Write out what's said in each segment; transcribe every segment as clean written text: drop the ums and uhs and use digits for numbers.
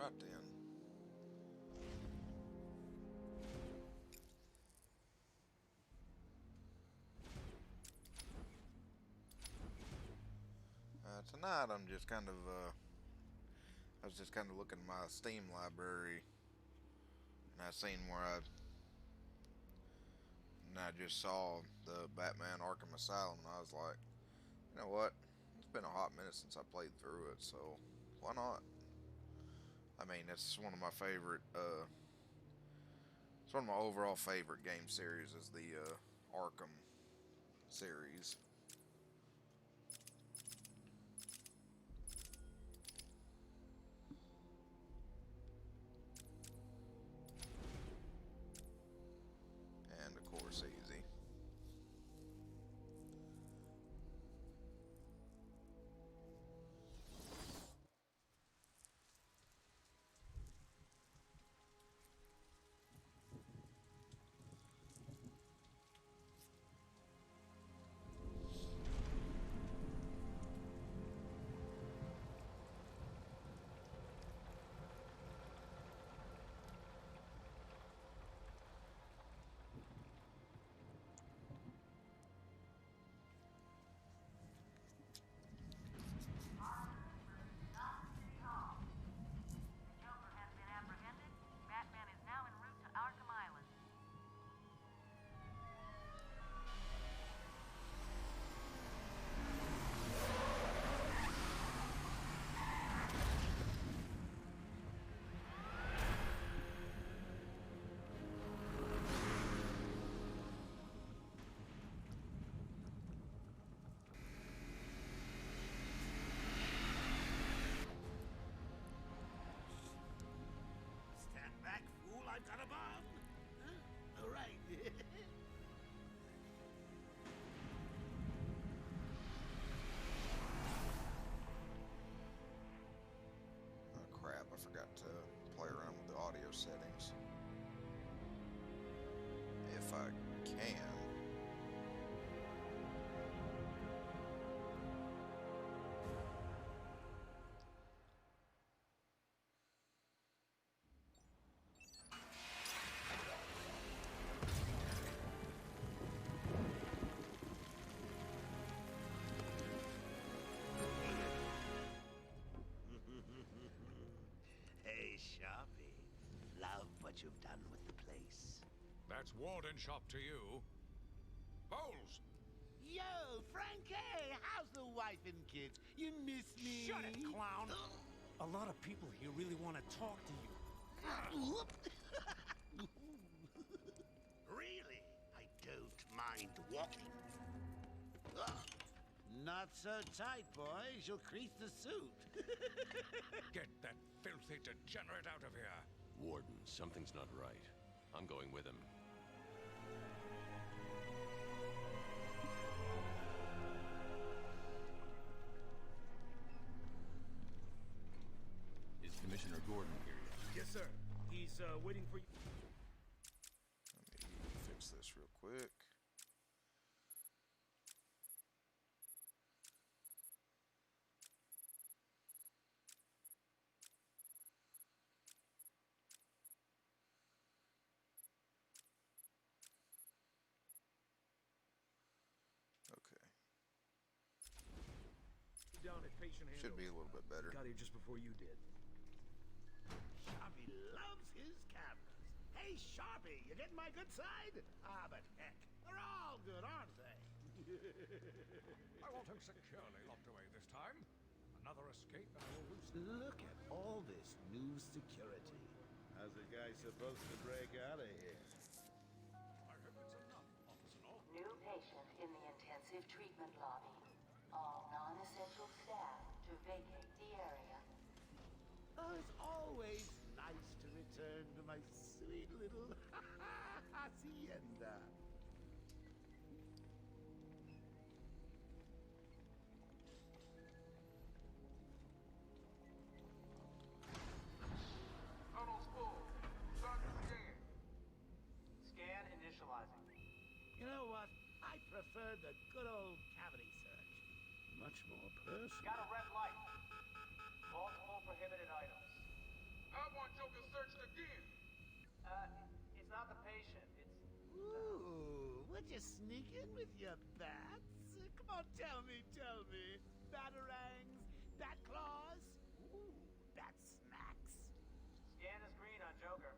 Alright then. Tonight I'm just kind of, I was just kind of looking at my Steam library, and I seen and I just saw the Batman Arkham Asylum, and I was like, you know what? It's been a hot minute since I played through it, so why not? I mean, it's one of my favorite, it's one of my overall favorite game series is the Arkham series. And of course, easy. Batman is now en route to Arkham Island. Stand back, fool! I've got a bomb! Huh? All right. Oh crap, I forgot to play around with the audio settings. If I can. Hey, Sharpie. Love what you've done with the place. That's Warden Shop to you. Bowles! Yo, Frankie! How's the wife and kids? You miss me? Shut it, clown! A lot of people here really want to talk to you. Really? I don't mind walking. Not so tight, boys. You'll crease the suit. Get that filthy degenerate out of here. Warden, something's not right. I'm going with him. Is Commissioner Gordon here yet? Yes, sir. He's waiting for you. Let me fix this real quick. Okay. Down at patient Should be a little bit better. Got here just before you did. Sharpie loves his cameras. Hey, Sharpie, you getting my good side? Ah, but heck, they're all good, aren't they? I want him securely locked away this time. Another escape and I will lose. Look at all this new security. How's a guy supposed to break out of here? I hope it's enough, Officer North. New patient in the intensive treatment lobby. All non-essential staff to vacate the area. Oh, it's always nice to return to my sweet little hacienda. Tunnel's full. Start the scan. Scan initializing. You know what? I prefer the good old cavity search. Much more personal. Got a red light. Multiple prohibited items. How you sneak in with your bats? Come on, tell me. Batarangs, bat claws, ooh, bat smacks. Scan is green on Joker.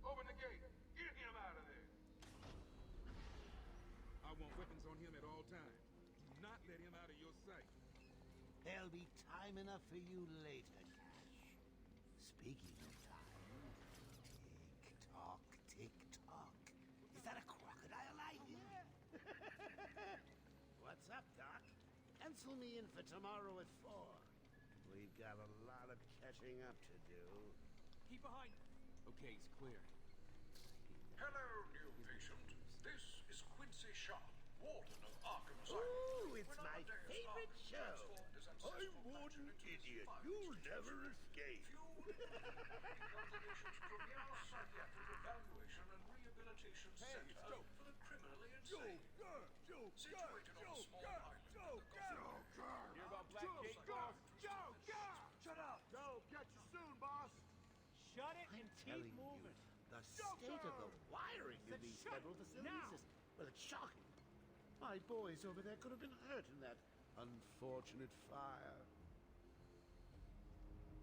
Open the gate. Get him out of there. I want weapons on him at all times. Do not let him out of your sight. There'll be time enough for you later, Cash. Speaking of time, tick-tock. Is that a crocodile I hear? What's up, Doc? Pencil me in for tomorrow at 4. We've got a lot of catching up to do. Keep behind. Okay, he's clear. Hello, new patient. This is Quincy Sharp, Warden of Arkham Asylum. Ooh, it's When my our day favorite starts, show. transformed as I'm ancestral Warden passion into Idiot. violence You'll institution. never escape. Fueled by the nation's premier psychiatric evaluation and rehabilitation center for the criminally insane. Situated on a small island. Hear about Blackgate, boss? Shut up! Joe, catch you soon, boss. Shut it I'm and telling keep moving. you, the state of the wiring in Then these shut federal it facilities now. is, well, it's shocking. My boys over there could have been hurt in that unfortunate fire.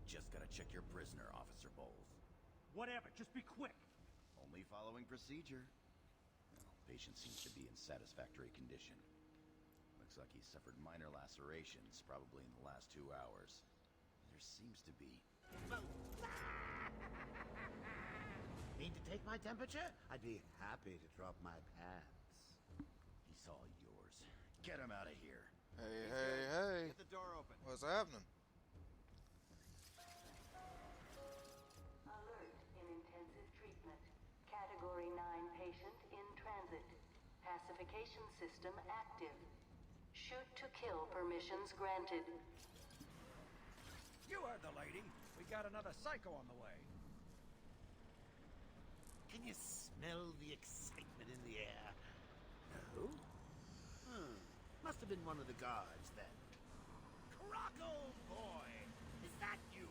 Just gotta check your prisoner, Officer Bowles. Whatever, just be quick. Only following procedure. Well, patient seems to be in satisfactory condition. Looks like he suffered minor lacerations, probably in the last 2 hours. There seems to be... Need to take my temperature? I'd be happy to drop my pants. He's all yours. Get him out of here. Hey. Get the door open. What's happening? Alert in intensive treatment. Category 9 patient in transit. Pacification system active. Shoot to kill permissions granted. You heard the lady. We got another psycho on the way. Can you smell the excitement in the air? No? Must have been one of the guards then. Crocco boy! Is that you?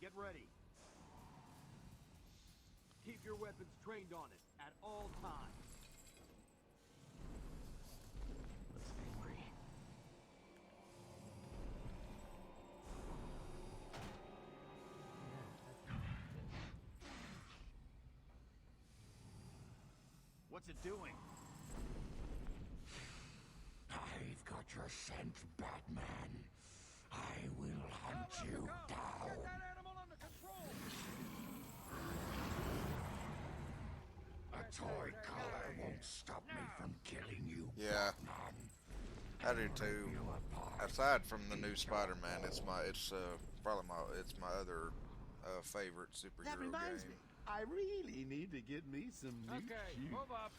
Get ready. Keep your weapons trained on it at all times. Looks angry. What's it doing? I've got your scent, Batman. I will hunt you down. Get that animal under control! A toy collar won't stop me from killing you, Yeah, Batman. I do too. Aside from the new Spider-Man, it's probably my other favorite superhero That reminds game. me. I really need to get me some new Okay, shoes. move up.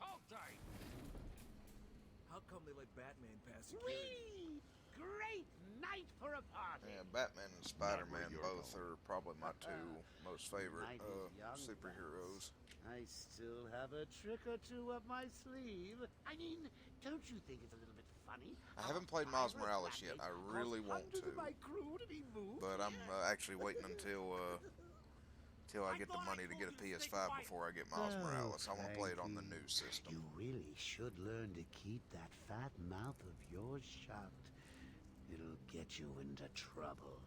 Hold tight! How come they let Batman pass security? Whee! Great night for a party. Yeah, Batman and Spider-Man both are probably my two most favorite Night is young, superheroes. I still have a trick or two up my sleeve. I mean, don't you think it's a little bit funny? I haven't played Miles Morales yet. I really want to, Of my crew to be moved but I'm here. actually waiting until I get the money to get a PS5 before I get Miles Morales. I want to play it on the new system. You really should learn to keep that fat mouth of yours shut. It'll get you into trouble.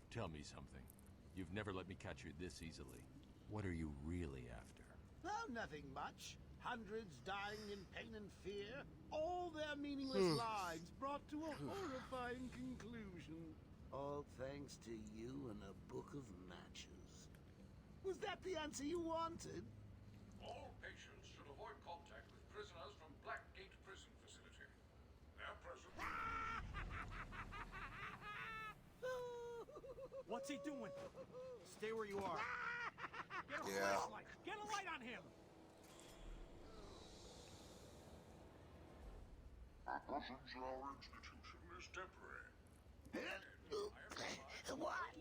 Tell me something. You've never let me catch you this easily. What are you really after? Oh, nothing much. Hundreds dying in pain and fear. All their meaningless lives brought to a horrifying conclusion. All thanks to you and a book of matches. Was that the answer you wanted? All patients should avoid contact with prisoners from Blackgate Prison Facility. Their presence... What's he doing? Stay where you are. Get a Yeah. flashlight. Get a light on him. Admission to our institution is temporary. What?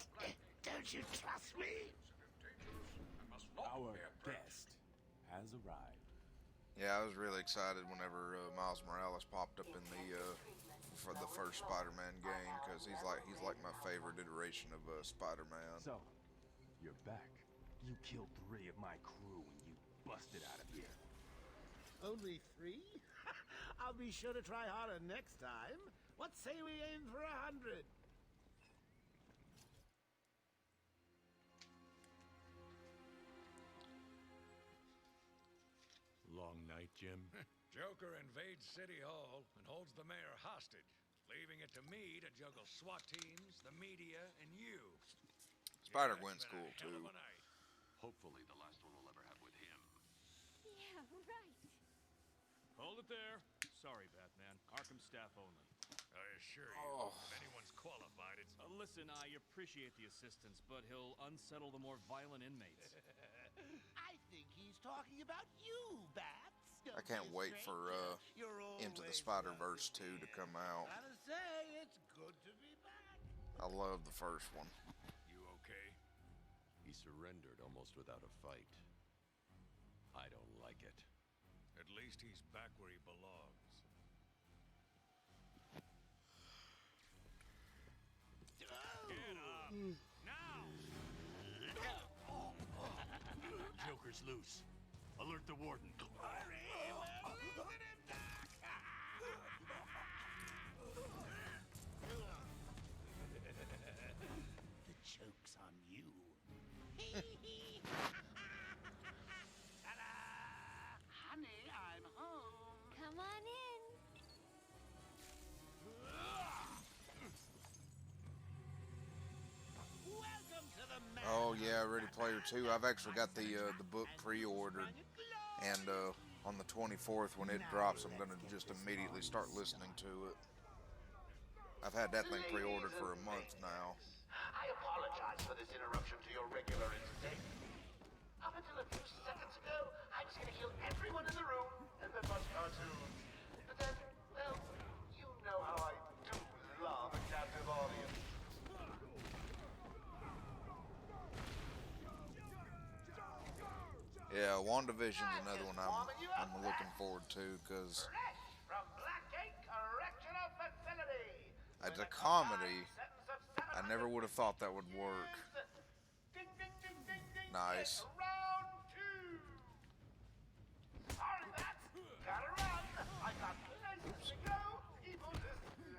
Don't you trust me? Dangerous must not Our be approached. guest has arrived. Yeah, I was really excited whenever Miles Morales popped up in the for the first Spider-Man game because he's like my favorite iteration of Spider-Man. So, you're back. You killed 3 of my crew when you busted out of here. Only 3? I'll be sure to try harder next time. What say we aim for 100? Long night, Jim? Joker invades City Hall and holds the mayor hostage, leaving it to me to juggle SWAT teams, the media, and you. Spider-Gwen's It's been cool a hell too. of a night. Hopefully the last one we'll ever have with him. Yeah, right. Hold it there. Sorry, Batman. Arkham staff only. I assure you, if anyone's qualified, it's... Listen, I appreciate the assistance, but he'll unsettle the more violent inmates. I think he's talking about you, Bats. I can't wait for Into the Spider-Verse 2 to come out. Gotta say, it's good to be back. I love the first one. You okay? He surrendered almost without a fight. I don't like it. At least he's back where he belongs. Get up! Now! Joker's loose. Alert the warden. The joke's on you. Ta-da! Honey, I'm home. Come on in. Welcome to the Oh yeah, Ready Player 2. I've actually got the book pre-ordered, and on the 24th when it drops, I'm gonna just immediately start listening to it. I've had that thing pre-ordered for a month now. I apologize for this interruption to your regular entertainment. Up until a few seconds ago, I was going to kill everyone in the room and then watch cartoons. But then, well, you know how I do love a captive audience. Yeah, WandaVision's another one I'm looking forward to because Fresh from Blackgate Correctional Facility. it's a comedy. I never would have thought that would work. Ding, ding, ding, ding, ding. Nice. It's round 2. Sorry, Bats. Gotta run. I got places to go, people to see.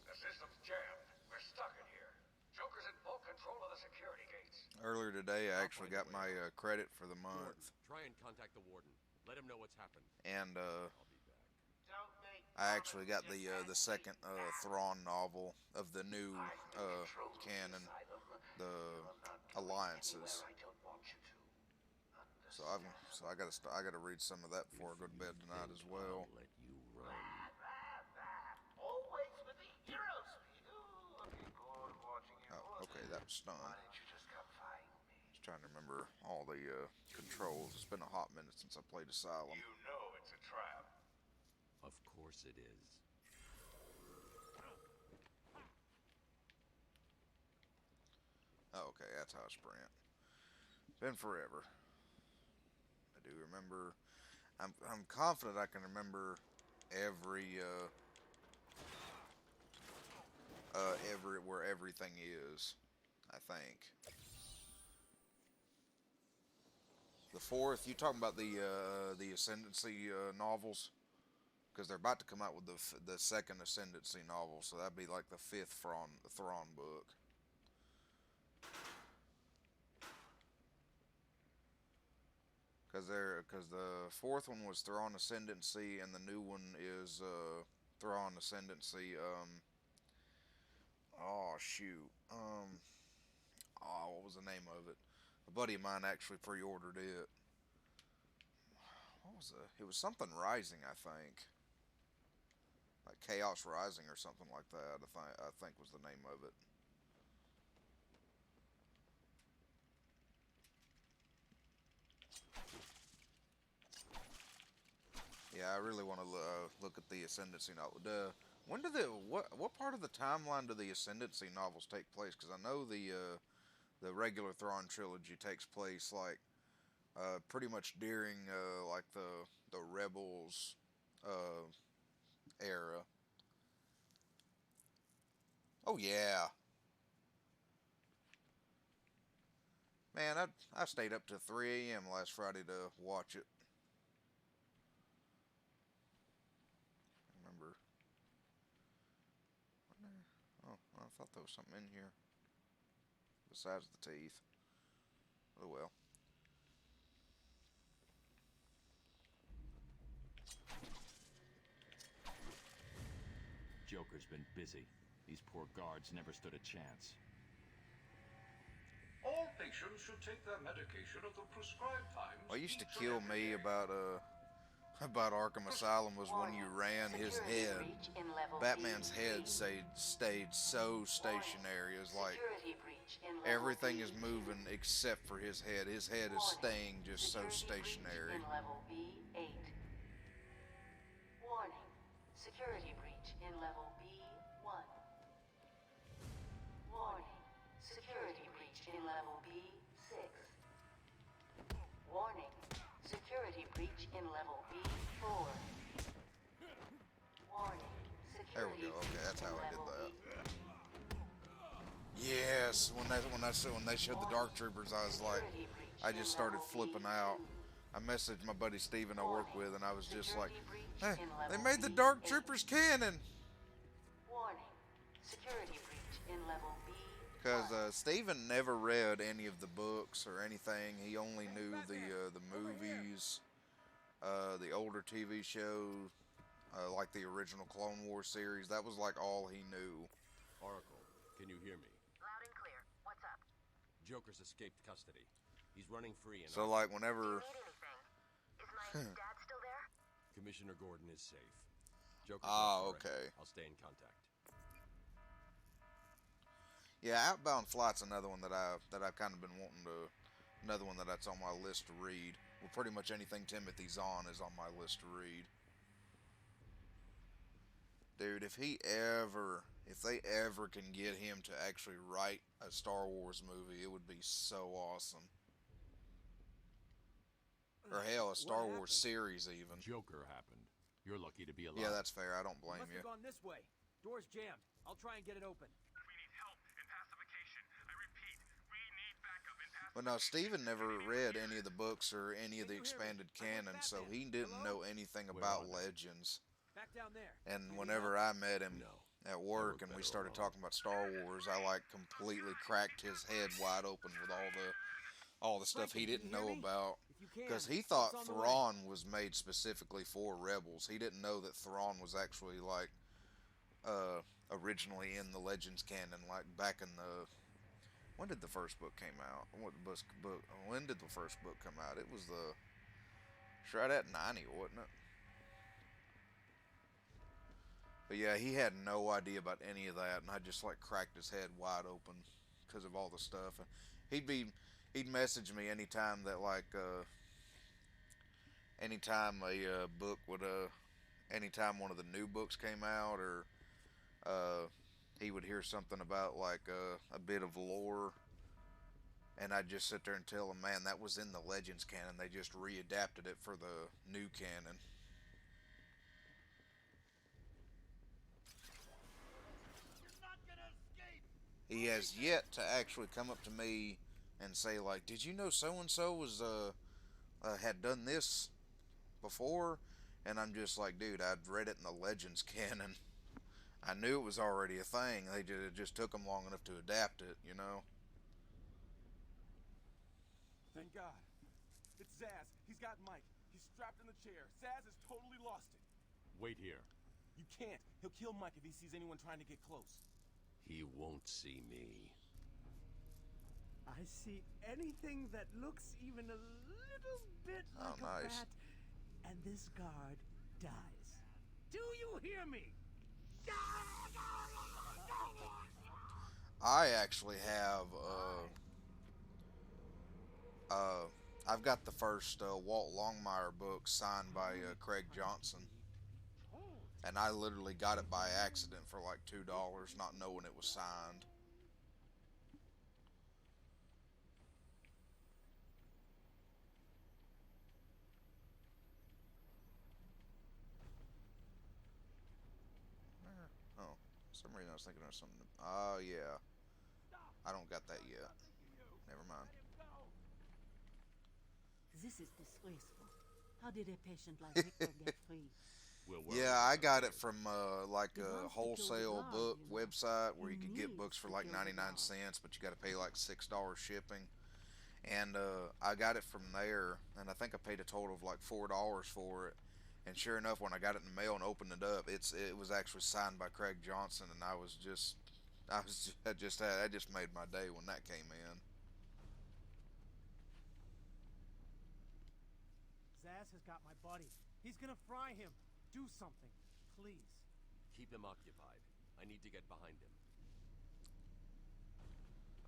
The system's jammed. We're stuck in here. Joker's in full control of the security gates. Earlier today, I actually got my credit for the month, Try and contact the warden. Let him know what's happened. and I'll be back. Don't make I actually got the second Thrawn novel of the new canon, the Alliances. I don't want you to. So I gotta read some of that before I go to bed tonight as well. I'll let you run. Always with the hero speed. Ooh, I'll be bored watching you. Oh, okay, that was Why stunned. didn't you just come find me? Just trying to remember all the controls. It's been a hot minute since I played Asylum. You know it's a trap. Of course it is. Oh, okay, that's how I sprint. Been forever. I do remember. I'm confident I can remember every where everything is. I think. The fourth. You talking about the Ascendancy novels? Because they're about to come out with the second Ascendancy novel, so that'd be like the fifth Thrawn book. Because the fourth one was Thrawn Ascendancy, and the new one is Thrawn Ascendancy. Oh shoot. What was the name of it? A buddy of mine actually pre-ordered it. What was it? It was something Rising, I think. Like Chaos Rising or something like that. I think was the name of it. Yeah, I really want to look at the Ascendancy novel. When do the what part of the timeline do the Ascendancy novels take place? Because I know the regular Thrawn trilogy takes place like pretty much during like the Rebels uh, era. Oh yeah, man, I stayed up to 3 a.m. last Friday to watch it. Remember? Oh, I thought there was something in here besides the teeth. Oh well. Joker's been busy. These poor guards never stood a chance. All patients should take their medication at the prescribed times. What used to each and kill every me day. about Arkham Asylum was when you ran his Security head. breach in level Batman's B3. head stayed so stationary. It's like Security breach in level everything is B2. moving except for his head. His head is staying just so Security breach stationary. in level B8. Warning. Security breach in level B1. Warning. Security breach in level B6. Warning. Security breach in level B4. Warning. There we Security go. Okay, that's breach how in I did level that. B. Yes, when they showed the Dark Troopers, I was like, I just started flipping out. I messaged my buddy Steven I work with, and I was just like, hey, they made the Dark Troopers canon. Warning. Security breach in level B. Because Steven never read any of the books or anything. He only knew the movies, the older TV show, like the original Clone Wars series. That was like all he knew. Oracle, can you hear me? Loud and clear. What's up? Joker's escaped custody. He's running free and So like whenever Need anything? Is my dad still there? Commissioner Gordon is safe. Joker's Ah, left already. okay. I'll stay in contact. Yeah, Outbound Flight's another one that I've kind of been wanting to, another one that's on my list to read. Well, pretty much anything Timothy Zahn is on my list to read. Dude, if they ever can get him to actually write a Star Wars movie, it would be so awesome. Or hell, a Star Wars series even. Joker happened. You're lucky to be alive. Yeah, that's fair. I don't blame Must you. have gone this way. Door's jammed. I'll try and get it open. We need help in pacification. I repeat, we need backup in pacification. But no, Steven never read any of the books or any of the expanded canon, so he didn't know anything about Legends. Back down there. And whenever I met him at work and we started talking about Star Wars, I like completely cracked his head wide open with all the stuff he didn't know about. Because he thought Thrawn was made specifically for Rebels. He didn't know that Thrawn was actually like originally in the Legends canon, like back in the. When did the first book came out? When did the first book come out? It was right at 90, wasn't it? But yeah, he had no idea about any of that, and I just like cracked his head wide open because of all the stuff. And he'd message me anytime that like anytime a book would anytime one of the new books came out, or he would hear something about like a bit of lore, and I'd just sit there and tell him, man, that was in the Legends canon. They just readapted it for the new canon. He has yet to actually come up to me and say like, did you know so and so was had done this before? And I'm just like, dude, I'd read it in the Legends canon. I knew it was already a thing. It just took them long enough to adapt it, you know. Thank God. It's Zaz. He's got Mike. He's strapped in the chair. Zaz has totally lost it. Wait here. You can't. He'll kill Mike if he sees anyone trying to get close. He won't see me. I see anything that looks even a little bit Oh, like nice. a bat, and this guard dies. Do you hear me? I actually have I've got the first Walt Longmire book signed by Craig Johnson, and I literally got it by accident for like $2, not knowing it was signed. Oh, for some reason I was thinking of something. Oh, yeah. I don't got that yet. Never mind. This is disgraceful. How did a patient like Victor get free? Yeah, I got it from like a wholesale book website where you could get books for like 99 cents, but you got to pay like $6 shipping. And I got it from there, and I think I paid a total of like $4 for it. And sure enough, when I got it in the mail and opened it up, it was actually signed by Craig Johnson, and that just made my day when that came in. Zaz has got my body. He's gonna fry him. Do something, please. Keep him occupied. I need to get behind him.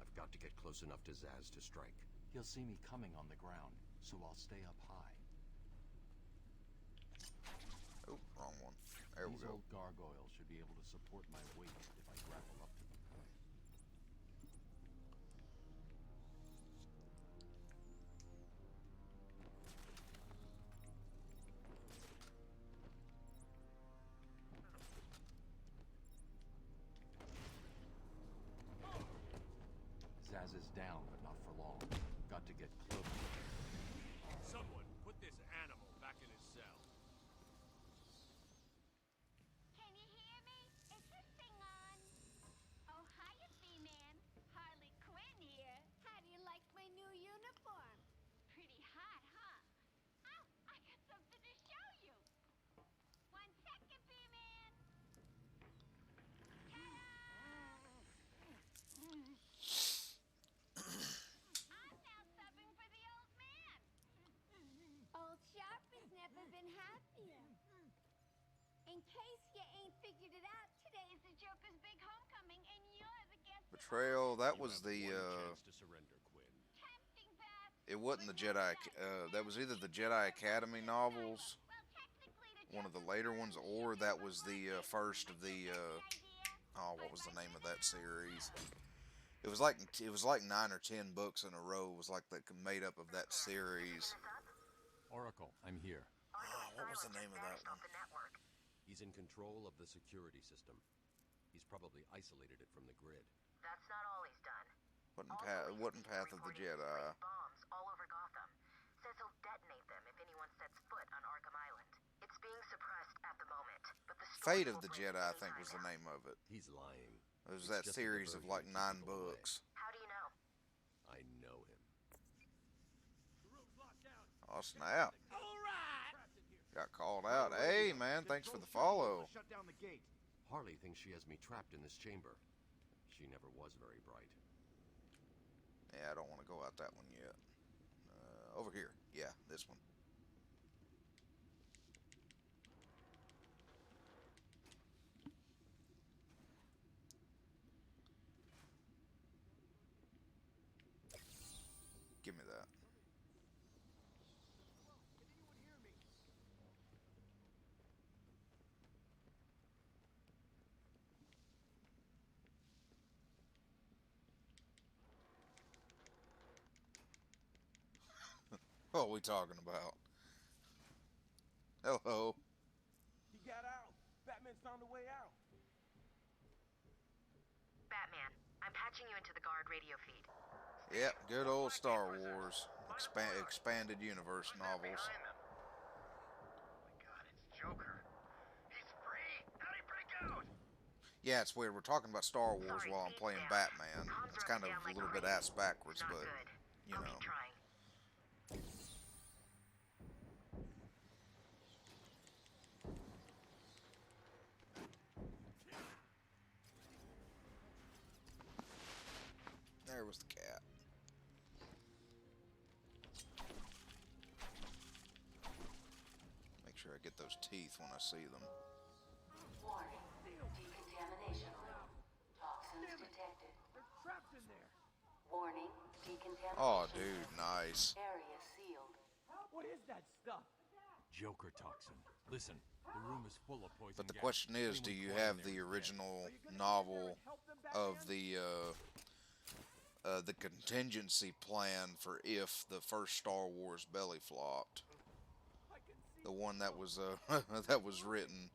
I've got to get close enough to Zaz to strike. He'll see me coming on the ground, so I'll stay up high. Oh, wrong one. There we These go. old gargoyles should be able to support my weight if I grapple up to them. Zaz is down, but not for long. Got to get close. Someone put this animal back in his cell. Can you hear me? Is this thing on? Oh, hiya, B-Man. Harley Quinn here. How do you like my new uniform? Pretty hot, huh? Oh, I got something to show you. 1 second, B-Man. I'm now subbing for the old man. Old Sharp has never been happier. In case you ain't figured it out, today is the Joker's big homecoming, and you're the guest. Betrayal. That was the. Chance to surrender, Quinn. Tempting path. It wasn't the Jedi. That was either the Jedi Academy novels, one of the later ones, or that was the first of the. Oh, what was the name of that series? It was like 9 or 10 books in a row. It was like that made up of that series. Oracle, I'm here. Oh, what was the name of that one? He's in control of the security system. He's probably isolated it from the grid. That's not all he's done. Wasn't Path of the Jedi. Bombs all over Gotham. Says he'll detonate them if anyone sets foot on Arkham Island. It's being suppressed at the moment, but the Fate of the Jedi, I think, was the name of it. He's lying. It was that series of like 9 books. How do you know? I know him. Oh, snap. Got called out. Hey, man, thanks for the follow. Shut down the gate. Harley thinks she has me trapped in this chamber. She never was very bright. Yeah, I don't want to go out that one yet. Over here. Yeah, this one. Give me that. What are we talking about? Hello. He got out. Batman's found a way out. Batman, I'm patching you into the guard radio feed. Yep, good old Star Wars expanded universe novels. Oh my god, it's Joker. He's free. How'd he break out? Yeah, it's weird. We're talking about Star Wars while I'm playing Batman. It's kind of a little bit ass backwards, but you know. There was the cat. Make sure I get those teeth when I see them. Warning. Decontamination room. Toxins detected. They're trapped in there. Warning. Decontamination. Oh, dude, nice. Area sealed. What is that stuff? Joker toxin. Listen, the room is full of poison But the gas. question is, do you have the original novel of the contingency plan for if the first Star Wars belly flopped? The one that was that was written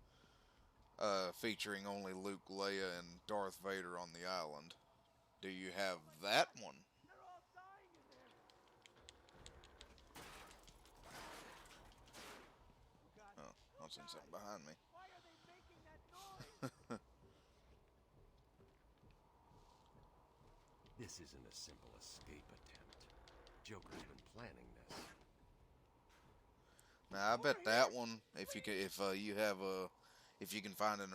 featuring only Luke, Leia, and Darth Vader on the island. Do you have that one? Oh, I've seen something behind me. This isn't a simple escape attempt. Joker's been planning this. Now I bet that one, if you can find an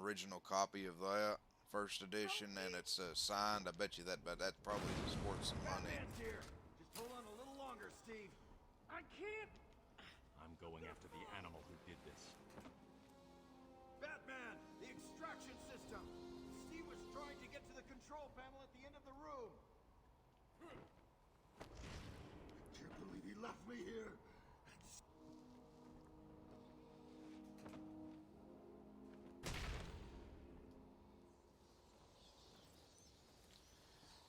original copy of that first edition and it's signed, I bet you that probably is worth some money. Batman's here. Just hold on a little longer, Steve. I can't. I'm going after the animal who did this. Batman, the extraction system. Steve was trying to get to the control panel at the end of the room. Can't believe he left me here.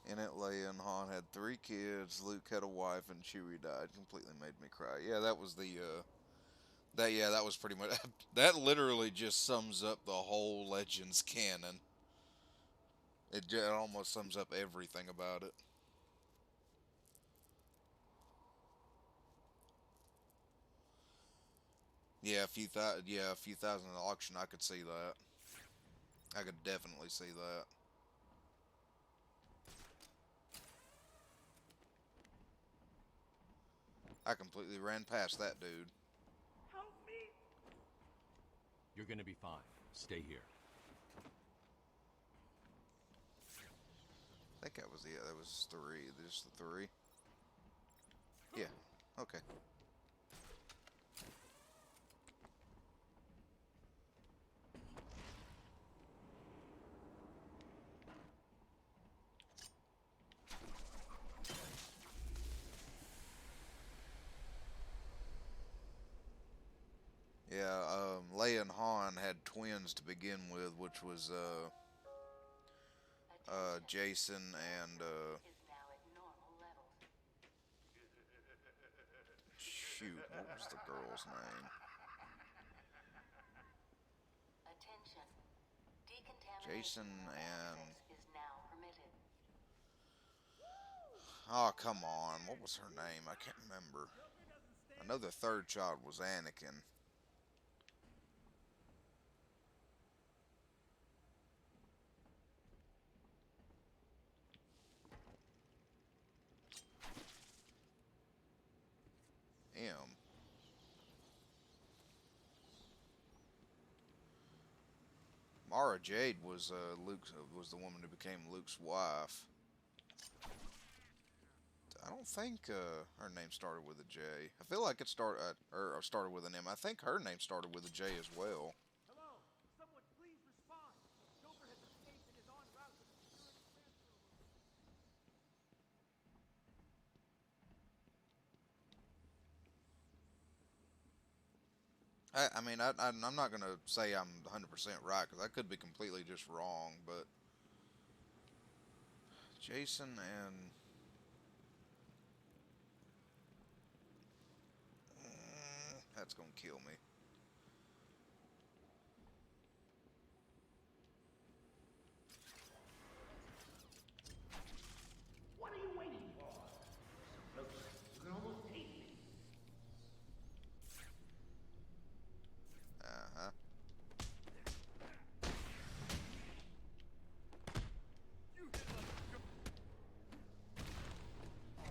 In it, Leia and Han had 3 kids. Luke had a wife, and Chewie died. Completely made me cry. Yeah, that was the that was pretty much that. Literally just sums up the whole Legends canon. It almost sums up everything about it. Yeah, a few thousand at the auction. I could see that. I could definitely see that. I completely ran past that dude. Help me. You're gonna be fine. Stay here. I think that was that was 3. Just the 3. Yeah. Okay. Yeah, Leia and Han had twins to begin with, which was Jason and shoot, what was the girl's name? Attention. Jason and Is now permitted. oh, come on, what was her name? I can't remember. I know the third child was Anakin. Mara Jade was was the woman who became Luke's wife. I don't think her name started with a J. I feel like it started with an M. I think her name started with a J as well. Hello, someone please respond. Joker has escaped and is en route to the security transfer room. I mean, I'm not going to say I'm 100% right, because I could be completely just wrong, but Jason and that's going to kill me. What are you waiting for? So close, you can almost taste me. Uh-huh.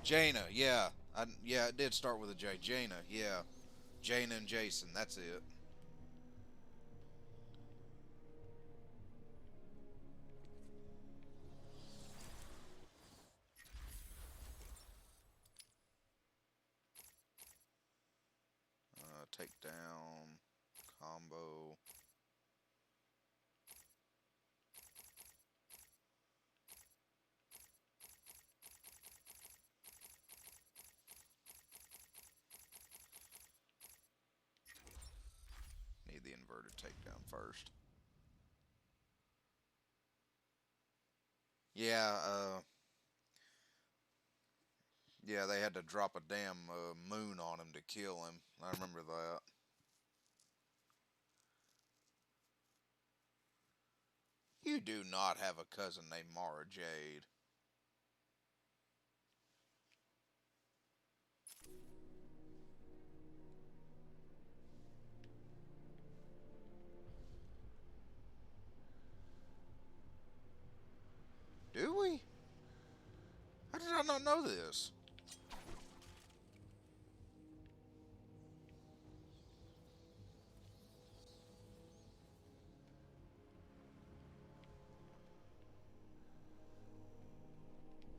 Jaina, yeah. Yeah, it did start with a J. Jaina, yeah. Jaina and Jason, that's it. Takedown, combo. bird to take down first. Yeah, yeah, they had to drop a damn moon on him to kill him. I remember that. You do not have a cousin named Mara Jade. Do we? How did I not know this?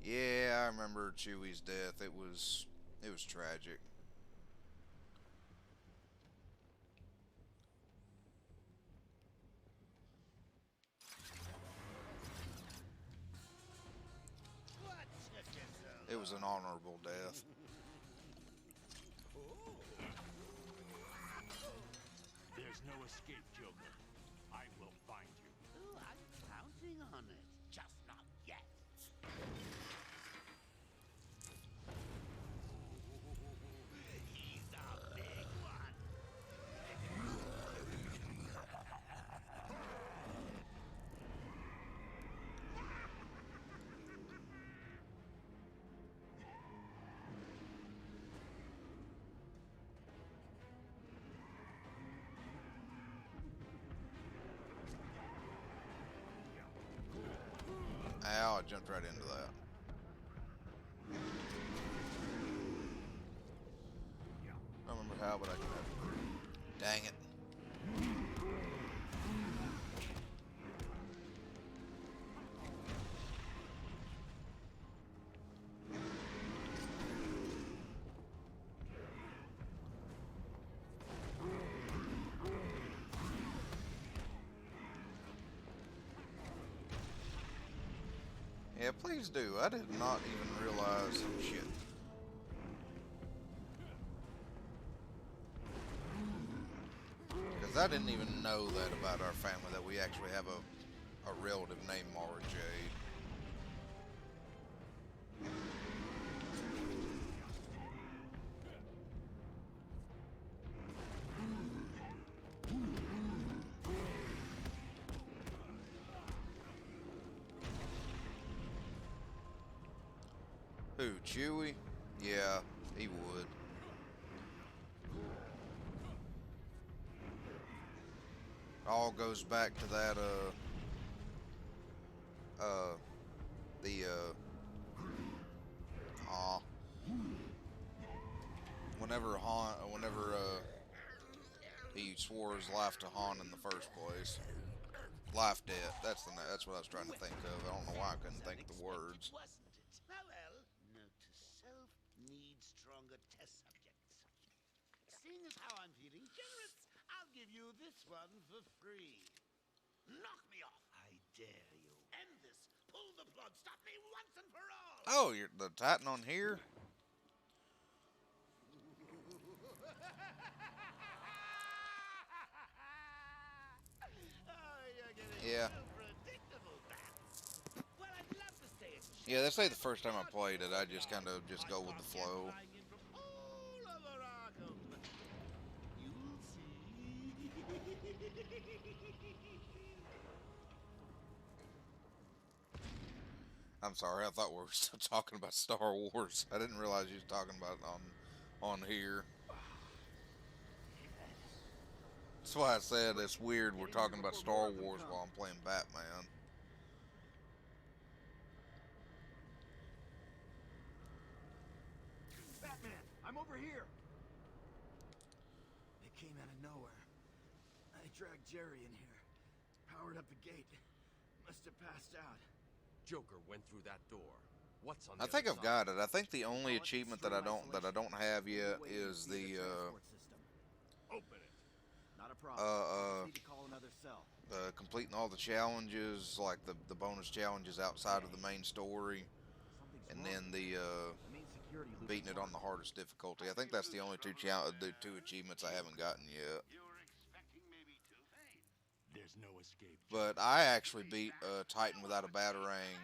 Yeah, I remember Chewie's death. It was tragic. It was an honorable death. There's no escape, Joker. I will find you. Oh, I'm counting on it. Just not yet. He's a big one. Ow, I jumped right into that. I don't remember how, but I can. Dang it. Yeah, please do. I did not even realize. Shit. Because I didn't even know that about our family, that we actually have a relative named Mara Jade. Who, Chewie? Yeah, he would. All goes back to that, whenever, he swore his life to Han in the first place. Life debt, that's what I was trying to think of. I don't know why I couldn't think of the words. Wasn't it? Well, note to self, need stronger test subjects. Seeing as how I'm feeling generous, I'll give you this one for free. Knock me off. I dare you. End this. Pull the plug. Stop me once and for all. Oh, you're the Titan on here? Yeah. Well, I'd love to say it's Yeah, that's like the first time I played it. I just kind of just go with the flow. all over Arkham. You'll see. I'm sorry, I thought we were still talking about Star Wars. I didn't realize you was talking about it on here. That's why I said it's weird we're talking about Star Wars while I'm playing Batman. Batman, I'm over here. They came out of nowhere. I dragged Jerry in here, powered up the gate. Must have passed out. Joker went through that door. What's on I the think other I've got it. I think the only achievement that I don't have yet is the Open it. Not a problem. Just need to call another cell. completing all the challenges, like the bonus challenges outside of the main story, and then the beating it on the hardest difficulty. I think that's the only two achievements I haven't gotten yet. There's no escape. But I actually beat Titan without a batarang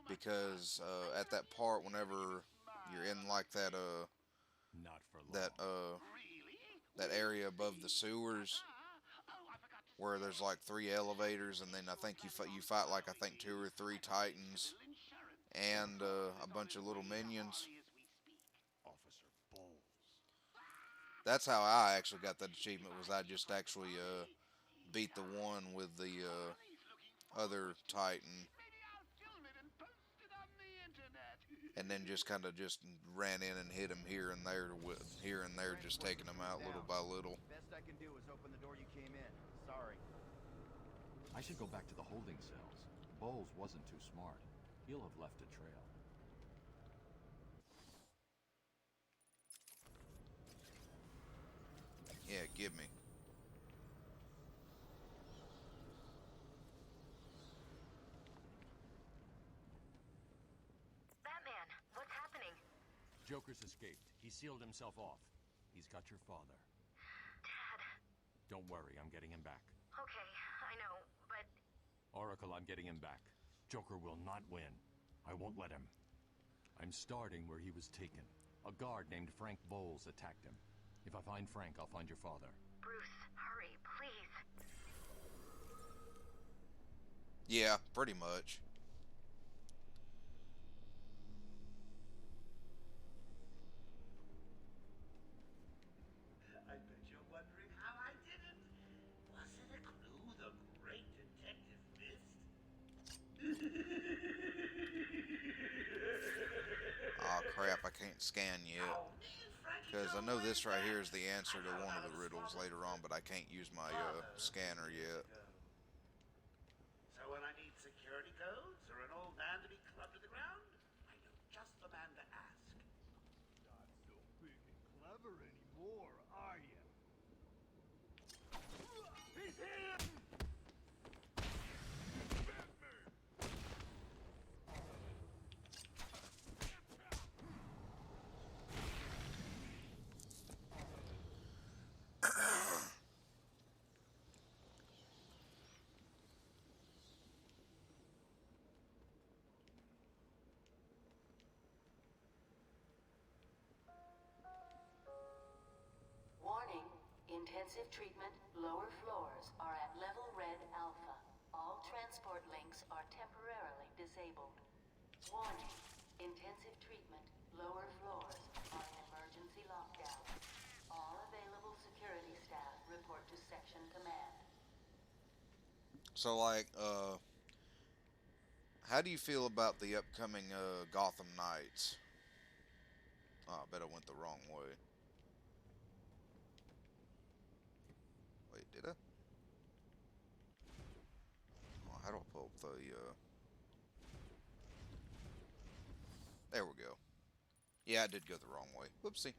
because at that part, whenever you're in like Not for long. that area above the sewers, where there's like 3 elevators, and then I think you fight like I think 2 or 3 Titans and a bunch of little minions. Officer Bowles. That's how I actually got that achievement. Was I just actually beat the one with the other Titan, and then just kind of just ran in and hit him here and there, just taking him out little by little. Best I can do is open the door you came in. Sorry. I should go back to the holding cells. Bowles wasn't too smart. He'll have left a trail. Yeah, give me. Batman, what's happening? Joker's escaped. He sealed himself off. He's got your father. Dad. Don't worry, I'm getting him back. Okay, I know, but... Oracle, I'm getting him back. Joker will not win. I won't let him. I'm starting where he was taken. A guard named Frank Bowles attacked him. If I find Frank, I'll find your father. Bruce, hurry, please. Yeah, pretty much. I bet you're wondering how I did it. Was it a clue the great detective missed? Aw, crap, I can't scan yet. Because I know this right here is the answer to one of the riddles later on, but I can't use my scanner yet. So when I need security codes or an old man to be clubbed to the ground, I know just the man to ask. Not so big and clever anymore, are you? He's here! Warning, intensive treatment, lower floors are at level red alpha. All transport links are temporarily disabled. Warning, intensive treatment, lower floors are in emergency lockdown. All available security staff report to section command. So, like, how do you feel about the upcoming Gotham Knights? Oh, I bet I went the wrong way. Wait, did I? Oh, how do I pull up the, There we go. Yeah, I did go the wrong way. Whoopsie.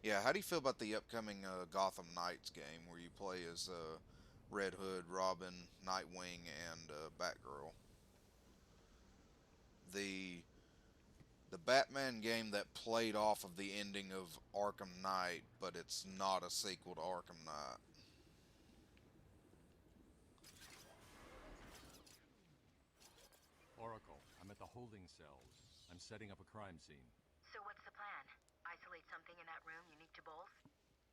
Yeah, how do you feel about the upcoming Gotham Knights game where you play as Red Hood, Robin, Nightwing, and Batgirl? The Batman game that played off of the ending of Arkham Knight, but it's not a sequel to Arkham Knight. Oracle, I'm at the holding cells. I'm setting up a crime scene. So what's the plan? Isolate something in that room unique to Bowles?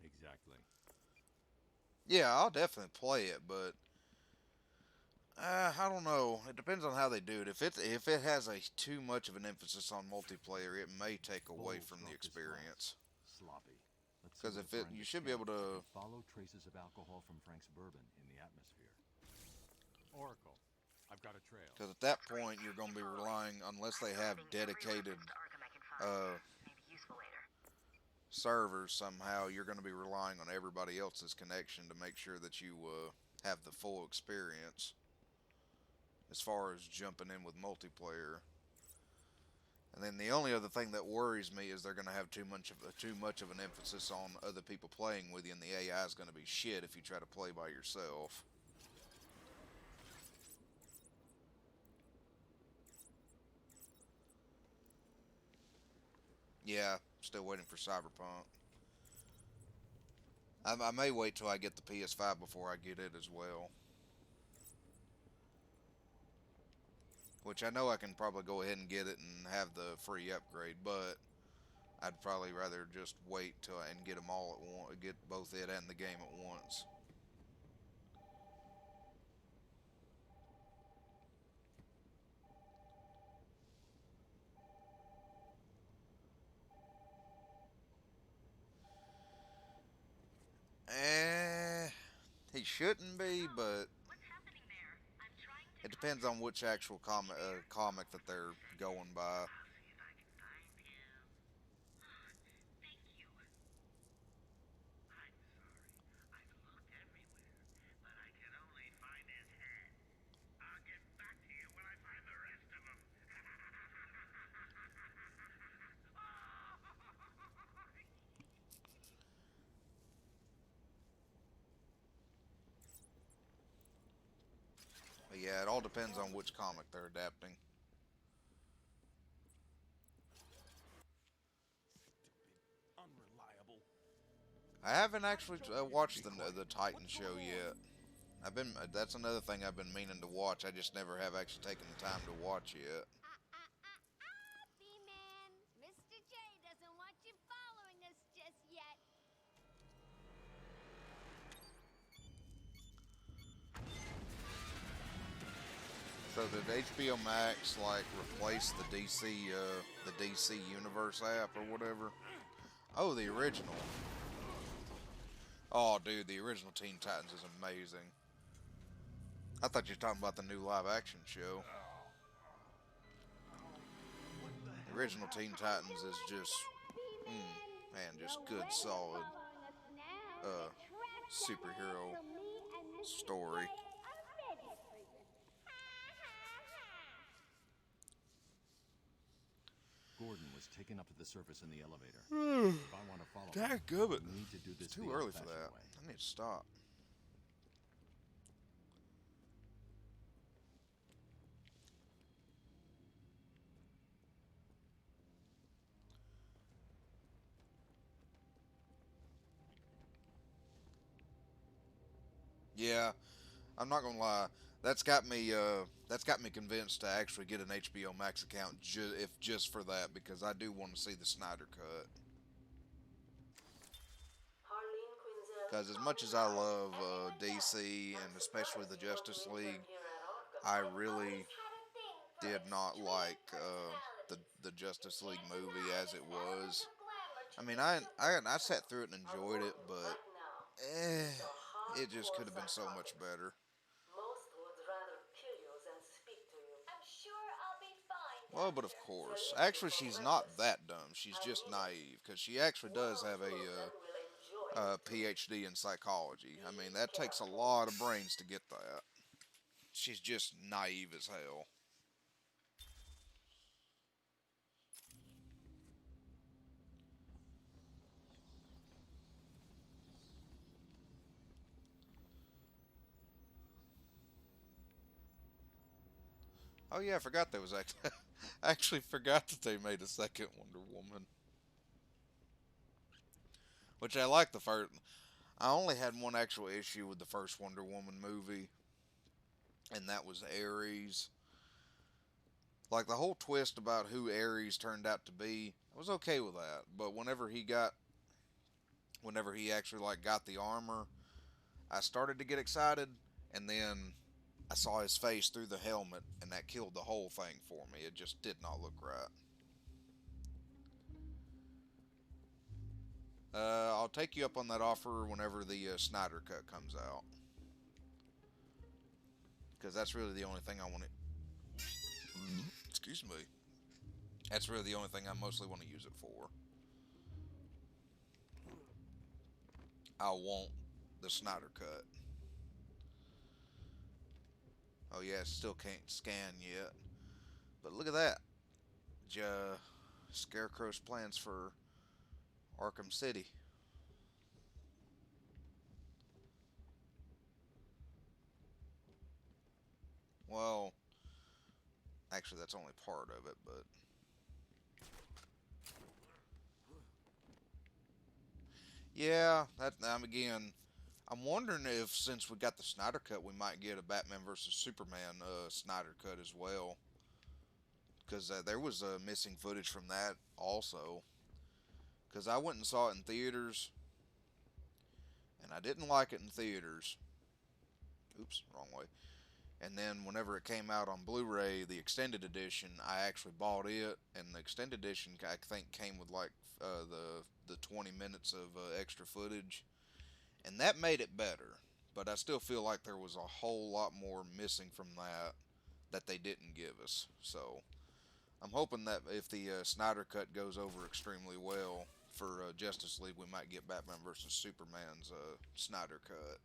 Exactly. Yeah, I'll definitely play it, but I don't know. It depends on how they do it. If it has too much of an emphasis on multiplayer, it may take away from the experience. Sloppy. Because if you should be able to follow traces of alcohol from Frank's bourbon in the atmosphere. Oracle, I've got a trail. Because at that point, you're going to be relying, unless they have dedicated servers somehow, you're going to be relying on everybody else's connection to make sure that you have the full experience as far as jumping in with multiplayer. And then the only other thing that worries me is they're going to have too much of an emphasis on other people playing with you, and the AI is going to be shit if you try to play by yourself. Yeah, still waiting for Cyberpunk. I may wait till I get the PS5 before I get it as well. Which I know I can probably go ahead and get it and have the free upgrade, but I'd probably rather just wait till and get them all at once, get both it and the game at once. He shouldn't be, but it depends on which actual comic that they're going by. But yeah, it all depends on which comic they're adapting. Unreliable. I haven't actually watched the Titan show yet. That's another thing I've been meaning to watch. I just never have actually taken the time to watch yet. B-Man, Mr. J doesn't want you following us just yet. So did HBO Max like replace the DC Universe app or whatever? Oh, the original. Oh, dude, the original Teen Titans is amazing. I thought you were talking about the new live action show. The original Teen Titans is just, man, just good, solid superhero story. Gordon was taken up to the surface in the elevator. If I want to follow him, we need to do this It's too the early for old-fashioned that. way. I need to stop. Yeah, I'm not gonna lie. That's got me convinced to actually get an HBO Max account, if just for that, because I do want to see the Snyder cut. Because as much as I love DC and especially the Justice League, I really did not like the Justice League movie as it was. I mean, I sat through it and enjoyed it, but it just could have been so much better. Most would rather kill you than speak to you. I'm sure I'll be fine. Well, but of course, actually, she's not that dumb. She's just naive because she actually does have a PhD in psychology. I mean, that takes a lot of brains to get that. She's just naive as hell. Oh yeah, I forgot there was actually. I actually forgot that they made a second Wonder Woman. Which I like the first. I only had one actual issue with the first Wonder Woman movie, and that was Ares. Like the whole twist about who Ares turned out to be, I was okay with that. But whenever he actually like got the armor, I started to get excited, and then I saw his face through the helmet, and that killed the whole thing for me. It just did not look right. I'll take you up on that offer whenever the Snyder Cut comes out. Because that's really the only thing I want to... Excuse me. That's really the only thing I mostly want to use it for. I want the Snyder Cut. Oh yeah, it still can't scan yet. But look at that. Scarecrow's plans for Arkham City. Well, actually that's only part of it, but... Yeah, again, I'm wondering if since we got the Snyder Cut, we might get a Batman versus Superman Snyder Cut as well. because there was missing footage from that also. Because I went and saw it in theaters, and I didn't like it in theaters. Oops, wrong way. And then whenever it came out on Blu-ray, the extended edition, I actually bought it, and the extended edition I think came with like the 20 minutes of extra footage, and that made it better. But I still feel like there was a whole lot more missing from that they didn't give us. So I'm hoping that if the Snyder Cut goes over extremely well for Justice League, we might get Batman vs. Superman's Snyder Cut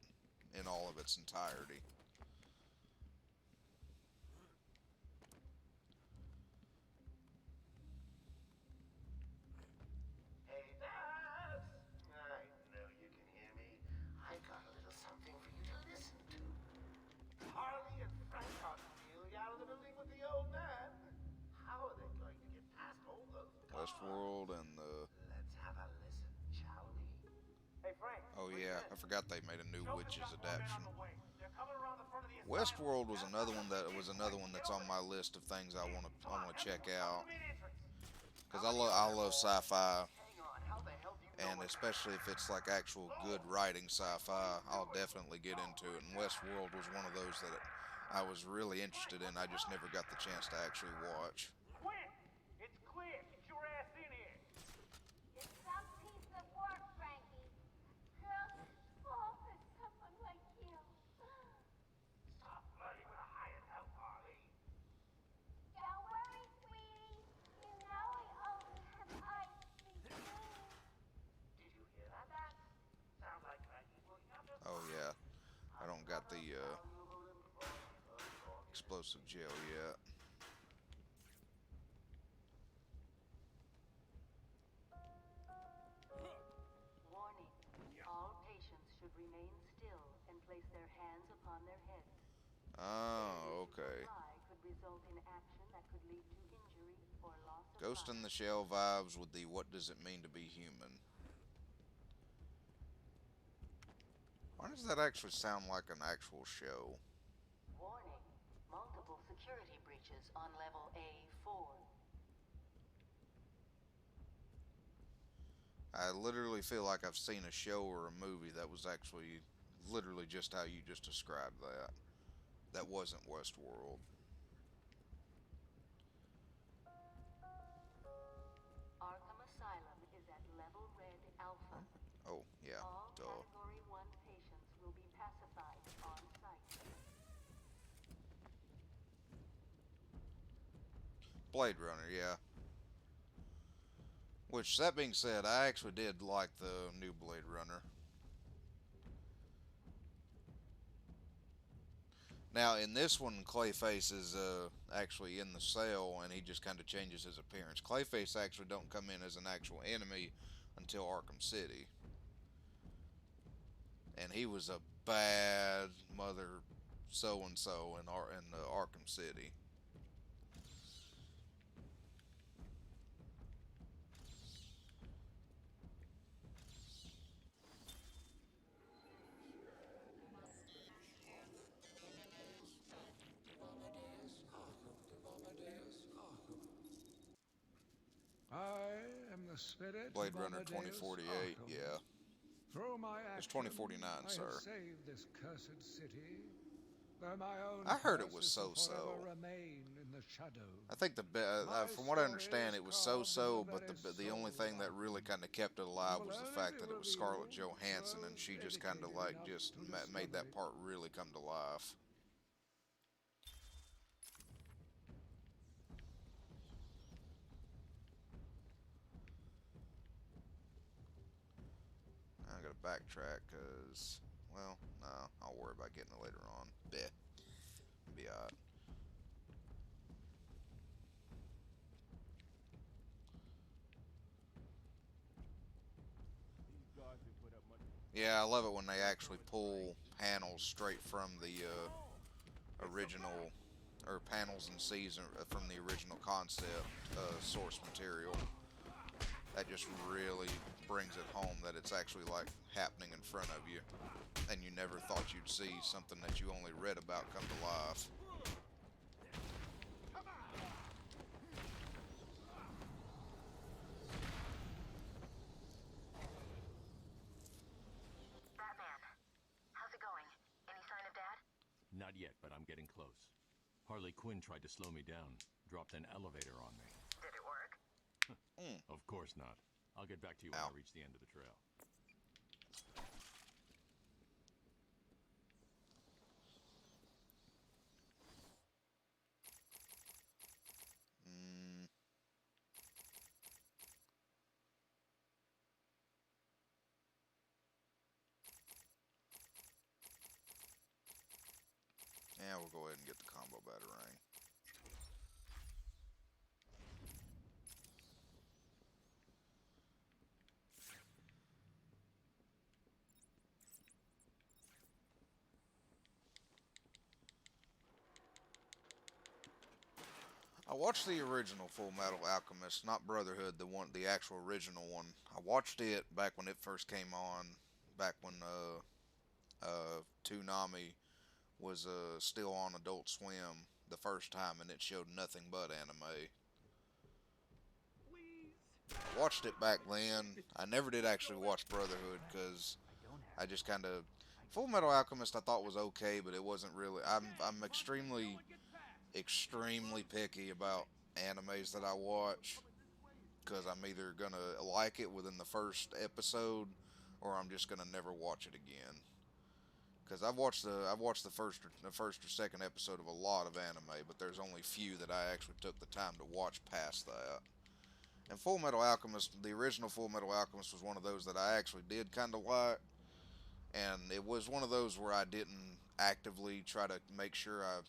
in all of its entirety. Hey, Dad! I know you can hear me. I got a little something for you to listen to. Harley and Frank are clearly out of the building with the old man. How are they going to get past all those guards? Westworld and the... Let's have a listen, shall we? Hey, Frank. Oh yeah, I forgot they made a new Witches adaptation. They're coming around the front of the Westworld was another one that's on my list of things I want to check out. Because I love sci-fi, and especially if it's like actual good writing sci-fi, I'll definitely get into it. And Westworld was one of those that I was really interested in. I just never got the chance to actually watch. Quick! It's clear. Get your ass in here. It's some piece of work, Frankie. Girls fall for someone like you. Stop flirting with a hired help, Harley. Don't worry, sweetie. You know I only have eyes for you. Did you hear that, Dad? Sounds like Frankie's working out just Oh yeah, I don't got the explosive gel yet. Warning. All patients should remain still and place their hands upon their heads. Oh, okay. Could result in action that could lead to injury or loss of Ghost in life. the Shell vibes with the what does it mean to be human? Why does that actually sound like an actual show? Warning. Multiple security breaches on level A4. I literally feel like I've seen a show or a movie that was actually literally just how you just described that. That wasn't Westworld. Arkham Asylum is at level red alpha. Oh, yeah, All duh. Category 1 patients will be pacified on site. Blade Runner, yeah. Which, that being said, I actually did like the new Blade Runner. Now, in this one, Clayface is actually in the cell, and he just kind of changes his appearance. Clayface actually don't come in as an actual enemy until Arkham City. And he was a bad mother so-and-so in Arkham City. I am the spirit Blade of Runner Amadeus 2048, Arkham. yeah. Through my It's actions, 2049, I sir. have saved this cursed city, where my own I heard it curse was is to so-so. forever remain in the shadows. I think from what I understand, it was so-so, but the only thing that really kind of kept it alive was the fact that it was Scarlett Johansson, and she just kind of like just made that part really come to life. I gotta backtrack because, well, no, I'll worry about getting it later on. Bleh. Be alright. Yeah, I love it when they actually pull panels straight from the original, or panels and scenes from the original concept source material. That just really brings it home that it's actually like happening in front of you, and you never thought you'd see something that you only read about come to life. I'm getting close. Harley Quinn tried to slow me down, dropped an elevator on me. Did it work? Of course not. I'll get back to you when I reach the end of the trail. Yeah, we'll go ahead and get the combo batarang. I watched the original Full Metal Alchemist, not Brotherhood, the actual original one. I watched it back when it first came on, back when Toonami was still on Adult Swim the first time, and it showed nothing but anime. I watched it back then. I never did actually watch Brotherhood because I just kind of Full Metal Alchemist I thought was okay, but it wasn't really. I'm extremely picky about animes that I watch because I'm either gonna like it within the first episode or I'm just gonna never watch it again. Because I've watched the first or second episode of a lot of anime, but there's only few that I actually took the time to watch past that. And Full Metal Alchemist, the original Full Metal Alchemist, was one of those that I actually did kind of like. And it was one of those where I didn't actively try to make sure I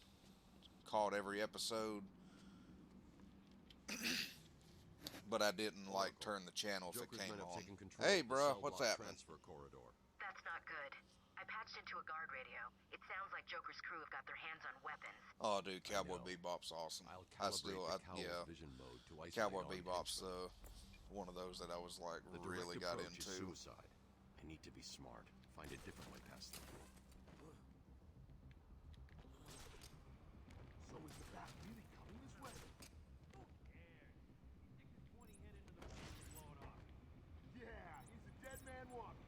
caught every episode. But I didn't, like, turn the channel if it came on. Hey, bro, what's happening? That's not good. I patched into a guard radio. It sounds like Joker's crew have got their hands on weapons. Oh, dude, Cowboy Bebop's awesome. Cowboy Bebop's one of those that I was like really got into. Suicide. I need to be smart. Find a different way past them. So is the bat really coming this way? Who cares? Stick his 20 head into the machine and blow it off. Yeah, he's a dead man walking.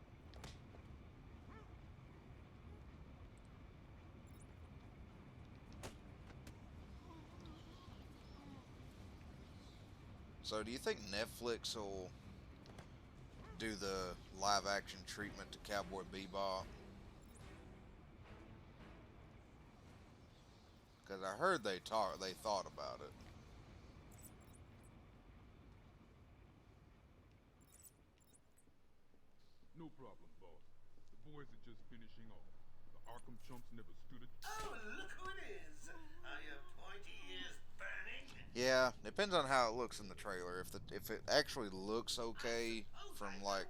So do you think Netflix will do the live action treatment to Cowboy Bebop? Because I heard they thought about it. No problem, boss. The boys are just finishing off. The Arkham chumps never stood a... Oh, look who it is! Are your pointy ears burning? Yeah, depends on how it looks in the trailer. If it actually looks okay from like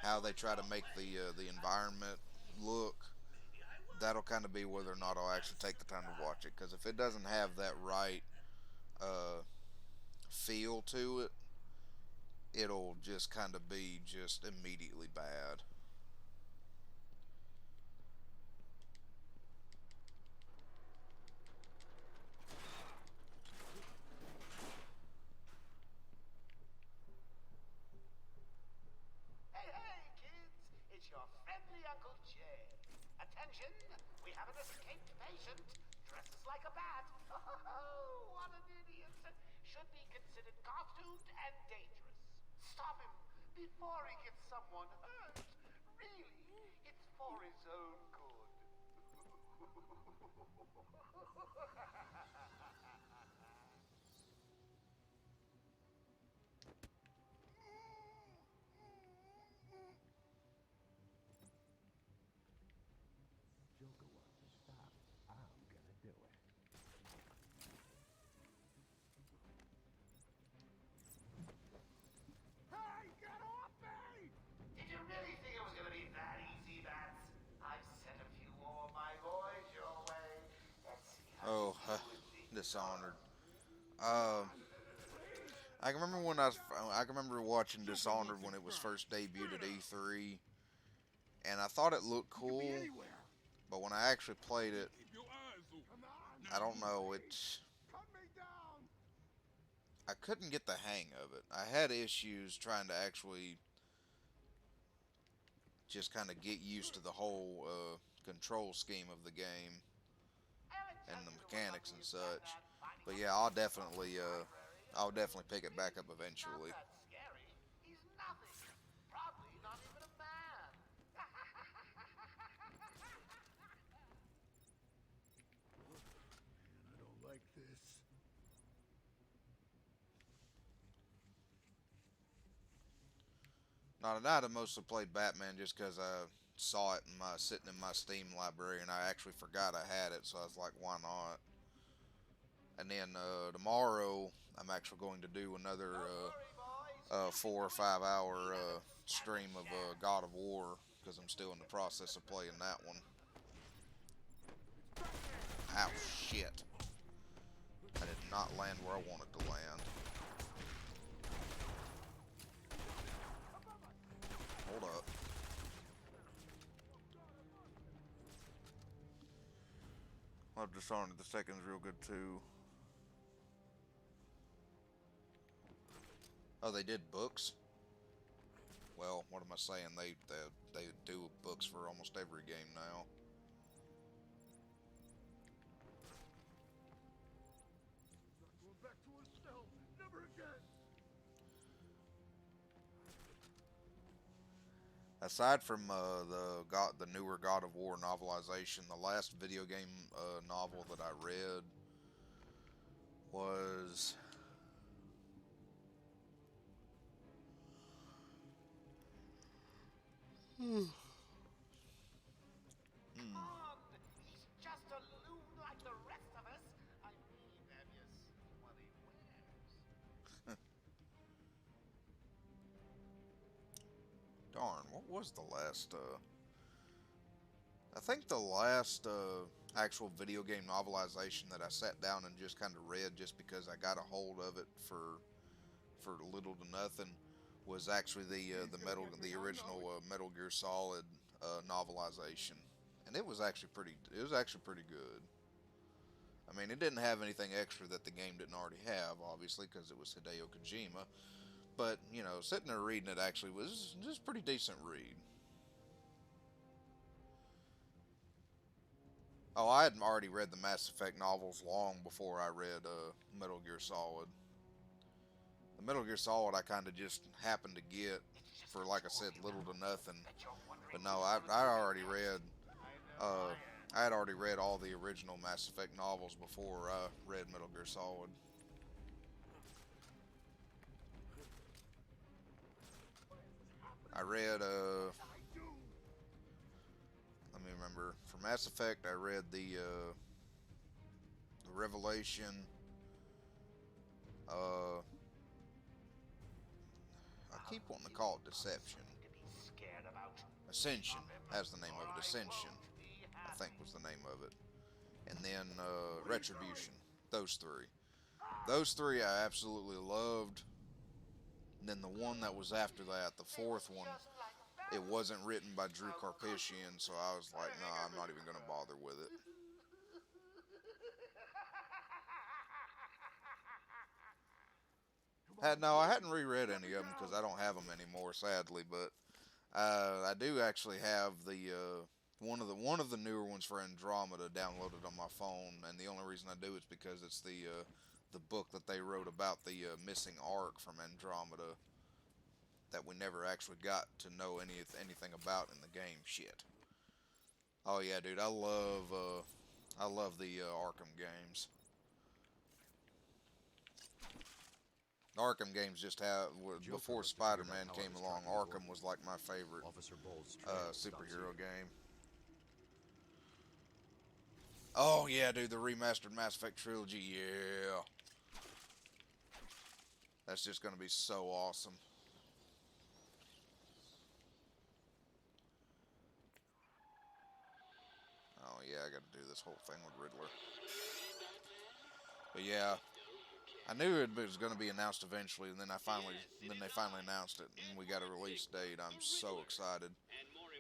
how they try to make the environment look, that'll kind of be whether or not I'll actually take the time to watch it. Because if it doesn't have that right feel to it, it'll just kind of be just immediately bad. Hey, hey, kids! It's your friendly Uncle Jay. Attention! We have an escaped patient. Dresses like a bat. Oh, what an idiot! Should be considered costumed and dangerous. Stop him before he gets someone hurt. Really, it's for his own good. Joker wants to stop. I'm gonna do it. Hey, get off me! Did you really think it was gonna be that easy, Bats? I've sent a few more of my boys your way. Let's see how Dishonored. I can remember I can remember watching Dishonored when it was first debuted at E3, and I thought it looked cool, but when I actually played it, I don't know, I couldn't get the hang of it. I had issues trying to actually just kind of get used to the whole control scheme of the game. and the mechanics and such. But yeah, I'll definitely pick it back up eventually. Not that scary. He's nothing. Probably not even a man. I don't like this. Now tonight I mostly played Batman just because I saw it sitting in my Steam library, and I actually forgot I had it, so I was like, why not? And then tomorrow I'm actually going to do another 4 or 5 hour stream of God of War, because I'm still in the process of playing that one. Ow, shit. I did not land where I wanted to land. Hold up. Love Dishonored the second's real good too. Oh, they did books? Well, what am I saying? They do books for almost every game now. Not going back to her cell. Never again. Aside from the newer God of War novelization, the last video game novel that I read was Come on! He's just a loon like the rest of us. I mean, have you seen what he wears? Darn, what was the last I think the last actual video game novelization that I sat down and just kind of read just because I got a hold of it for little to nothing was actually the original Metal Gear Solid novelization, and it was actually pretty good. I mean, it didn't have anything extra that the game didn't already have, obviously, because it was Hideo Kojima. But you know, sitting there reading it actually was just a pretty decent read. Oh, I had already read the Mass Effect novels long before I read Metal Gear Solid. The Metal Gear Solid I kind of just happened to get for, like I said, little to nothing. But no, I already read. I had already read all the original Mass Effect novels before I read Metal Gear Solid. I read let me remember. For Mass Effect, I read the Revelation. I keep wanting to call it Deception. Ascension. That's the name of it. Ascension, I think, was the name of it. And then Retribution. Those three. Those three I absolutely loved. And then the one that was after that, the fourth one, it wasn't written by Drew Karpyshyn, so I was like, no, I'm not even going to bother with it. I hadn't reread any of them because I don't have them anymore, sadly. But I do actually have the one of the newer ones for Andromeda downloaded on my phone, and the only reason I do is because it's the book that they wrote about the missing Ark from Andromeda that we never actually got to know anything about in the game. Shit. Oh yeah, dude, I love the Arkham games. Arkham games just have before Spider-Man came along. Arkham was like my favorite superhero game. Oh yeah, dude, the remastered Mass Effect trilogy, yeah. That's just gonna be so awesome. Oh yeah, I gotta do this whole thing with Riddler. But yeah, I knew it was gonna be announced eventually, and then they finally announced it, and we got a release date. I'm so excited.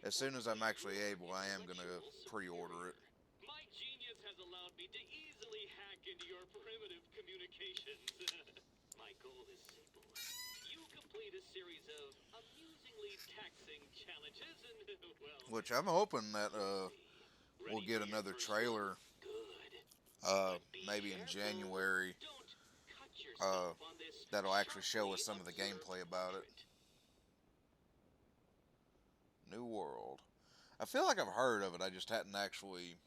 As soon as I'm actually able, I am gonna pre-order it. My genius has allowed me to easily hack into your primitive communications. My goal is simple. You complete a series of amusingly taxing challenges and, well... Which I'm hoping that we'll get another trailer maybe in January, that'll actually show us some of the gameplay about it. New World. I feel like I've heard of it. I just hadn't actually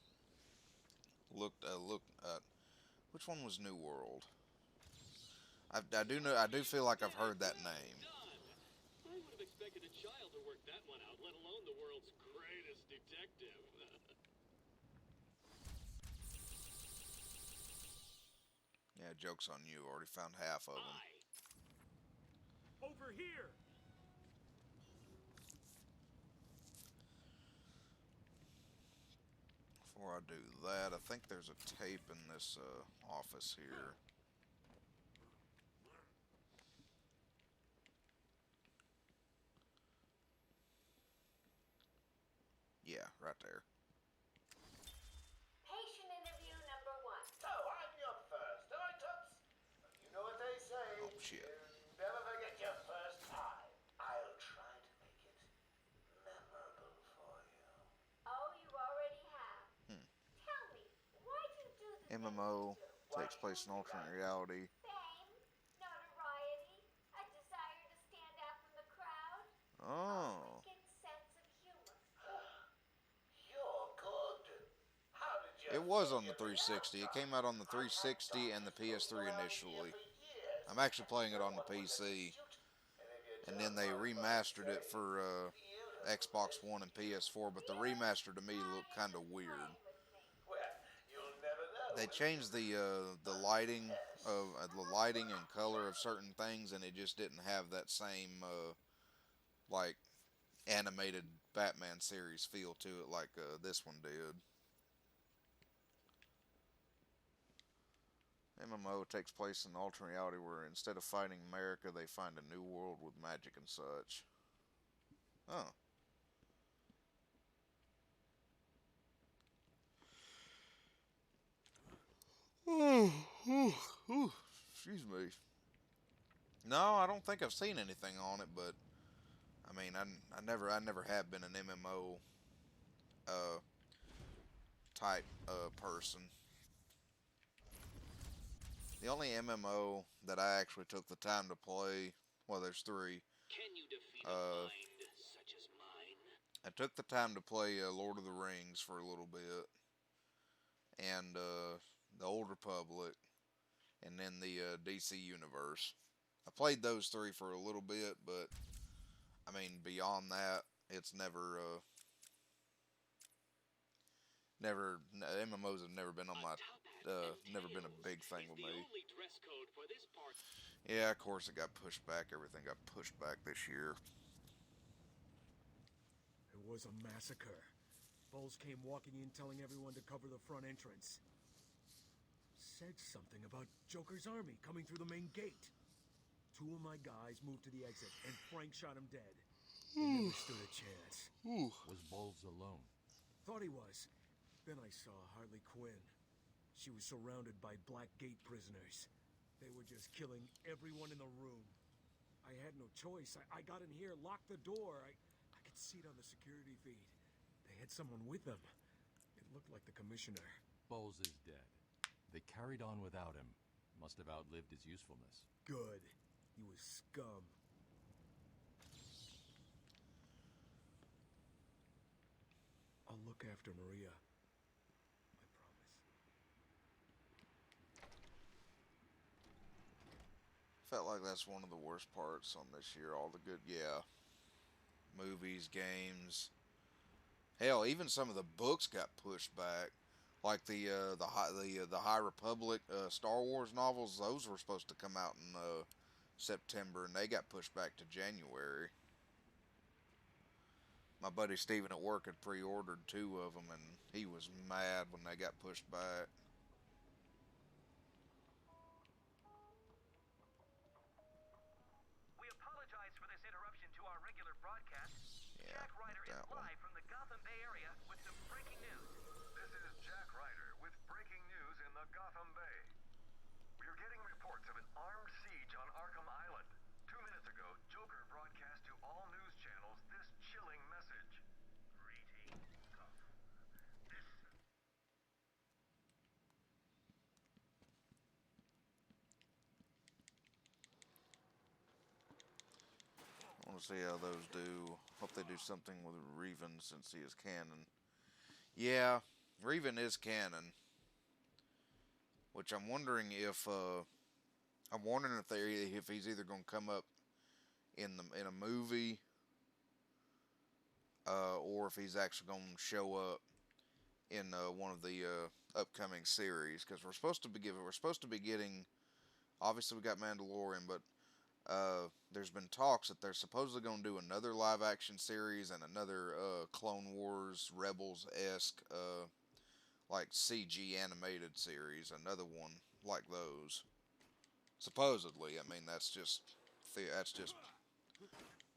looked. Which one was New World? I do know. I do feel like I've heard that name. I would have expected a child to work that one out, let alone the world's greatest detective. Yeah, joke's on you. Already found half of them. Over here. Before I do that, I think there's a tape in this office here. Yeah, right there. Patient interview number 1. So, I'm your first, alright, Tubbs? You know what they say. Oh, shit. You never forget your first time. I'll try to make it memorable for you. Oh, you already have. Tell me, why'd you do the MMO takes place in alternate reality. fame, notoriety, a desire to stand out from the crowd? Oh. Wicked sense of humor. You're good. How did you It was on the 360. It came out on the 360 and the PS3 initially. I'm actually playing it on the PC. And then they remastered it for Xbox One and PS4, but the remaster to me looked kind of weird. They changed the lighting and color of certain things, and it just didn't have that same like animated Batman series feel to it like this one did. MMO takes place in an alternate reality where instead of fighting America, they find a new world with magic and such. Oh. Excuse me. No, I don't think I've seen anything on it, but I mean, I never have been an MMO type person. The only MMO that I actually took the time to play, well, there's 3. Can you defeat a mind such as mine? I took the time to play Lord of the Rings for a little bit, and the Old Republic, and then the DC Universe. I played those 3 for a little bit, but I mean, beyond that, it's never MMOs have never been on my, never been a big thing with me. Yeah, of course it got pushed back. Everything got pushed back this year. It was a massacre. Bowles came walking in telling everyone to cover the front entrance. Said something about Joker's army coming through the main gate. 2 of my guys moved to the exit, and Frank shot him dead. They never stood a chance. Was Bowles alone? Thought he was. Then I saw Harley Quinn. She was surrounded by Black Gate prisoners. They were just killing everyone in the room. I had no choice. I got in here, locked the door. I could see it on the security feed. They had someone with them. It looked like the commissioner. Bowles is dead. They carried on without him. Must have outlived his usefulness. Good. He was scum. I'll look after Maria. I promise. Felt like that's one of the worst parts on this year. All the good, movies, games. Hell, even some of the books got pushed back. Like the High Republic Star Wars novels, those were supposed to come out in September, and they got pushed back to January. My buddy Steven at work had pre-ordered 2 of them, and he was mad when they got pushed back. We apologize for this interruption to our regular broadcast. Yeah, Jack Ryder is that one. live from the Gotham Bay area with some breaking news. This is Jack Ryder with breaking news in the Gotham Bay. We are getting reports of an armed siege on Arkham Island. 2 minutes ago, Joker broadcast to all news channels this chilling message. Greetings, Gotham. We'll see how those do. Hope they do something with Reven since he is canon. Yeah, Reven is canon. Which I'm wondering if if he's either going to come up in a movie, or if he's actually going to show up in one of the upcoming series. Because we're supposed to be getting. Obviously, we got Mandalorian, but there's been talks that they're supposedly going to do another live action series and another Clone Wars Rebels-esque like CG animated series, another one like those. Supposedly, I mean that's just a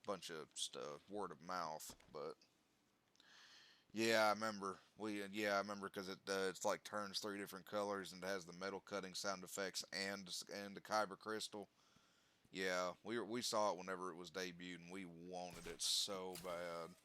bunch of stuff, word of mouth, but yeah, I remember I remember because it's like turns 3 different colors and it has the metal cutting sound effects and the kyber crystal. Yeah, we saw it whenever it was debuted, and we wanted it so bad.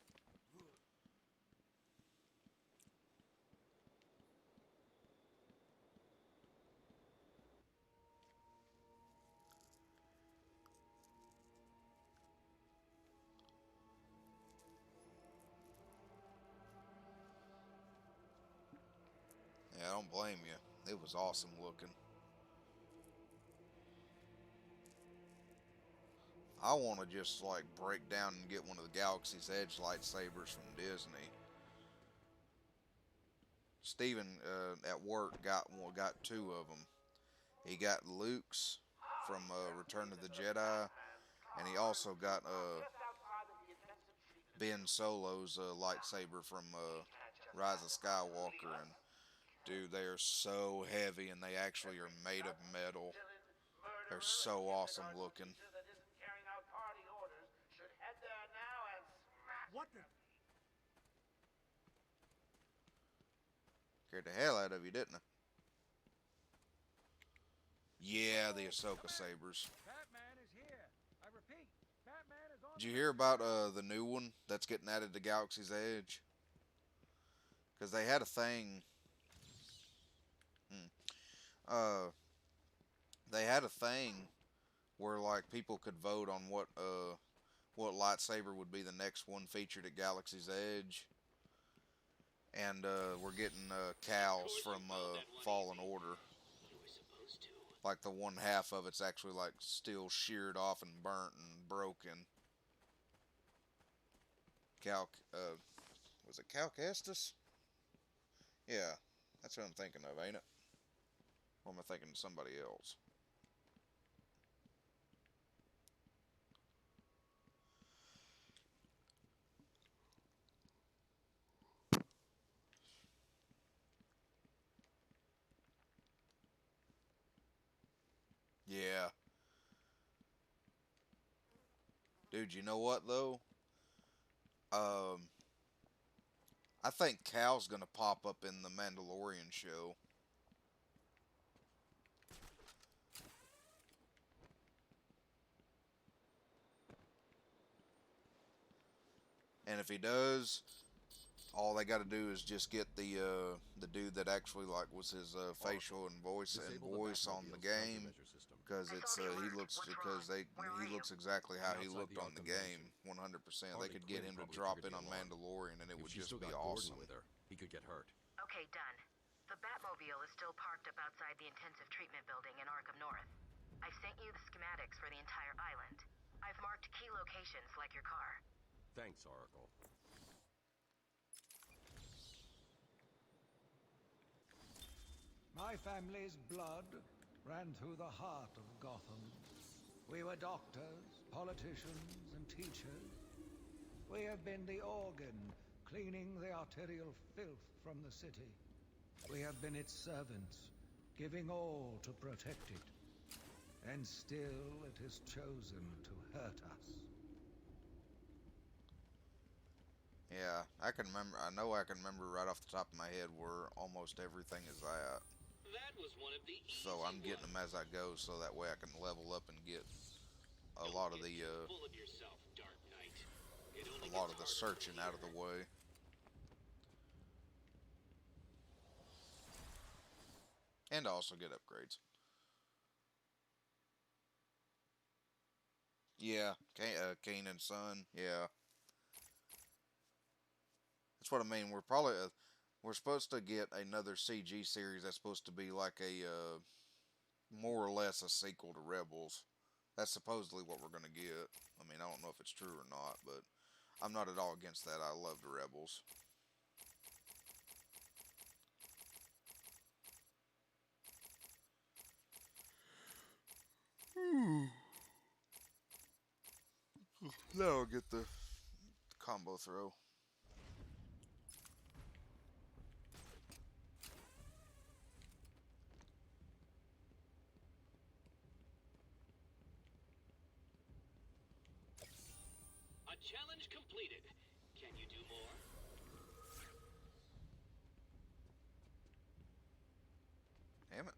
Yeah, I don't blame you. It was awesome looking. I want to just like break down and get one of the Galaxy's Edge lightsabers from Disney. Steven at work got 2 of them. He got Luke's from Return of the Jedi, and he also got Ben Solo's lightsaber from Rise of Skywalker. And dude, they are so heavy, and they actually are made of metal. They're so awesome looking. What the? Scared the hell out of you, didn't I? Yeah, the Ahsoka sabers. Batman is here. I repeat, Batman is on. Did you hear about the new one that's getting added to Galaxy's Edge? Because they had a thing. They had a thing where like people could vote on what lightsaber would be the next one featured at Galaxy's Edge. And we're getting Cal's from Fallen Order. Like the one half of it's actually like still sheared off and burnt and broken. Cal, was it Cal Kestis? Yeah, that's what I'm thinking of, ain't it? Or am I thinking of somebody else? Yeah. Dude, you know what though? I think Cal's gonna pop up in the Mandalorian show. And if he does, all they got to do is just get the dude that actually like was his facial and voice on the game, because he looks exactly how he looked on the game, 100%. They could get him to drop in on Mandalorian, and it would just be awesome. He could get hurt. Okay, done. The Batmobile is still parked up outside the intensive treatment building in Arkham North. I've sent you the schematics for the entire island. I've marked key locations like your car. Thanks, Oracle. My family's blood ran through the heart of Gotham. We were doctors, politicians, and teachers. We have been the organ cleaning the arterial filth from the city. We have been its servants, giving all to protect it. And still it has chosen to hurt us. Yeah, I can remember. I know I can remember right off the top of my head where almost everything is at. That was one of the So I'm getting them as I go, so that way I can level up and get a lot of the searching out of the way. And also get upgrades. Yeah, Kanan's son. Yeah, that's what I mean. We're supposed to get another CG series that's supposed to be like a more or less a sequel to Rebels. That's supposedly what we're gonna get. I mean, I don't know if it's true or not, but I'm not at all against that. I love the Rebels. Now I'll get the combo throw. A challenge completed. Can you do more? Damn it.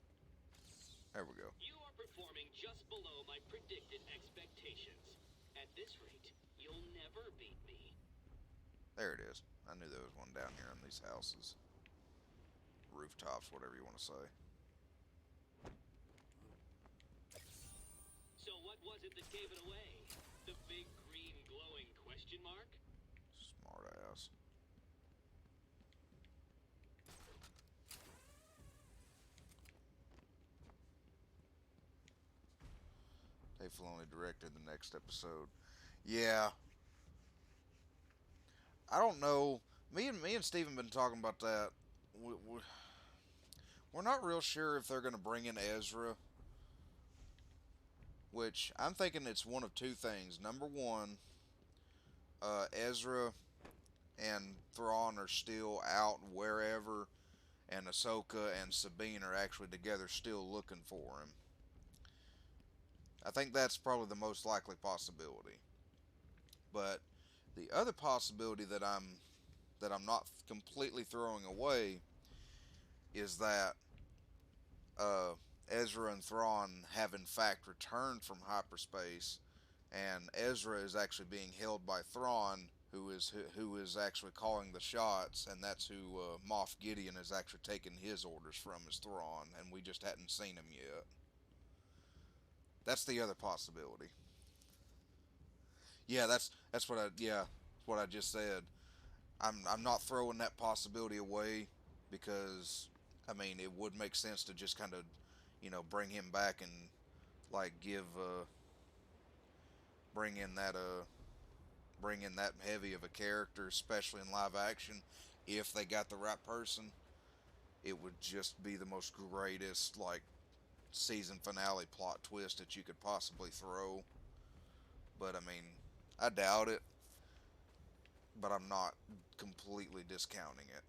There we go. You are performing just below my predicted expectations. At this rate, you'll never beat me. There it is. I knew there was one down here in these houses. Rooftops, whatever you want to say. So what was it that gave it away? The big green glowing question mark? Smart ass. Dave Filoni directed the next episode. Yeah. I don't know. Me and Steven been talking about that. We're not real sure if they're going to bring in Ezra. Which I'm thinking it's one of two things. Number one, Ezra and Thrawn are still out wherever, and Ahsoka and Sabine are actually together still looking for him. I think that's probably the most likely possibility. But the other possibility that I'm not completely throwing away is that Ezra and Thrawn have in fact returned from hyperspace, and Ezra is actually being held by Thrawn, who is actually calling the shots, and that's who Moff Gideon is actually taking his orders from, is Thrawn, and we just hadn't seen him yet. That's the other possibility. Yeah, that's what I just said. I'm not throwing that possibility away because I mean it would make sense to just kind of bring him back and like bring in that bring in that heavy of a character, especially in live action. If they got the right person, it would just be the most greatest like season finale plot twist that you could possibly throw. But I mean, I doubt it. But I'm not completely discounting it.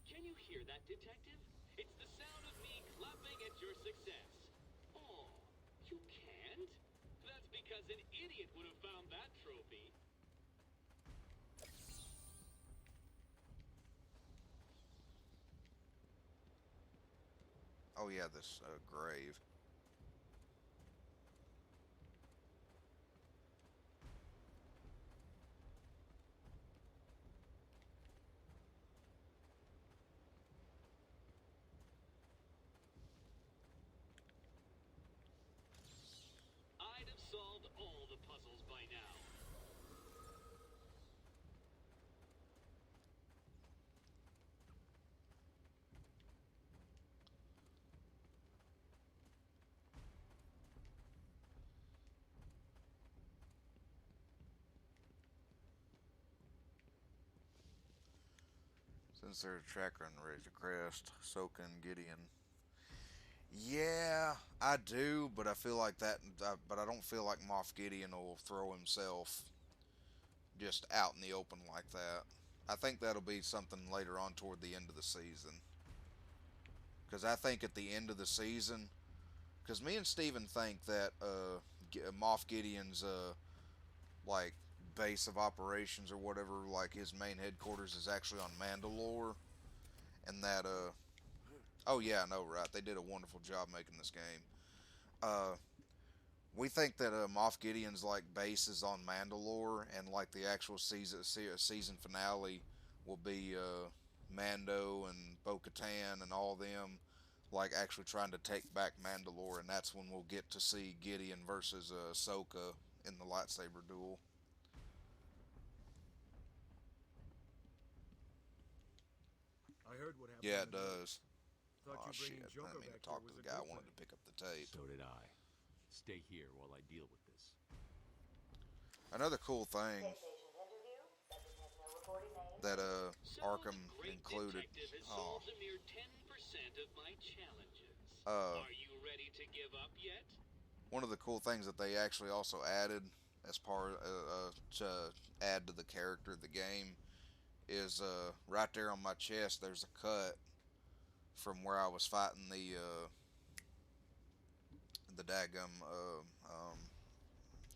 Can you hear that, detective? It's the sound of me clapping at your success. Oh, you can't? That's because an idiot would have found that trophy. Oh yeah, this grave. I'd have solved all the puzzles by now. Since they're a tracker and ready to crest, Ahsoka and Gideon. Yeah, I do, but I feel like that. But I don't feel like Moff Gideon will throw himself just out in the open like that. I think that'll be something later on toward the end of the season. Because I think at the end of the season, because me and Steven think that Moff Gideon's like base of operations or whatever, like his main headquarters is actually on Mandalore, and that oh yeah, I know, right? They did a wonderful job making this game. Uh, we think that Moff Gideon's like base is on Mandalore, and like the actual season finale will be Mando and Bo-Katan and all them, like actually trying to take back Mandalore, and that's when we'll get to see Gideon versus Ahsoka in the lightsaber duel. I heard what happened. Yeah, it does. Thought Oh you shit! bringing I Joker didn't mean to back talk here to was the a guy. I good wanted thing. to pick up the tape. So did I. Stay here while I deal with this. Another cool thing that Arkham included. Oh, a mere 10% of my challenges. uh, Are you ready to give up yet? one of the cool things that they actually also added as part to add to the character of the game is right there on my chest. There's a cut from where I was fighting the daggum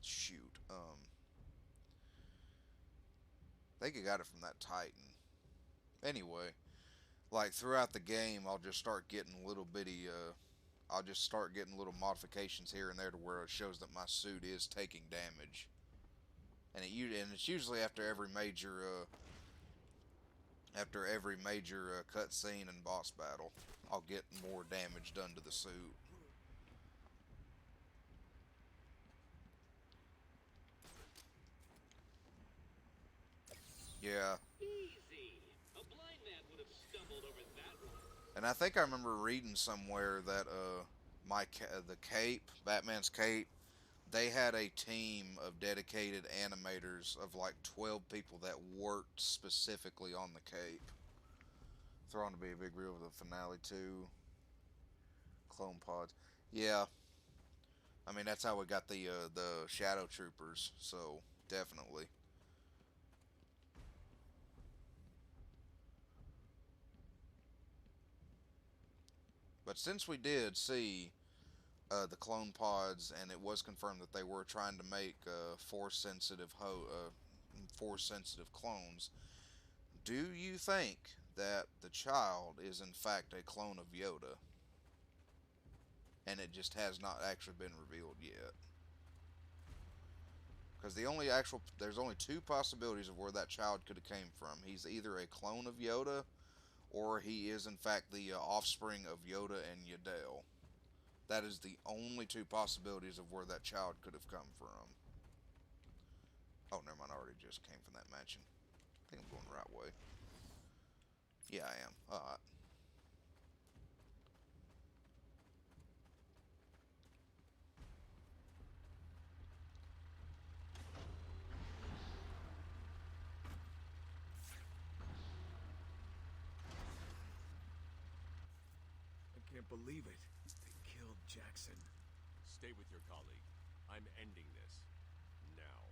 shoot. I think I got it from that Titan. Anyway, like throughout the game, I'll just start getting little bitty. I'll just start getting little modifications here and there to where it shows that my suit is taking damage, and it's usually after every major cutscene and boss battle, I'll get more damage done to the suit. Yeah. Easy. A blind man would have stumbled over that one. And I think I remember reading somewhere that the cape, Batman's cape, they had a team of dedicated animators of like 12 people that worked specifically on the cape. Throwing to be a big reveal of the finale too. Clone pods. Yeah. I mean that's how we got the Shadow Troopers, so definitely. But since we did see the clone pods, and it was confirmed that they were trying to make force sensitive clones, do you think that the child is in fact a clone of Yoda, and it just has not actually been revealed yet? Because there's only two possibilities of where that child could have came from. He's either a clone of Yoda, or he is in fact the offspring of Yoda and Yaddle. That is the only two possibilities of where that child could have come from. Oh, never mind. I already just came from that mansion. I think I'm going the right way. Yeah, I am. Alright. I can't believe it. They killed Jackson. Stay with your colleague. I'm ending this. Now.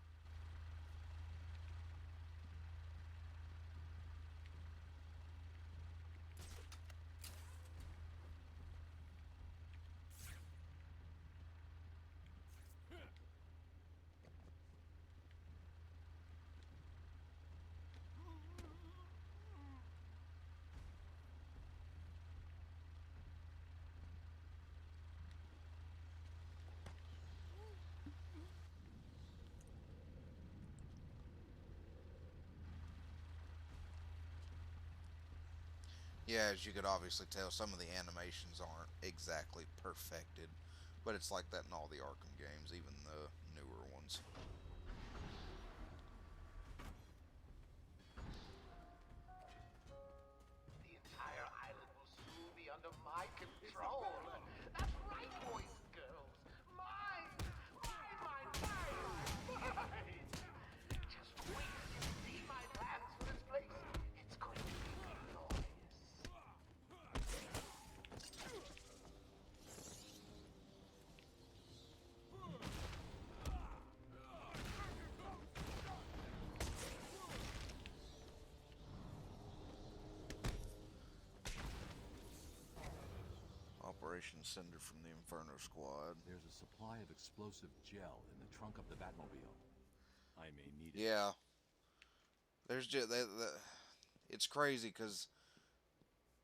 Yeah, as you could obviously tell, some of the animations aren't exactly perfected. But it's like that in all the Arkham games, even the newer ones. The entire island will soon be under my control. That's right, boys and girls. Mine! Mine, mine, mine, mine! Just wait till you see my plans for this place. It's going to be glorious. Operation Cinder from the Inferno Squad. There's a supply of explosive gel in the trunk of the Batmobile. I may need it. Yeah. There's just it's crazy because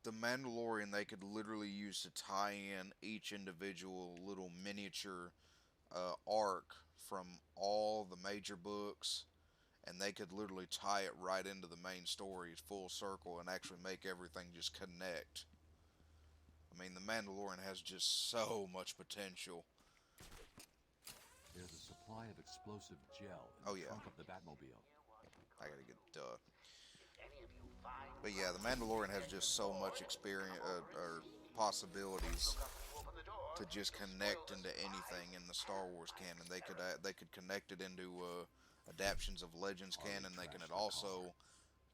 the Mandalorian they could literally use to tie in each individual little miniature arc from all the major books and they could literally tie it right into the main story full circle and actually make everything just connect. I mean, The Mandalorian has just so much potential. There's a supply of explosive gel in Oh, the yeah. trunk of the Batmobile. I gotta get but yeah, The Mandalorian has just so much experience or possibilities to just connect into anything in the Star Wars canon. They could connect it into adaptions of Legends canon. They can also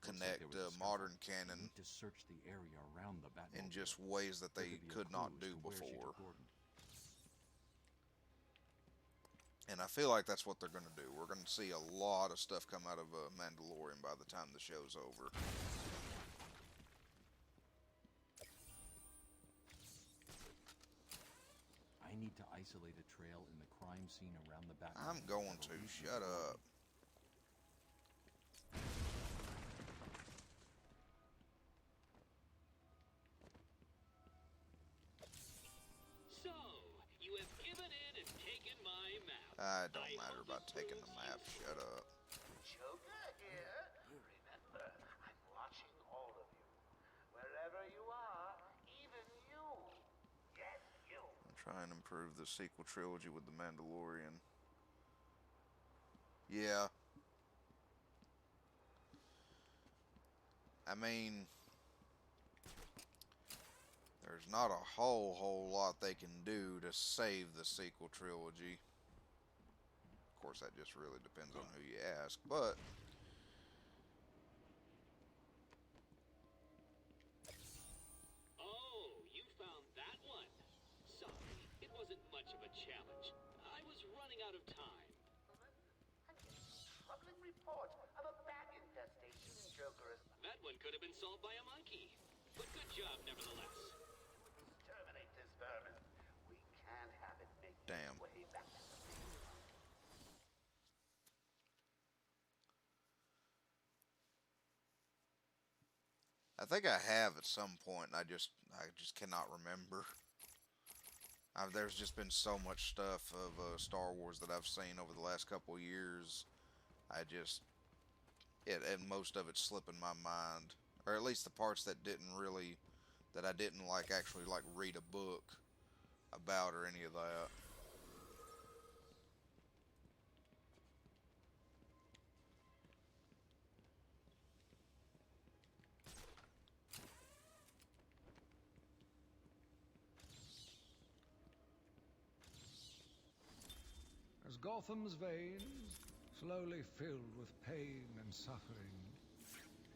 connect modern canon Need to search the area around the Batmobile. in just ways that they could not do before. And I feel like that's what they're going to do. We're going to see a lot of stuff come out of Mandalorian by the time the show's over. I need to isolate a trail in the crime scene around the Batmobile. I'm going to. Shut up. So, you have given in and taken my map. It don't matter about taking the map. Shut up. Joker here. Remember, I'm watching all of you. Wherever you are, even you. Yes, you. I'm trying to improve the sequel trilogy with The Mandalorian. Yeah. I mean, there's not a whole lot they can do to save the sequel trilogy. Of course, that just really depends on who you ask, but Oh, you found that one. Sorry, it wasn't much of a challenge. I was running out of time. I'm getting troubling reports of a bat infestation in Joker's. That one could have been solved by a monkey. But good job, nevertheless. Exterminate this vermin. We can't have it make damn. its way back. I think I have at some point. I just cannot remember. There's just been so much stuff of Star Wars that I've seen over the last couple of years. And most of it's slipping my mind, or at least the parts that I didn't like actually like read a book about or any of that. As Gotham's veins slowly filled with pain and suffering,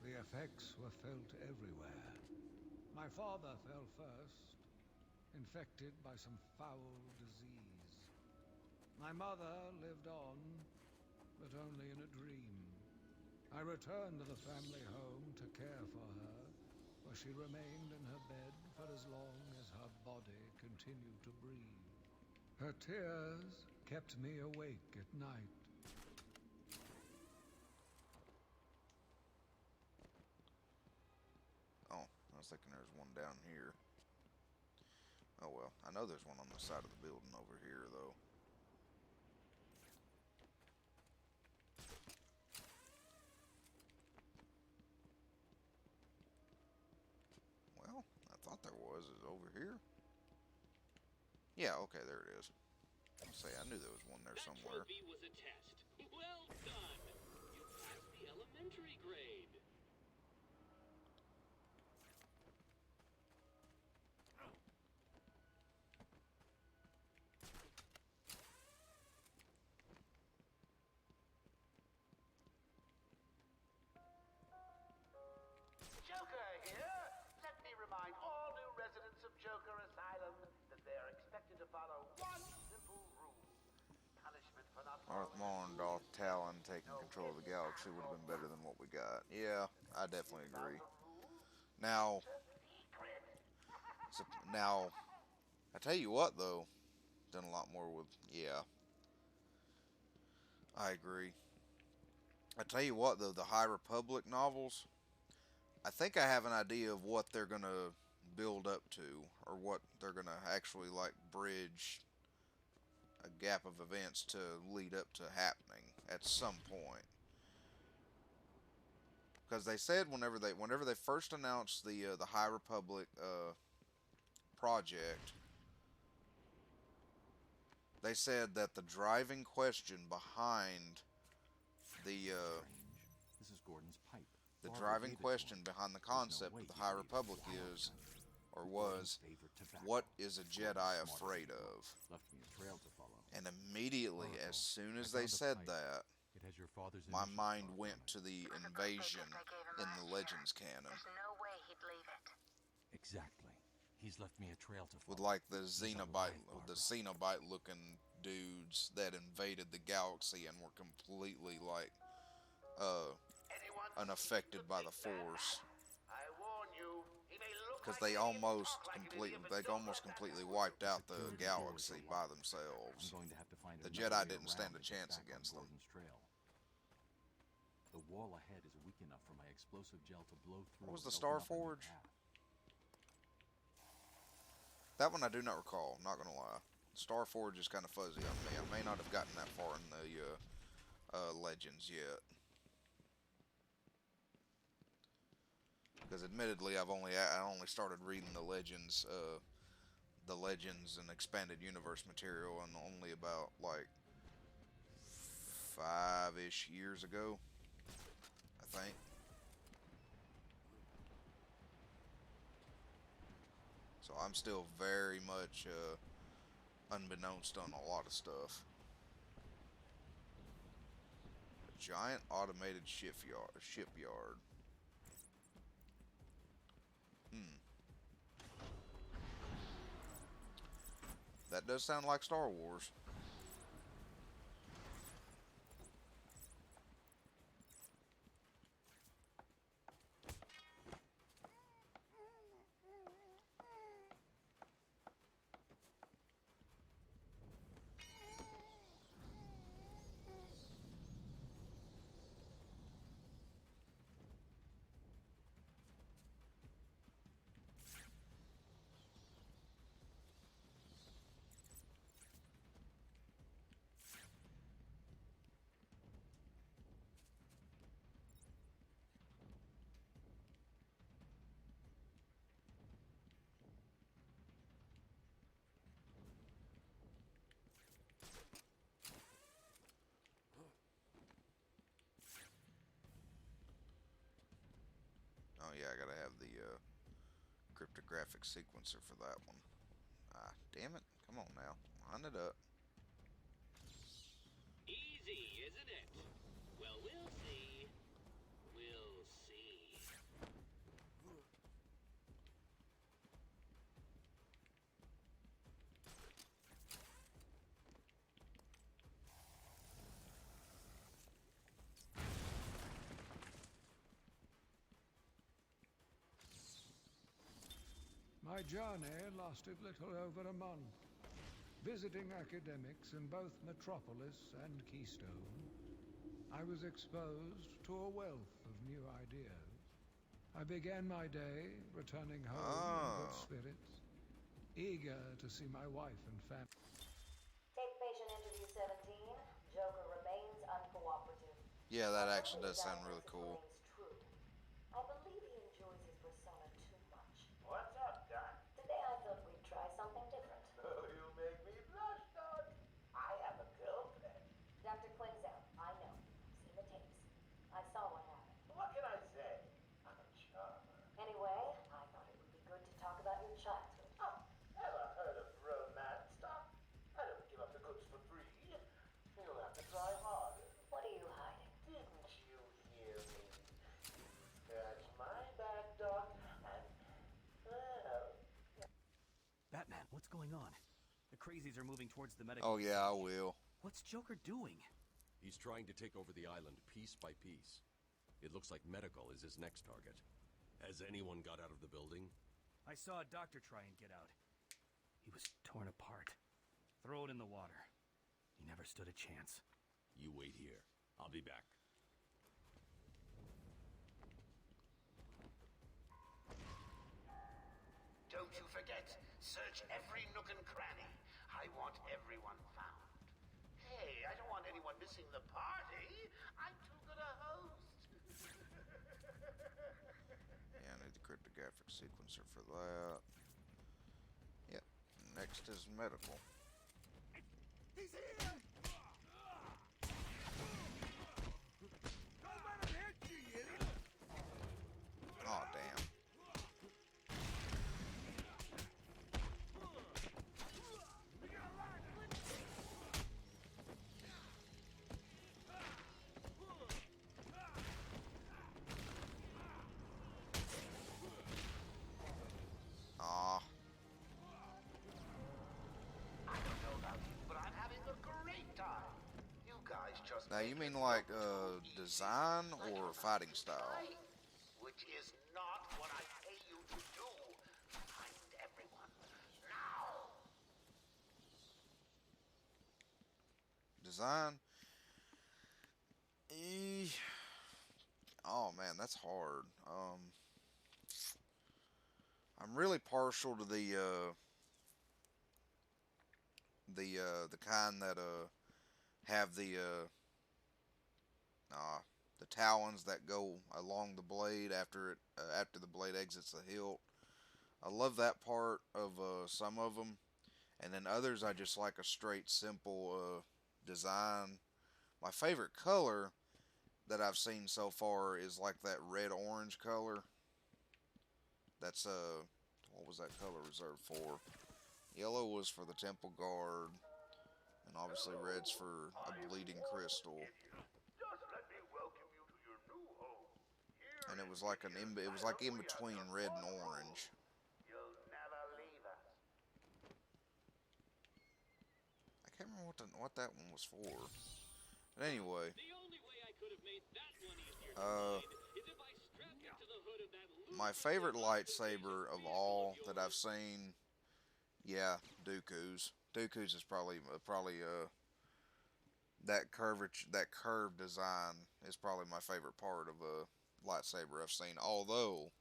the effects were felt everywhere. My father fell first, infected by some foul disease. My mother lived on, but only in a dream. I returned to the family home to care for her, where she remained in her bed for as long as her body continued to breathe. Her tears kept me awake at night. Oh, I was thinking there's one down here. Oh well, I know there's one on the side of the building over here though. Well, I thought there was. Is it over here? Yeah, okay, there it is. I knew there was one there somewhere. That trophy was a test. Well done. You passed the elementary grade. Joker here. Let me remind all new residents of Joker Asylum that they are expected to follow one simple rule. Punishment for not Darth Maul and Darth Talon taking control of the galaxy would have been better than what we got. Yeah, I definitely agree. Now, I tell you what though, done a lot more with, yeah, I agree. I tell you what though, the High Republic novels, I think I have an idea of what they're gonna build up to, or what they're gonna actually like bridge a gap of events to lead up to happening at some point. because they said whenever they first announced the High Republic project, they said that the driving question behind the This is Gordon's pipe. the Barbara driving gave it to question him. behind the There's no concept way of the he High could leave it Republic to Howard is, County. or Gordon's was, favorite tobacco. what is a Jedi Gordon's smart afraid as he of? was. Left me a trail to follow. And immediately, Oracle, as soon as I they found a said pipe. that, It has your father's my initials mind carved went on to it. the invasion in the Legends canon. There's no way he'd leave it. Exactly. He's left me a trail to follow. With like the He's Xenobite, alive, the Xenobite looking dudes that invaded the galaxy and were completely like unaffected by the Force, I warn you, he may look because like they an idiot and almost talk like an completely idiot, but they almost don't let that completely fool wiped you. out the Security galaxy doors are by locked. themselves. I'm going to have to find The another Jedi way didn't around stand a to get chance back on against them. Gordon's trail. The wall ahead is weak enough for my explosive gel to blow through. What was and the open Star up a new Forge? path. That one I do not recall, not gonna lie. Star Forge is kind of fuzzy on me. I may not have gotten that far in the Legends yet. Because admittedly, I only started reading the Legends and expanded universe material, and only about like 5-ish years ago, I think. So I'm still very much unbeknownst on a lot of stuff. A giant automated shipyard. That does sound like Star Wars. Oh yeah, I gotta have the cryptographic sequencer for that one. Ah, damn it. Come on now. Line it up. Easy, isn't it? Well, we'll see. We'll see. My journey lasted little over a month. Visiting academics in both Metropolis and Keystone, I was exposed to a wealth of new ideas. I began my day returning home in good spirits, eager to see my wife and family. Take patient interview 17. Joker remains uncooperative. Yeah, that actually does sound really cool. True. I believe he enjoys his persona too much. What's up, Doc? Today I thought we'd try something different. Oh, you make me blush, Doc. I have a girlfriend. Dr. Quinzel, I know. Seen the tapes. I saw what happened. What can I say? I'm a charmer. Anyway, I thought it would be good to talk about your childhood. Oh, ever heard of romance, Doc? I don't give up the goods for free. You'll have to try harder. What are you hiding? Didn't you hear me? Scratch my back, Doc, and, well... Batman, what's going on? The crazies are moving towards the medical. Oh yeah, I will. What's Joker doing? He's trying to take over the island piece by piece. It looks like medical is his next target. Has anyone got out of the building? I saw a doctor try and get out. He was torn apart. Throw it in the water. He never stood a chance. You wait here. I'll be back. Don't you forget, search every nook and cranny. I want everyone found. Hey, I don't want anyone missing the party. I'm too good a host. graphic sequencer for that. Yep. Next is medical. He's here! Don't let him hit you, you idiot! Oh, damn. Aw. I don't know about you, but I'm having a great time. You guys just Now, you mean like design or fighting style? right, which is not what I pay you to do. Find everyone now. Design? Oh man, that's hard. I'm really partial to the kind that have the talons that go along the blade after the blade exits the hilt. I love that part of some of them, and then others I just like a straight simple design. My favorite color that I've seen so far is like that red-orange color. That's what was that color reserved for? Yellow was for the Temple Guard, and obviously red's for a bleeding crystal. Just let me welcome you to your new home. And it was like in between red and orange. You'll never leave us. I can't remember what that one was for. But anyway, The only way I could have made that one easier to find is if I strapped it to the hood of that my favorite lightsaber of all that I've seen, yeah, Dooku's. Dooku's is probably that curved design is probably my favorite part of a lightsaber I've seen. Although,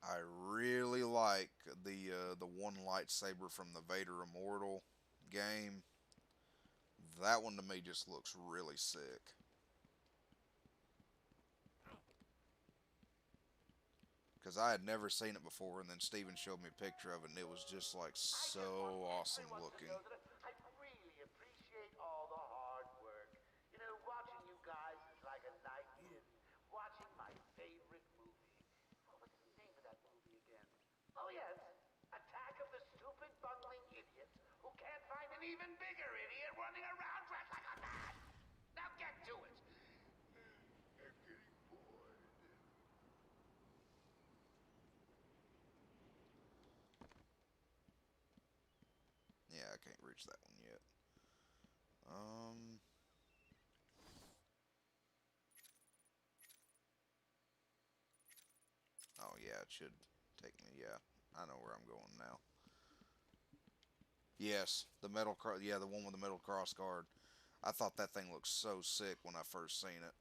I really like the one lightsaber from the Vader Immortal game. That one to me just looks really sick. Because I had never seen it before, and then Steven showed me a picture of it, and it was just like so awesome looking. I really appreciate all the hard work. You know, watching you guys is like a night in watching my favorite movie. What was the name of that movie again? Oh yes, Attack of the Stupid Bungling Idiots who can't find an even bigger idiot running around dressed like a man. Now get to it. I'm getting bored. Yeah, I can't reach that one yet. Oh yeah, it should take me. Yeah, I know where I'm going now. Yes, the the one with the metal cross guard. I thought that thing looked so sick when I first seen it.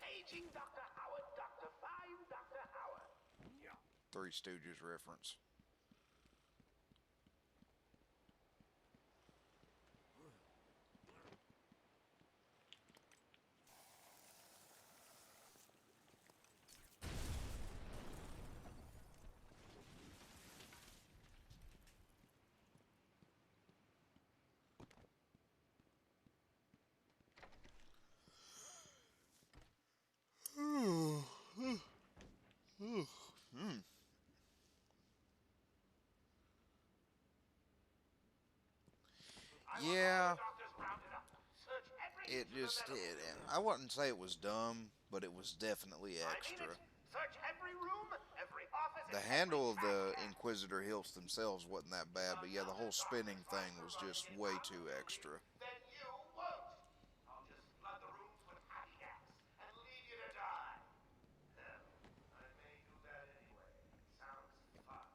Paging Dr. Howard, Dr. Fine Dr. Howard. Three Stooges reference. Yeah, it just did. I wouldn't say it was dumb, but it was definitely extra. Search every room, every office. The handle of the Inquisitor hilts themselves wasn't that bad, but yeah, the whole spinning thing was just way too extra. Then you won't. I'll just flood the rooms with happy gas and leave you to die. Hell, I may do that anyway. Sounds fun.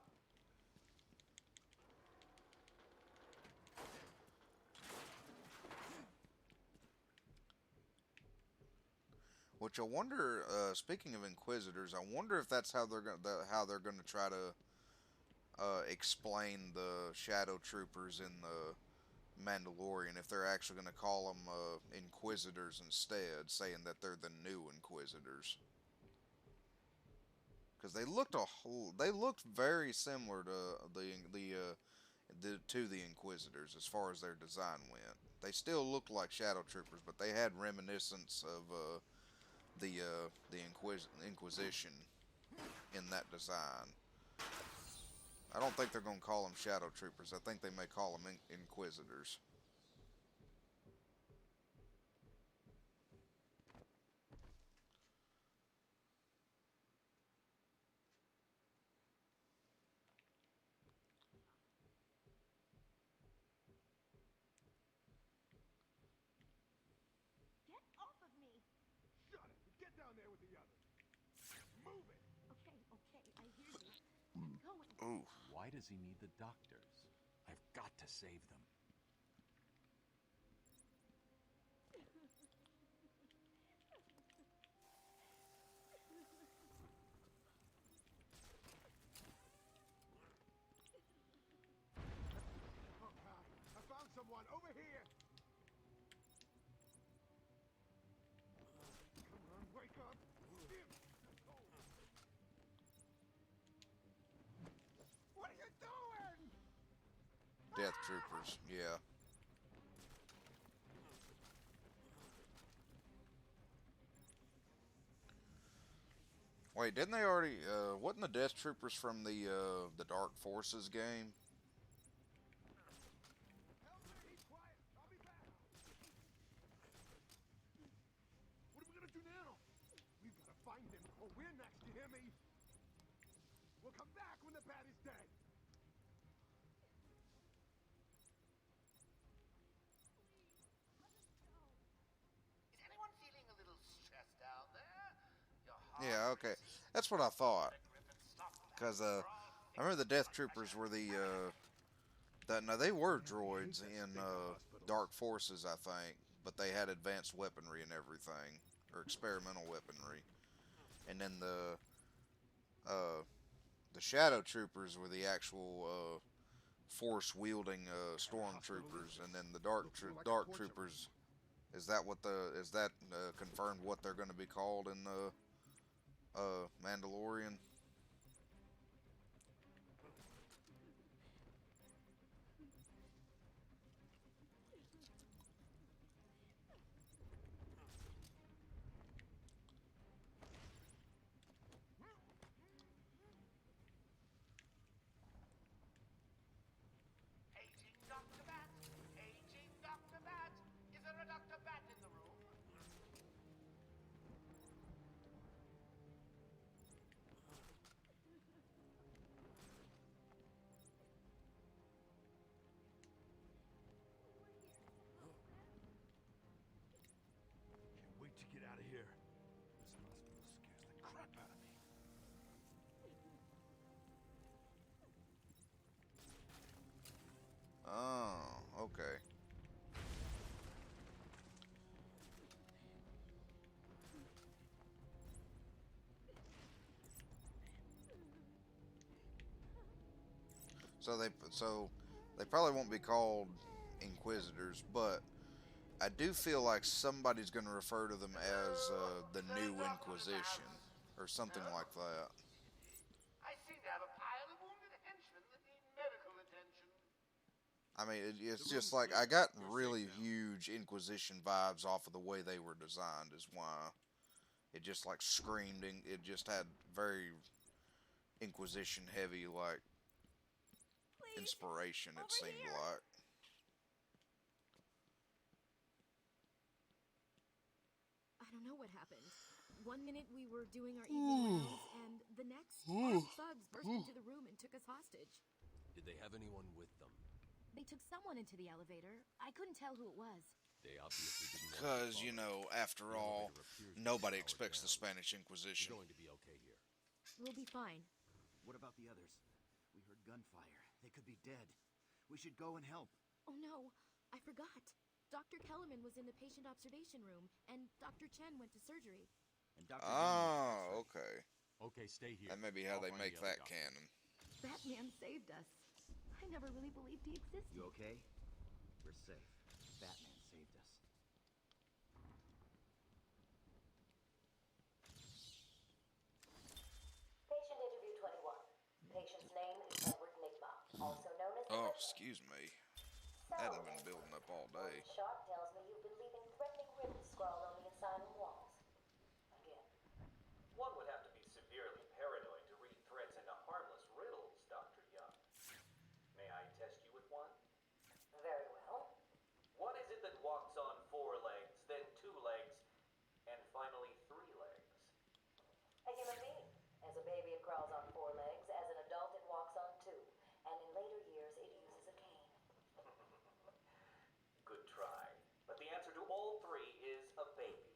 Which I wonder. Speaking of Inquisitors, I wonder if that's how they're gonna try to explain the Shadow Troopers in the Mandalorian. If they're actually gonna call them Inquisitors instead, saying that they're the new Inquisitors. Because they looked very similar to the Inquisitors as far as their design went. They still looked like Shadow Troopers, but they had reminiscence of the Inquisition in that design. I don't think they're going to call them Shadow Troopers. I think they may call them Inquisitors. Get off of me! Shut it! Get down there with the others! Move it! Okay, I hear you. I'm going. Ooh. Why does he need the doctors? I've got to save them. Oh, God. I found someone! Over here! Come on, wake up! What are you doing? Death Troopers, yeah. Wait, didn't they already? Wasn't the Death Troopers from the Dark Forces game? What are we gonna do now? We've gotta find him, or we're next, you hear me? We'll come back when the bat is dead! Is anyone feeling a little stressed out there? Your heart Yeah, okay. That's what I thought. Because I remember the Death Troopers were now they were droids in Dark Forces, I think, but they had advanced weaponry and everything, or experimental weaponry. And then the Shadow Troopers were the actual force wielding stormtroopers, and then the Dark Troopers. Is that confirmed what they're going to be called in the Mandalorian? Aging Dr. Bat! Aging Dr. Bat! Is there a Dr. Bat in the room? Can't wait to get out of here. This hospital scares the crap out of me. Oh, okay. So they probably won't be called Inquisitors, but I do feel like somebody's going to refer to them as the New Inquisition or something like that. I seem to have a pile of wounded henchmen that need medical attention. I mean, it's just like I got really huge Inquisition vibes off of the way they were designed. Is why it just like screamed. It just had very Inquisition heavy like inspiration. It seemed like. I don't know what happened. One minute we were doing our evening rounds, and the next, armed thugs burst into the room and took us hostage. Did they have anyone with them? They took someone into the elevator. I couldn't tell who it was. They obviously didn't want to Because, follow. you know, after all, nobody expects the Spanish Inquisition. You're going to be okay here. We'll be fine. What about the others? We heard gunfire. They could be dead. We should go and help. Oh no, I forgot. Dr. Kellerman was in the patient observation room, and Dr. Chen went to surgery. And Dr. Oh, okay. Okay, stay here. That may be how I'll they find make the other that guy. canon. Batman saved us. I never really believed he existed. You okay? We're safe. Batman saved us. Patient interview 21. Patient's name is Edward Nigma, also known as Oh, Ripper. excuse me. Hadn't been building up all day. Sharp tells me you've been leaving threatening riddles scrawled on the asylum walls. Again. One would have to be severely paranoid to read threats into harmless riddles, Dr. Young. May I test you with one? Very well. What is it that walks on 4 legs, then 2 legs, and finally 3 legs? A human being. As a baby, it crawls on 4 legs. As an adult, it walks on 2. And in later years, it uses a cane. Good try. But the answer to all 3 is a baby.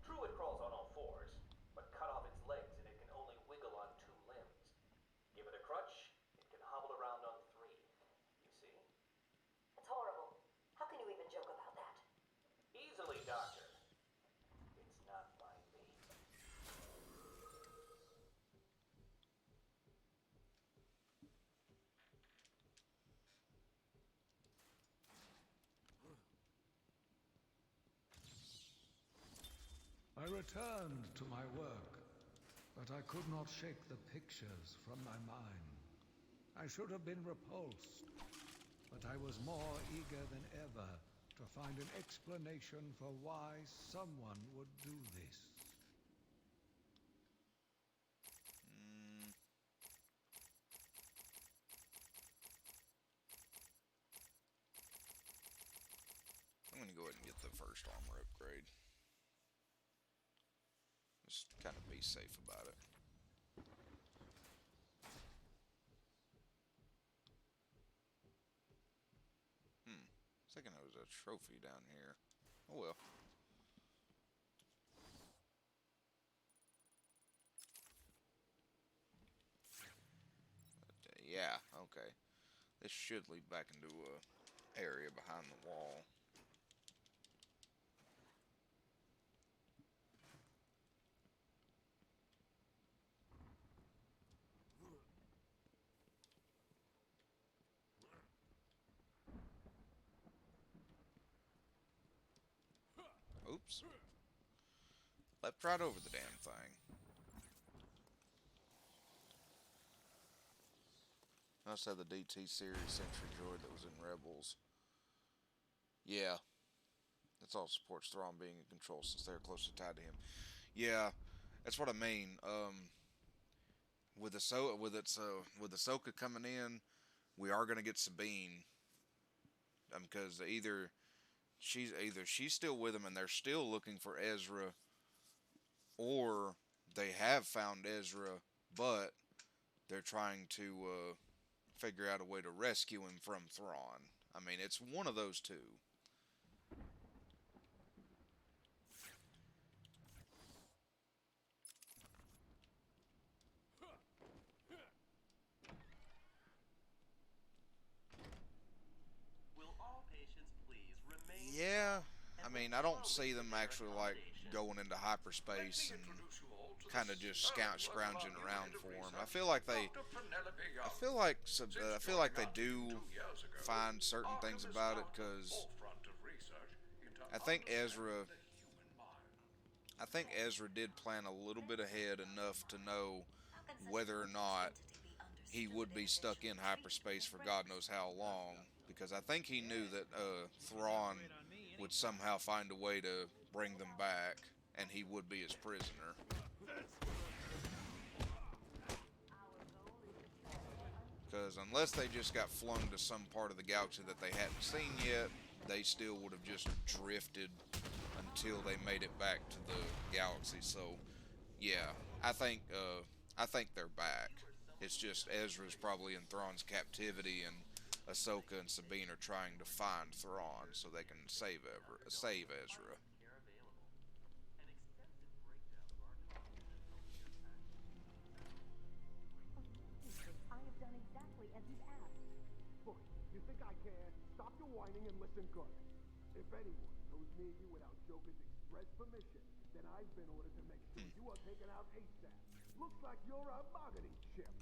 True, it crawls on all 4s, but cut off its legs and it can only wiggle on 2 limbs. Give it a crutch, it can hobble around on 3. You see? It's horrible. How can you even joke about that? Easily, Doctor. It's not my baby. I returned to my work, but I could not shake the pictures from my mind. I should have been repulsed, but I was more eager than ever to find an explanation for why someone would do this. I'm gonna go ahead and get the first armor upgrade. Just kind of be safe about it. Thinking there was a trophy down here. Oh well. Yeah, okay. This should lead back into a area behind the wall. Oops. Leapt right over the damn thing. I also had the DT series Sentry Droid that was in Rebels. Yeah. That's all supports Thrawn being in control since they're closely tied to him. Yeah, that's what I mean. With Ahsoka coming in, we are gonna get Sabine. Because either she's still with him and they're still looking for Ezra, or they have found Ezra, but they're trying to figure out a way to rescue him from Thrawn. I mean, it's one of those two. Will all patients please remain? Yeah, I mean, I don't see them actually like going into hyperspace and kind of just scrounging around for him. I feel like they do find certain things about it, because I think Ezra did plan a little bit ahead enough to know whether or not he would be stuck in hyperspace for God knows how long, because I think he knew that Thrawn would somehow find a way to bring them back, and he would be his prisoner. Because unless they just got flung to some part of the galaxy that they hadn't seen yet, they still would have just drifted until they made it back to the galaxy. So, yeah, I think they're back. It's just Ezra's probably in Thrawn's captivity, and Ahsoka and Sabine are trying to find Thrawn so they can save Ezra. I have done exactly as you've asked. Look, you think I care? Stop your whining and listen good. If anyone goes near you without Joker's express permission, Then I've been ordered to make sure you are taken out ASAP. Looks like you're a bargaining chip.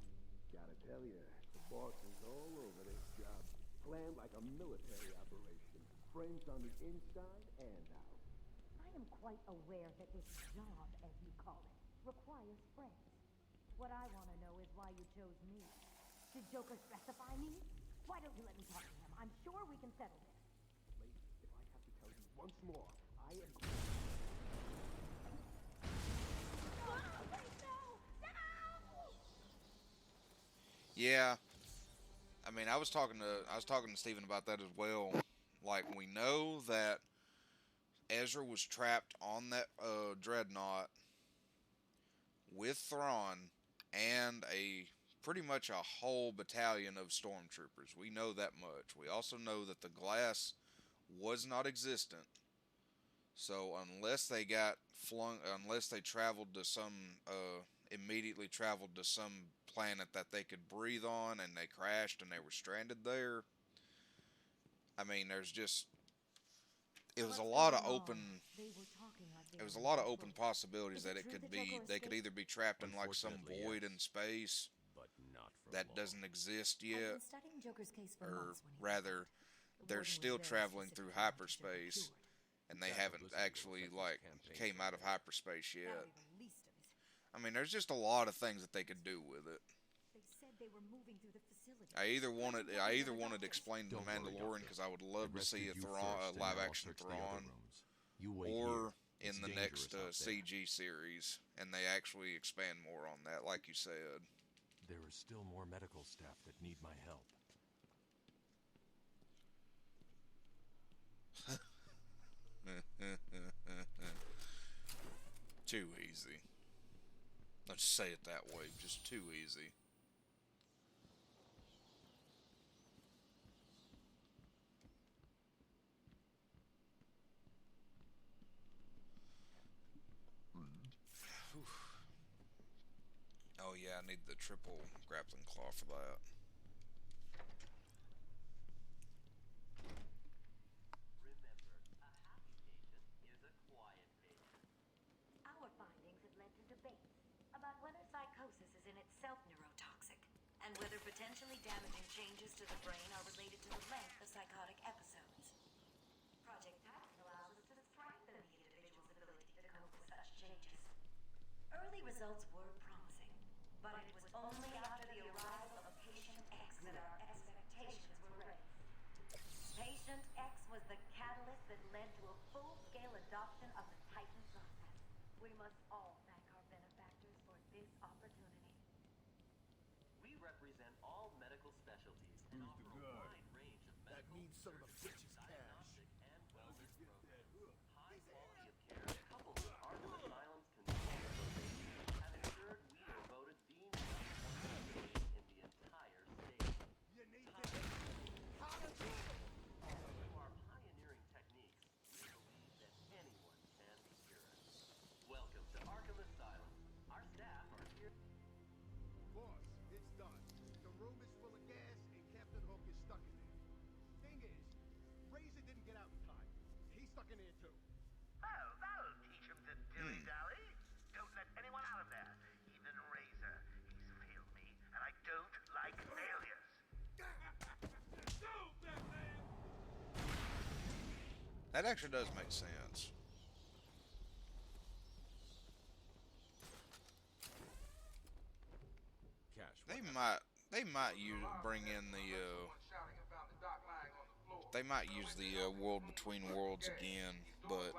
Gotta tell you, the boss is all over this job. Planned like a military operation. Friends on the inside and out. I am quite aware that this job, as you call it, requires friends. What I want to know is why you chose me. Did Joker specify me? Why don't you let me talk to him? I'm sure we can settle this. Lady, if I have to tell you once more, I am... Yeah, I mean, I was talking to Steven about that as well. Like, we know that Ezra was trapped on that dreadnought with Thrawn and pretty much a whole battalion of stormtroopers. We know that much. We also know that the glass was not existent. So unless they traveled to immediately traveled to some planet that they could breathe on, and they crashed and they were stranded there. I mean, it was a lot of open possibilities that they could either be trapped in like some void in space that doesn't exist yet, or rather they're still traveling through hyperspace and they haven't actually like came out of hyperspace yet. I mean, there's just a lot of things that they could do with it. They said they were moving through the facility. I either wanted explained in The Mandalorian, because I would love to see a live action Thrawn, or in the next CG series, and they actually expand more on that, like you said. There is still more medical staff that need my help. Too easy. Let's say it that way. Just too easy. Oh yeah, I need the triple grappling claw for that. Our findings have led to debates about whether psychosis is in itself neurotoxic, and whether potentially damaging changes to the brain are related to the length of psychotic episodes. Project Titan allows us to strengthen the individual's ability to cope with such changes. Early results were promising, but it was only after the arrival of Patient X that our expectations were raised. Patient X was the catalyst that led to a full-scale adoption of the Titan process. We must all thank our benefactors for this opportunity. We represent all medical specialties and offer a wide range of medical, That means some of the bitches cash. diagnostic, and wellness programs. High quality of care, coupled with Arkham Asylum's controlled rotation, have ensured we are voted the number one facility in the entire state. You need to... Through our pioneering techniques, we believe that anyone can be cured. Welcome to Arkham Asylum. Our staff are here. Boss, it's done. The room is full of gas and Captain Hook is stuck in there. Thing is, Razor didn't get out in time. He's stuck in there too. Oh, that'll teach him to dilly-dally. Don't let anyone out of there. Even Razor. He's failed me, and I don't like failures. That actually does make sense. They might bring in they might use the world between worlds again, but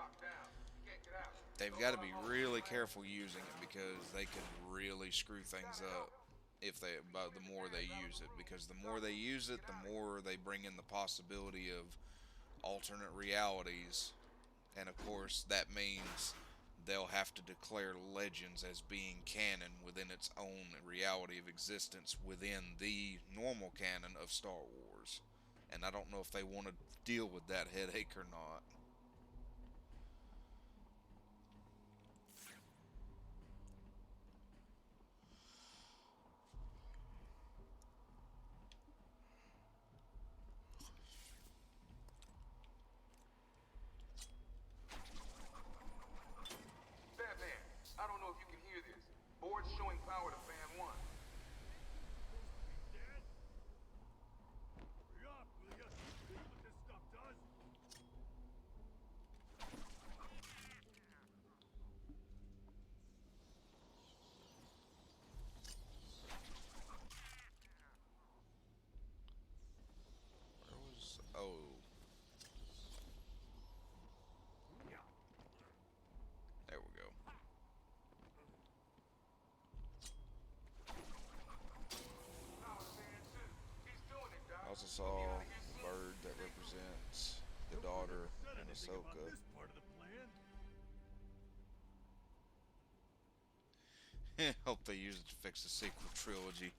they've got to be really careful using it, because they could really screw things up the more they use it, because the more they use it, the more they bring in the possibility of alternate realities, and of course that means they'll have to declare Legends as being canon within its own reality of existence within the normal canon of Star Wars. And I don't know if they want to deal with that headache or not. saw the bird that represents the daughter and Ahsoka. Hope they use it to fix the sequel trilogy.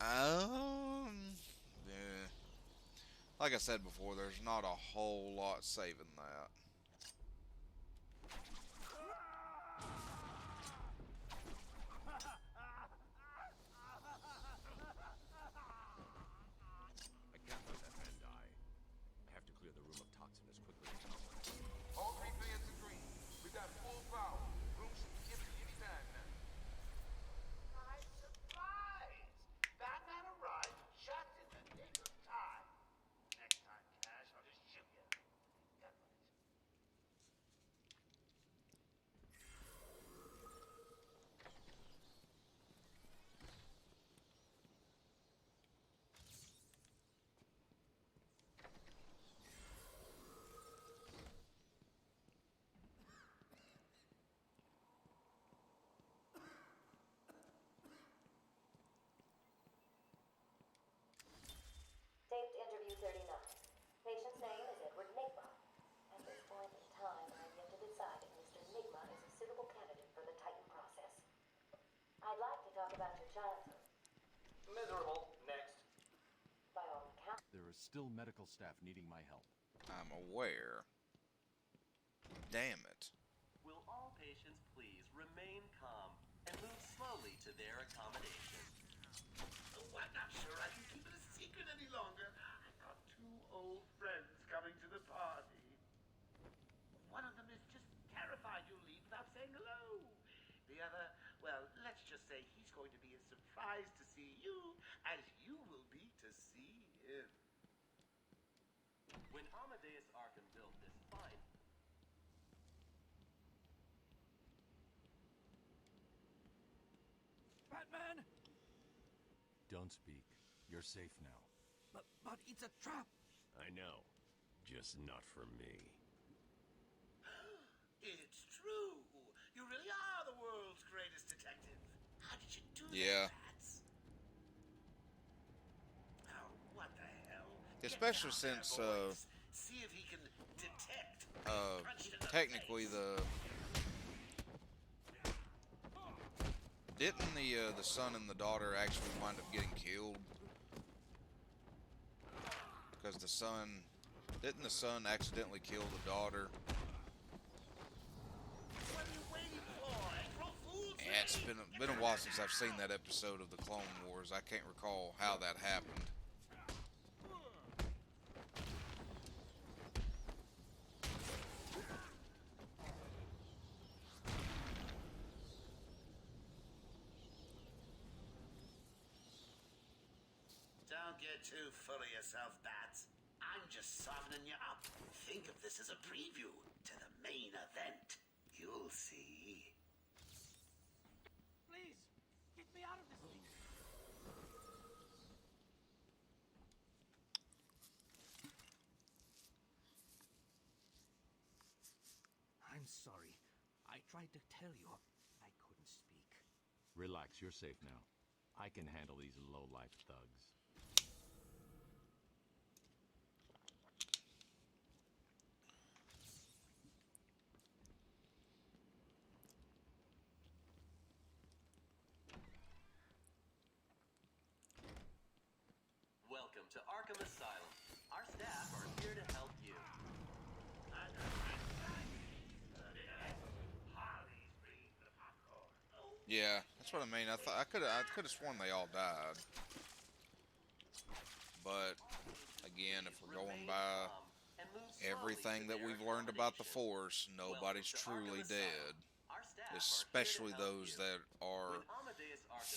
Yeah. Like I said before, there's not a whole lot saving that. I can't let that man die. I have to clear the room of toxin as quickly as possible. All three fans agree. We got full power. Room should be empty any time now. Nice surprise! Batman arrived just in the nick of time. Next time, Cash, I'll just shoot you. Got buddies. Taped interview 39. Patient's name is Edward Nigma. At this point in time, I have yet to decide if Mr. Nigma is a suitable candidate for the Titan process. I'd like to talk about your childhood. Miserable. Next. By all accounts. There is still medical staff needing my help. I'm aware. Damn it. Will all patients please remain calm and move slowly to their accommodation? Oh, I'm not sure I can keep it a secret any longer. I've got two old friends coming to the party. One of them is just terrified you'll leave without saying hello. The other, well, let's just say he's going to be as surprised to see you as you will be to see him. When Amadeus Arkham built this fine... Batman! Don't speak. You're safe now. But it's a trap! I know. Just not for me. It's true. You really are the world's greatest detective. How did you do Yeah. that, Bats? Oh, what the hell? Especially Get down since, there, boys. See if he can detect. Punched in the technically face. didn't the son and the daughter actually wind up getting killed? Because didn't the son accidentally kill the daughter? What are you waiting for? April Fool's Yeah, it's been a while since I've seen that episode of the Clone Wars. I can't recall how that happened. Don't get too full of yourself, Bats. I'm just softening you up. Think of this as a preview to the main event. You'll see. Please, get me out of this thing. I'm sorry. I tried to tell you. I couldn't speak. Relax, you're safe now. I can handle these low-life thugs. Welcome to Arkham Asylum. Our staff are here to help you. Yeah, that's what I mean. I could have sworn they all died. But again, if we're going by everything that we've learned about the Force, nobody's truly dead. Especially those that are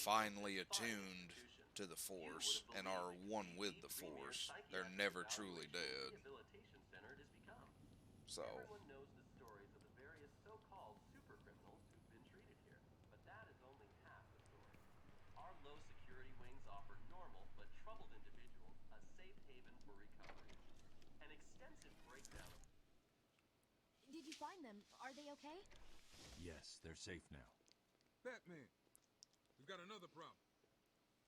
finally attuned to the Force and are one with the Force. They're never truly dead. So, Everyone knows the stories of the various so-called super criminals who've been treated here, but that is only half the story. Our low security wings offer normal but troubled individuals a safe haven for recovery. An extensive breakdown of... Did you find them? Are they okay? Yes, they're safe now. Batman, we've got another problem.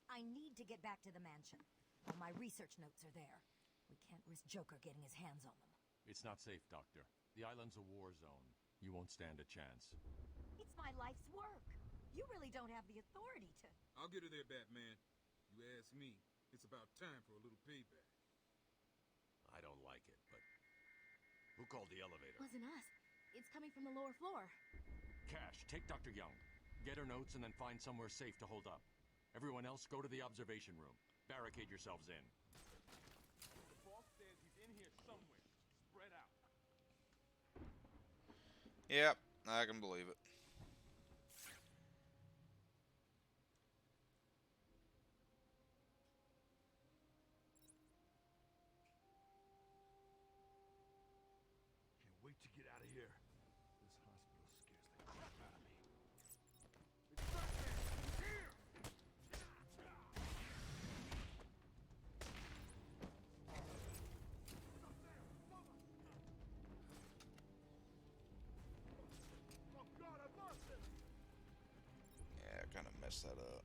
I need to get back to the mansion. All my research notes are there. We can't risk Joker getting his hands on them. It's not safe, Doctor. The island's a war zone. You won't stand a chance. It's my life's work. You really don't have the authority to... I'll get her there, Batman. You ask me, it's about time for a little payback. I don't like it, but... Who called the elevator? Wasn't us. It's coming from the lower floor. Cash, take Dr. Young. Get her notes and then find somewhere safe to hold up. Everyone else, go to the observation room. Barricade yourselves in. The boss says he's in here somewhere. Spread out. Yep, I can believe it. Can't wait to get out of here. This hospital scares the crap out of me. Oh God, I lost him! Yeah, I kind of messed that up.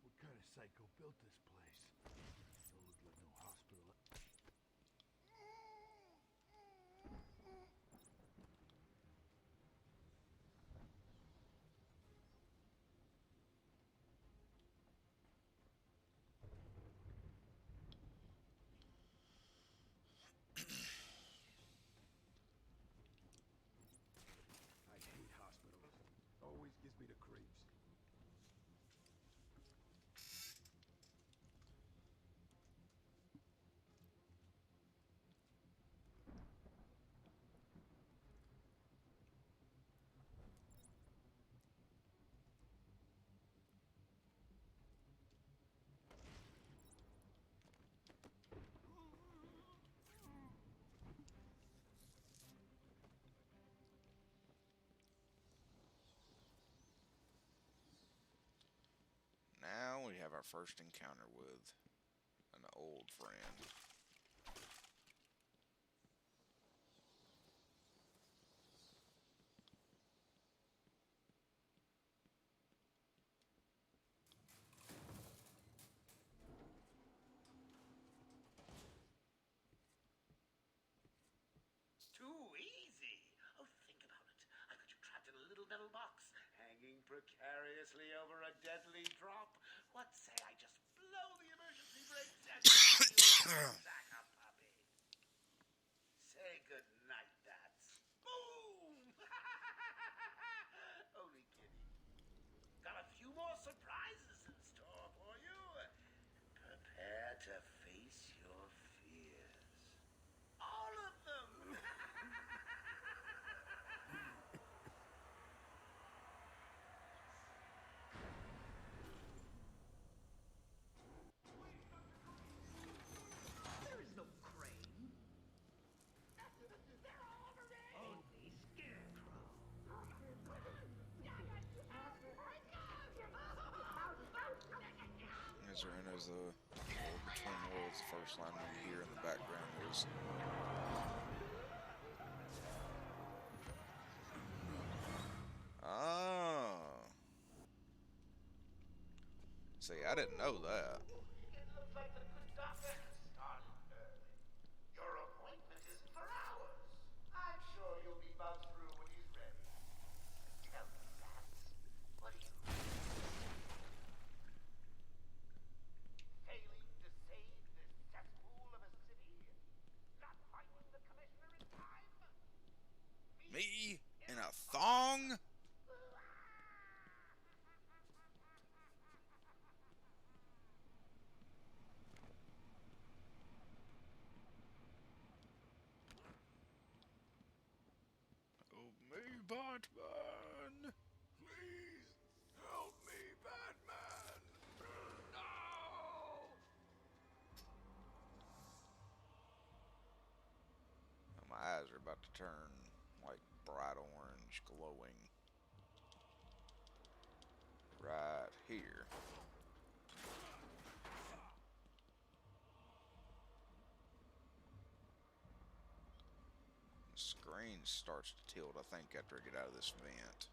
What kind of psycho built this place? Don't look like no hospital. I hate hospitals. Always gives me the creeps. Now we have our first encounter with an old friend. Too easy. Oh, think about it. I've got you trapped in a little metal box, hanging precariously over a deadly drop. What say I just blow the emergency brakes and sack a puppy? Say good night, bats. Boom! Only kidding. Got a few more surprises in store for you. Prepare to face your fears. All of them! There is no crane. They're all over me! Only Scarecrow. As we're in as the War Between Worlds, the first line we hear in the background is see, I didn't know that. It looks like the good doctor has started early. Your appointment isn't for hours. I'm sure you'll be buzzed through when he's ready. Tell me, bats, what are you failing to save this cesspool of a city? Not finding the commissioner in time? Me in a thong? Oh, me, Batman! Please help me, Batman! No! My eyes are about to turn like bright orange, glowing. Right here. starts to tilt, I think, after I get out of this vent.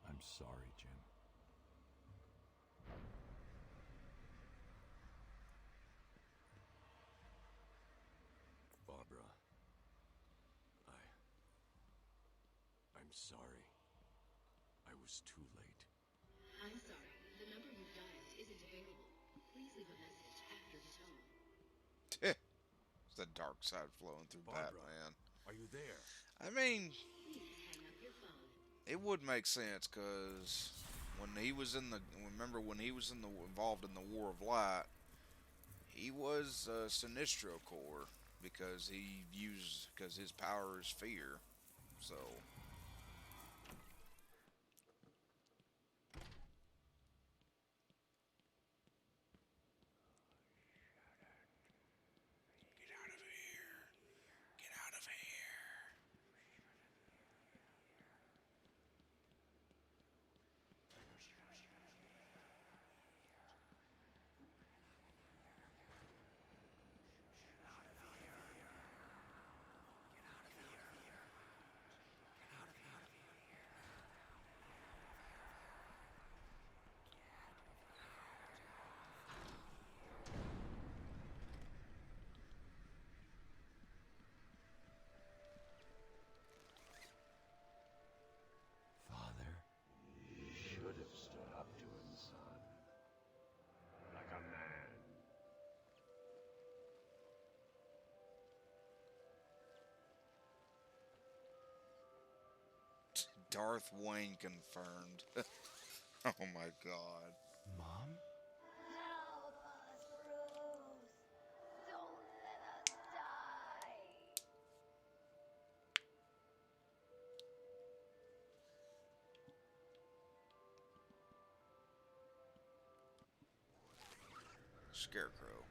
I'm sorry, Jim. Barbara, I'm sorry. I was too late. I'm sorry. The number you've dialed isn't available. Please leave a message after the tone. It's the dark side flowing through Barbara, Batman. Are you there? I mean, Please hang up your phone. it would make sense because when he was in the, remember when he was in the involved in the War of Light, he was Sinestro Corps because because his power is fear. So get out of here! Get out of here! Father. You should have stood up to him, son. Like a man. Darth Wayne confirmed. Oh my god. Mom? Help us, Bruce. Don't let us die. Scarecrow.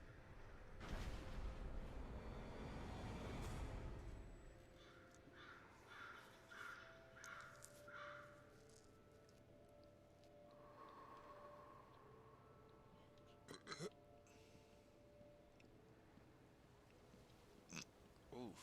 Oof.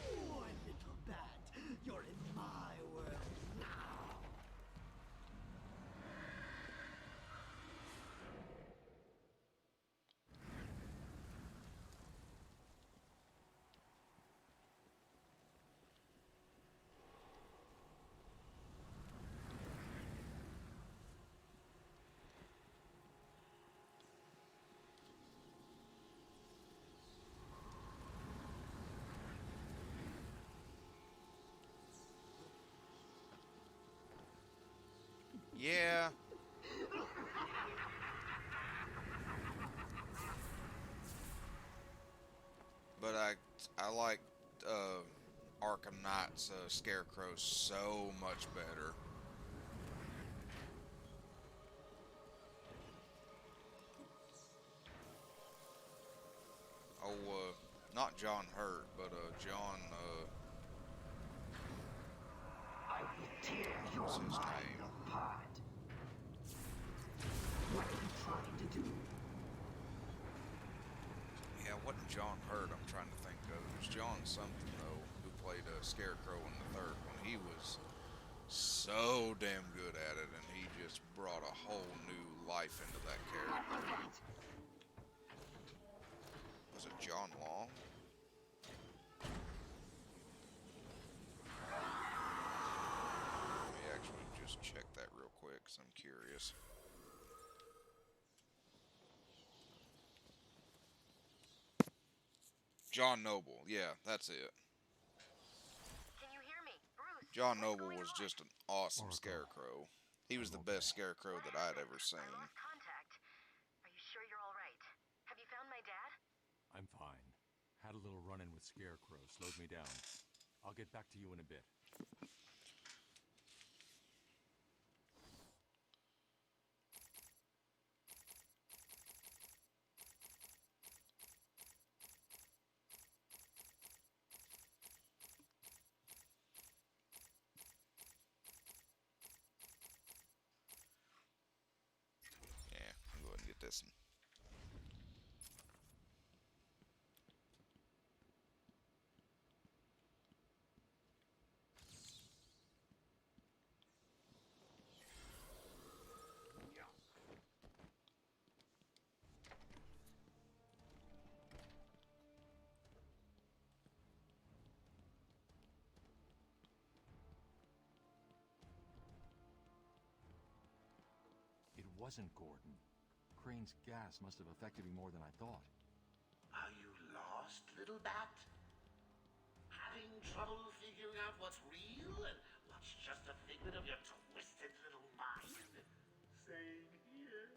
Poor little bat. You're in my world now. Yeah. But I like Arkham Knight's Scarecrow so much better. Oh, not John Hurt, but John. I will tear your What's his mind name? apart. What are you trying to do? Yeah, it wasn't John Hurt. I'm trying to think of. It was John something though, who played Scarecrow in the third one. He was so damn good at it, and he just brought a whole new life into that character. Was it John Long? Let me actually just check that real quick, because I'm curious. John Noble, yeah, that's it. Can you hear me? John Noble was just an awesome Oracle. scarecrow. He was the best scarecrow that I'd ever seen. I lost contact. Are you sure you're all right? Have you found my dad? I'm fine. Had a little run-in with Scarecrow, slowed me down. I'll get back to you in a bit. Yeah, I'll go ahead and get this one. It wasn't Gordon. Crane's gas must have affected me more than I thought. Are you lost, little bat? Having trouble figuring out what's real and what's just a figment of your twisted little mind? Same here.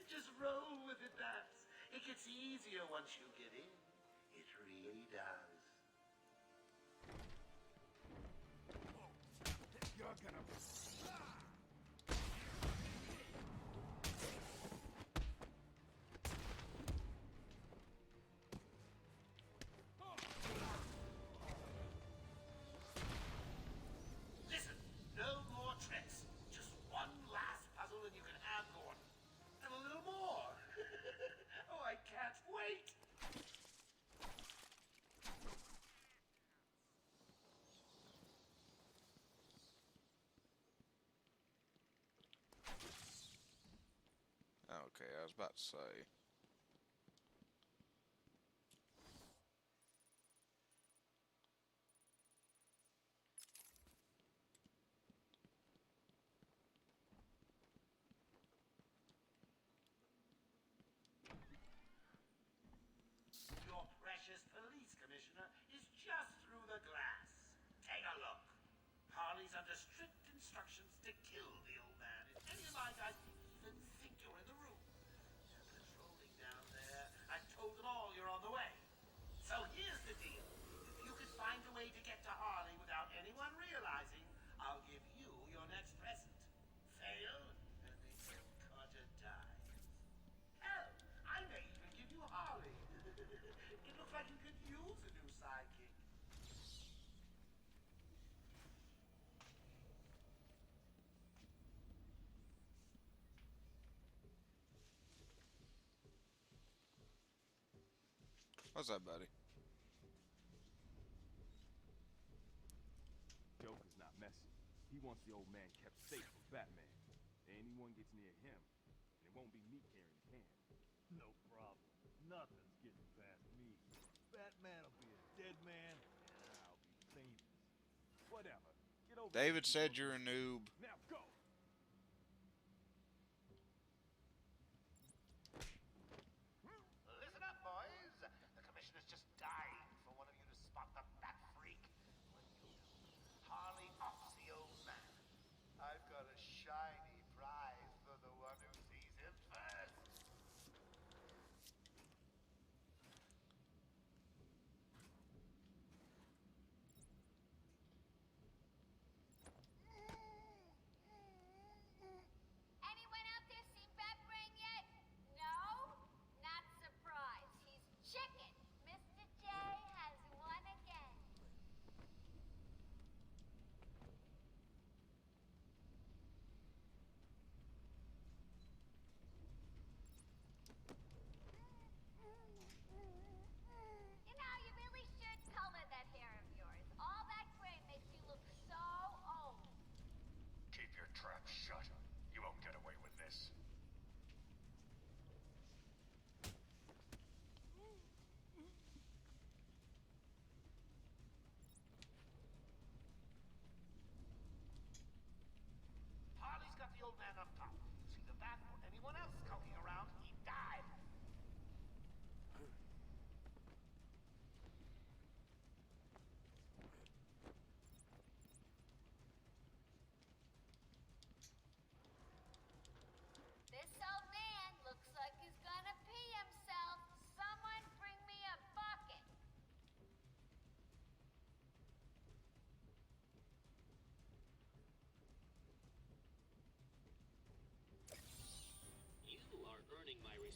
Just roll with it, bats. It gets easier once you get in. It really does. You're gonna... Listen, no more tricks. Just one last puzzle and you can have Gordon. And a little more. Oh, I can't wait. Okay, I was about to say. Your precious police commissioner is just through the glass. Take a look. Harley's under strict instructions to kill the old man. If any of my guys even think you're in the room. They're patrolling down there. I've told them all you're on the way. So here's the deal. If you could find a way to get to Harley without anyone realizing, I'll give you your next present. Fail, and the cutter dies. Hell, I may even give you Harley. It looks like you could use a new sidekick. What's up, buddy? Joker's not messing. He wants the old man kept safe from Batman. Anyone gets near him, and it won't be me carrying the can. No problem. Nothing's getting past me. Batman'll be a dead man, and I'll be famous. Whatever. Get over David here. said you're a noob. Now go! Listen up, boys. The commissioner's just dying for one of you to spot the Bat Freak. When you Harley offs the old man. I've got a shiny prize for the one who sees him first.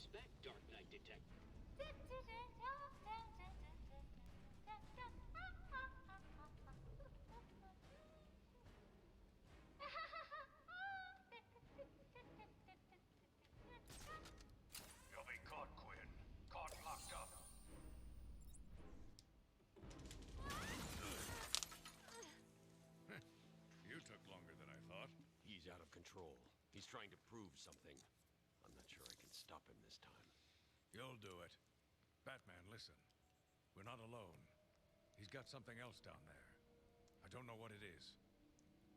expect, Dark Knight Detective. You'll be caught, Quinn. Caught locked up. You took longer than I thought. He's out of control. He's trying to prove something. I'm not sure I can stop him this time. You'll do it. Batman, listen. We're not alone. He's got something else down there. I don't know what it is.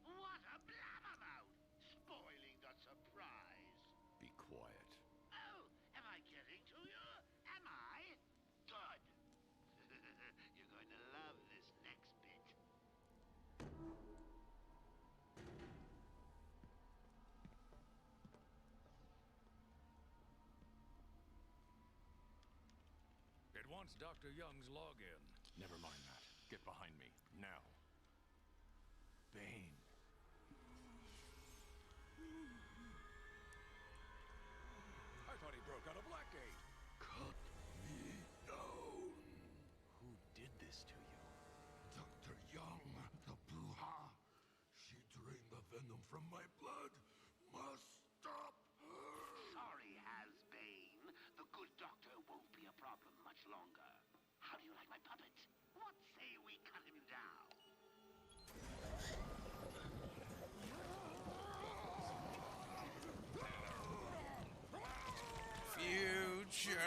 What a blabbermouth! Spoiling the surprise. Be quiet. Oh, am I getting to you? Am I? Good. You're going to love this next bit. It wants Dr. Young's login. Never mind that. Get behind me, now. Bane. I thought he broke out of Blackgate. Cut me down. Who did this to you? Dr. Young, the Bruja. She drained the venom from my blood. Must stop her. Sorry, Has-Bane. The good doctor won't be a problem much longer. How do you like my puppet? What say we cut him down? Future.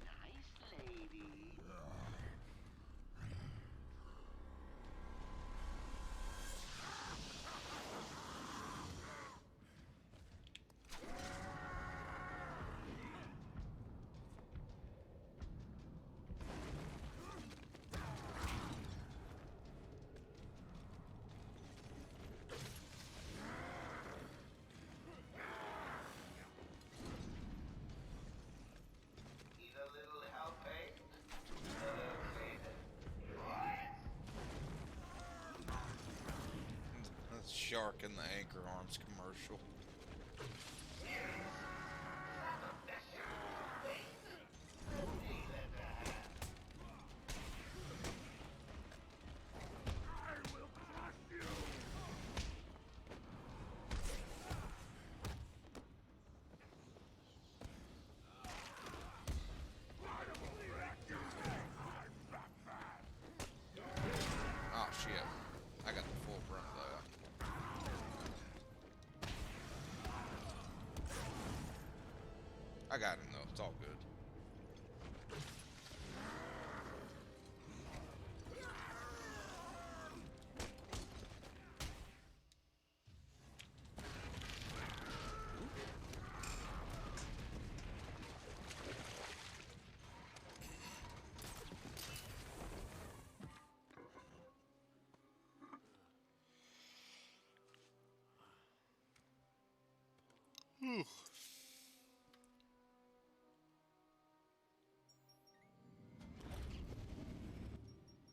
Nice lady. Need a little help, eh? That's Shark in the Anchor Arms commercial. I will crush you. Oh shit. I got the full brunt of that. I got him though, it's all good.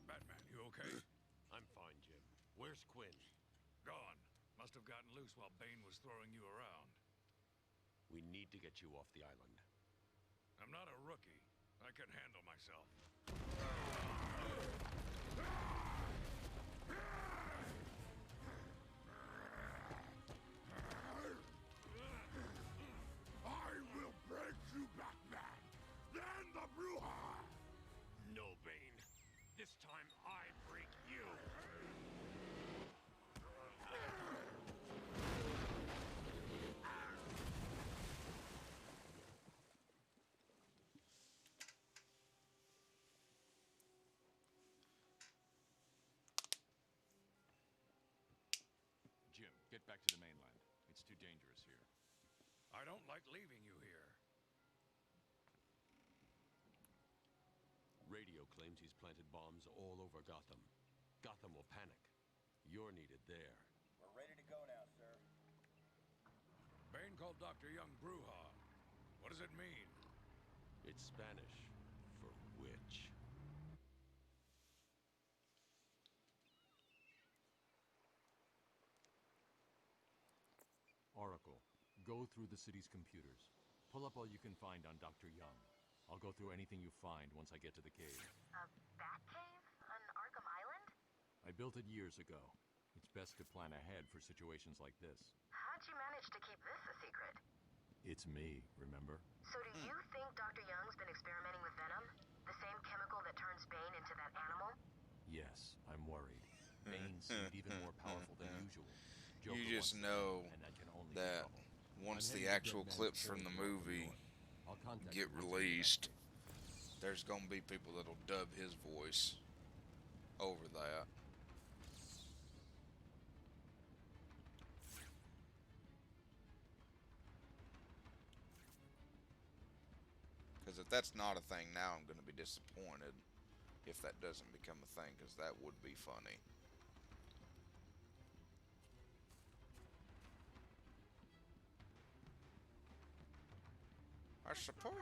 Batman, you okay? I'm fine, Jim. Where's Quinn? Gone. Must have gotten loose while Bane was throwing you around. We need to get you off the island. I'm not a rookie. I can handle myself. I will break you, Batman. Then the Bruja. No, Bane. This time I break you. Jim, get back to the mainland. It's too dangerous here. I don't like leaving you here. radio claims he's planted bombs all over Gotham. Gotham will panic. You're needed there. We're ready to go now, sir. Bane called Dr. Young Bruja. What does it mean? It's Spanish for witch. Oracle, go through the city's computers. Pull up all you can find on Dr. Young. I'll go through anything you find once I get to the cave. A bat cave on Arkham Island? I built it years ago. It's best to plan ahead for situations like this. How'd you manage to keep this a secret? It's me, remember? So do you think Dr. Young's been experimenting with venom? The same chemical that turns Bane into that animal? Yes, I'm worried. Bane seemed even more powerful than usual. You just know that once the actual clips from the movie get released, there's gonna be people that'll dub his voice over that. Because if that's not a thing now, I'm gonna be disappointed if that doesn't become a thing, because that would be funny. I suppose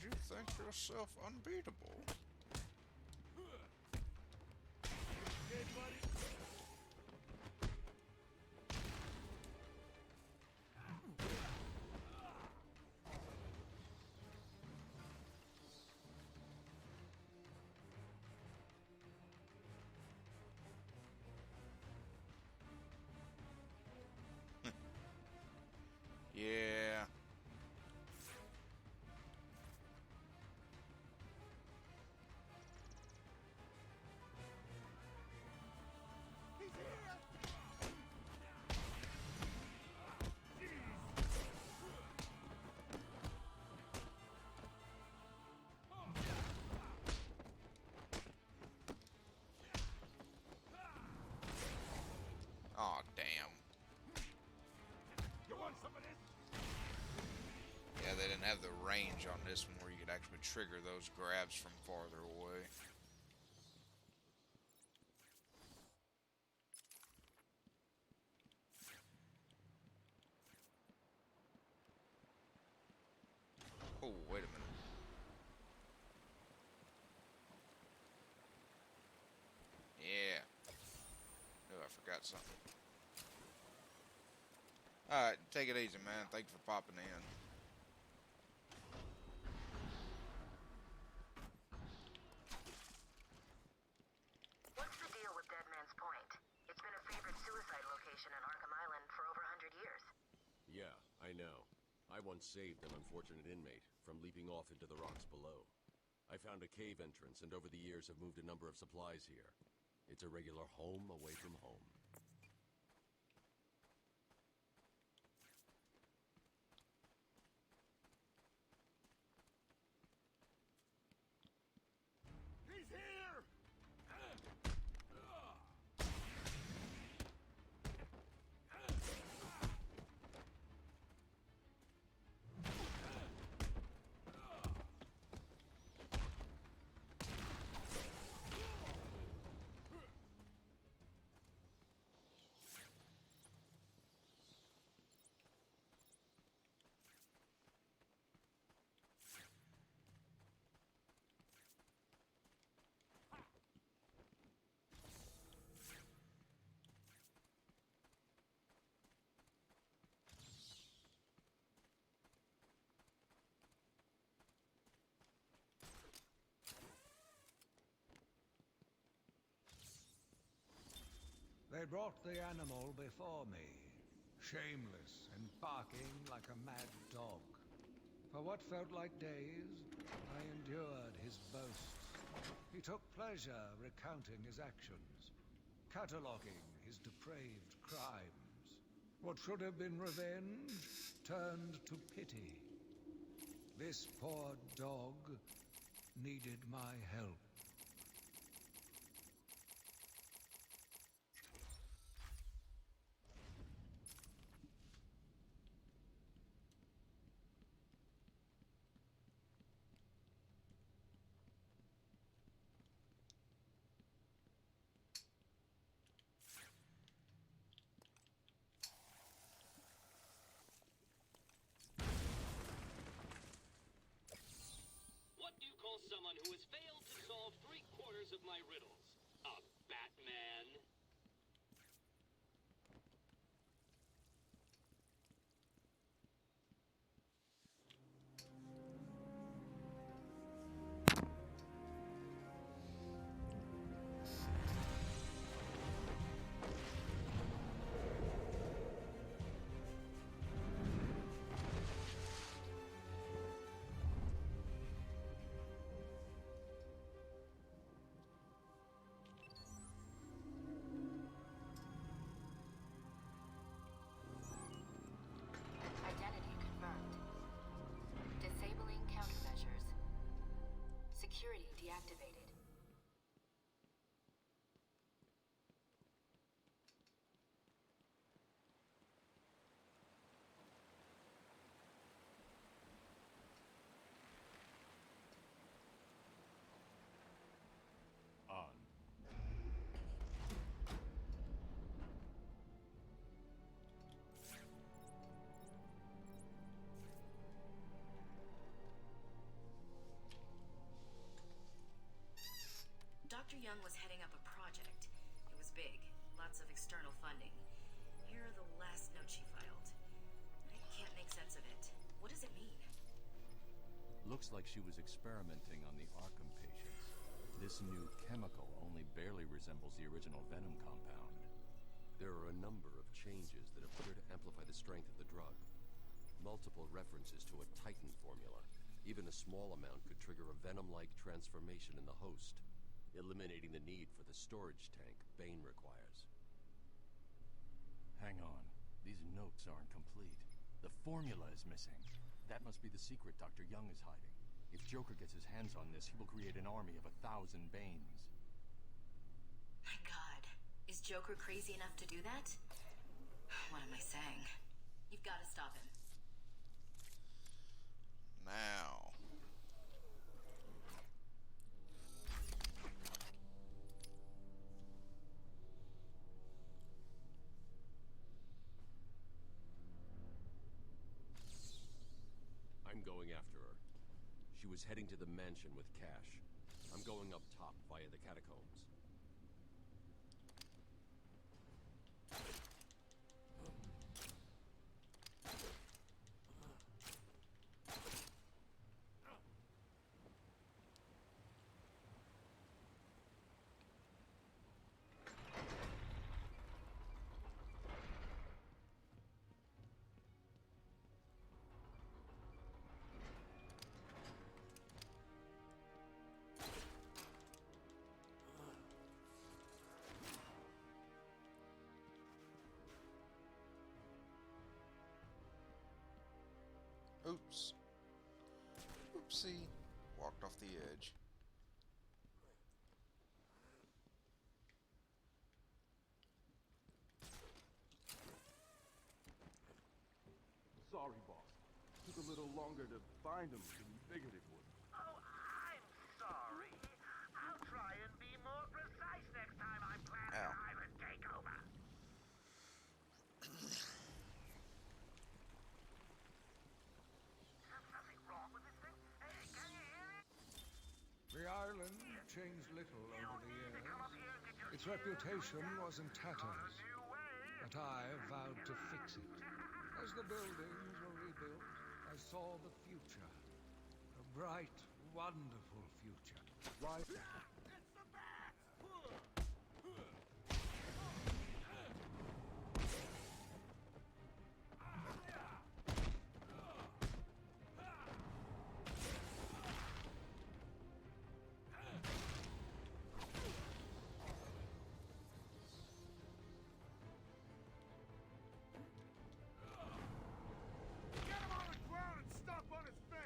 you think yourself unbeatable. Hey, buddy. Yeah. Aw, damn. You want some of this? Yeah, they didn't have the range on this one where you could actually trigger those grabs from farther away. Oh, wait a minute. Yeah. Oh, I forgot something. Alright, take it easy, man. Thanks for popping in. What's the deal with Dead Man's Point? It's been a favorite suicide location in Arkham Island for over 100 years. Yeah, I know. I once saved an unfortunate inmate from leaping off into the rocks below. I found a cave entrance and over the years have moved a number of supplies here. It's a regular home away from home. He's here! They brought the animal before me, shameless and barking like a mad dog. For what felt like days, I endured his boasts. He took pleasure recounting his actions, cataloguing his depraved crimes. What should have been revenge turned to pity. This poor dog needed my help. call someone who has failed to solve 3/4 of my riddles? A Batman? Identity confirmed. Disabling countermeasures. Security deactivated. On. Dr. Young was heading up a project. It was big, lots of external funding. Here are the last notes she filed. I can't make sense of it. What does it mean? Looks like she was experimenting on the Arkham patients. This new chemical only barely resembles the original venom compound. There are a number of changes that appear to amplify the strength of the drug. Multiple references to a Titan formula. Even a small amount could trigger a venom-like transformation in the host, eliminating the need for the storage tank Bane requires. Hang on. These notes aren't complete. The formula is missing. That must be the secret Dr. Young is hiding. If Joker gets his hands on this, he will create an army of 1,000 Banes. My God. Is Joker crazy enough to do that? What am I saying? You've got to stop him. Now. I'm going after her. She was heading to the mansion with cash. I'm going up top via the catacombs. Oops. Oopsie. Walked off the edge. Sorry, boss. Took a little longer to find him than we figured it would. Oh, I'm sorry. I'll try and be more precise next time I'm planning an island takeover. Something wrong with this thing? Hey, can you hear me? The island changed little over the years. Its reputation was in tatters, but I vowed to fix it. As the buildings were rebuilt, I saw the future. A bright, wonderful future. Right.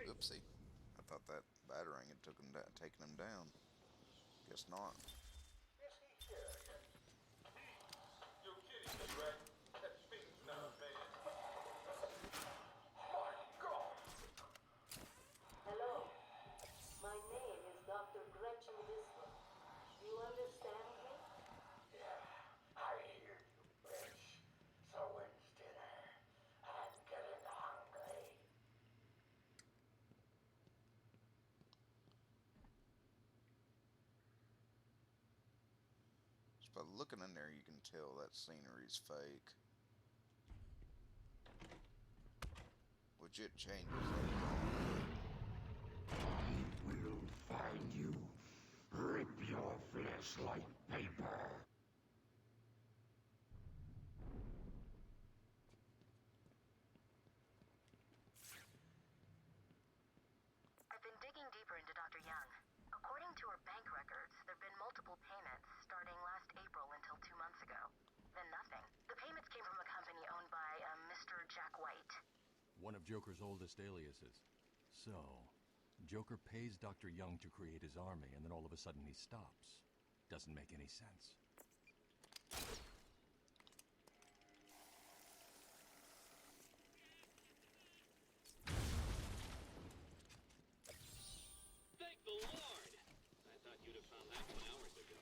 Oopsie. I thought that battering had taken him down. Guess not. You're kidding me, right? That thing's not bad. My God! Hello. My name is Dr. Gretchen Whistler. You understand me? Yeah, I hear you, bitch. So when's dinner? I'm getting hungry. By looking in there, you can tell that scenery's fake. Which it changes everything. I will find you. Rip your flesh like paper. I've been digging deeper into Dr. Young. According to her bank records, there have been multiple payments starting last April until 2 months ago. Then nothing. The payments came from a company owned by Mr. Jack White. One of Joker's oldest aliases. So, Joker pays Dr. Young to create his army, and then all of a sudden he stops. Doesn't make any sense. Thank the Lord! I thought you'd have found that one hours ago.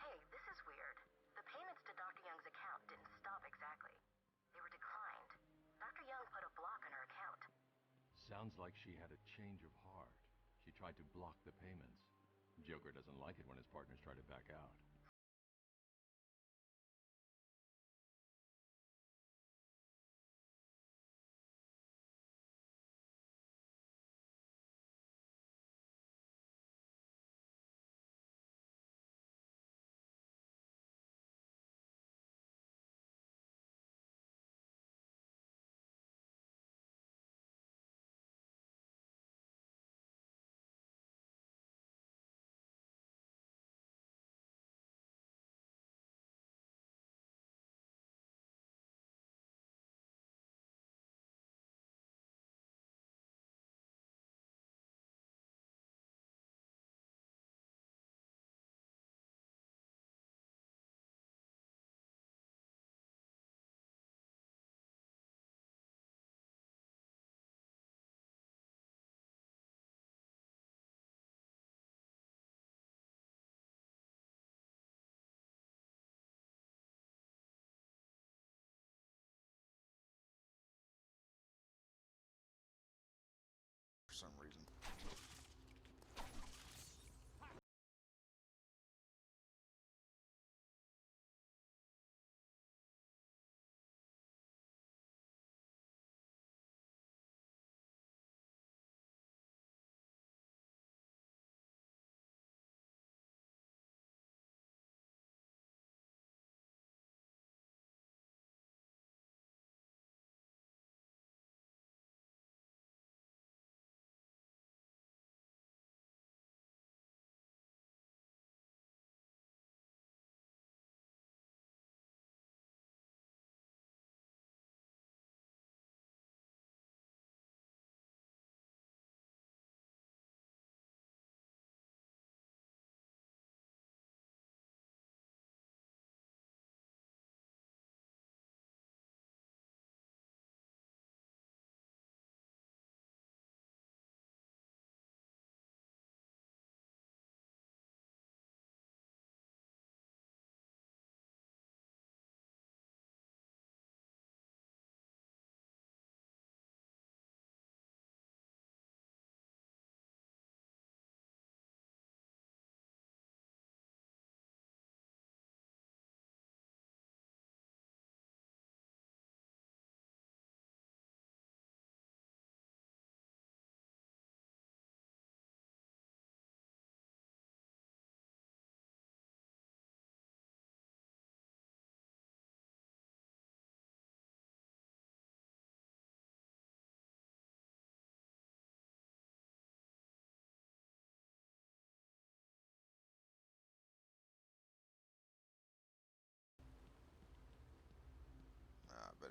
Hey, this is weird. The payments to Dr. Young's account didn't stop exactly. They were declined. Dr. Young put a block on her account. Sounds like she had a change of heart. She tried to block the payments. Joker doesn't like it when his partners try to back out.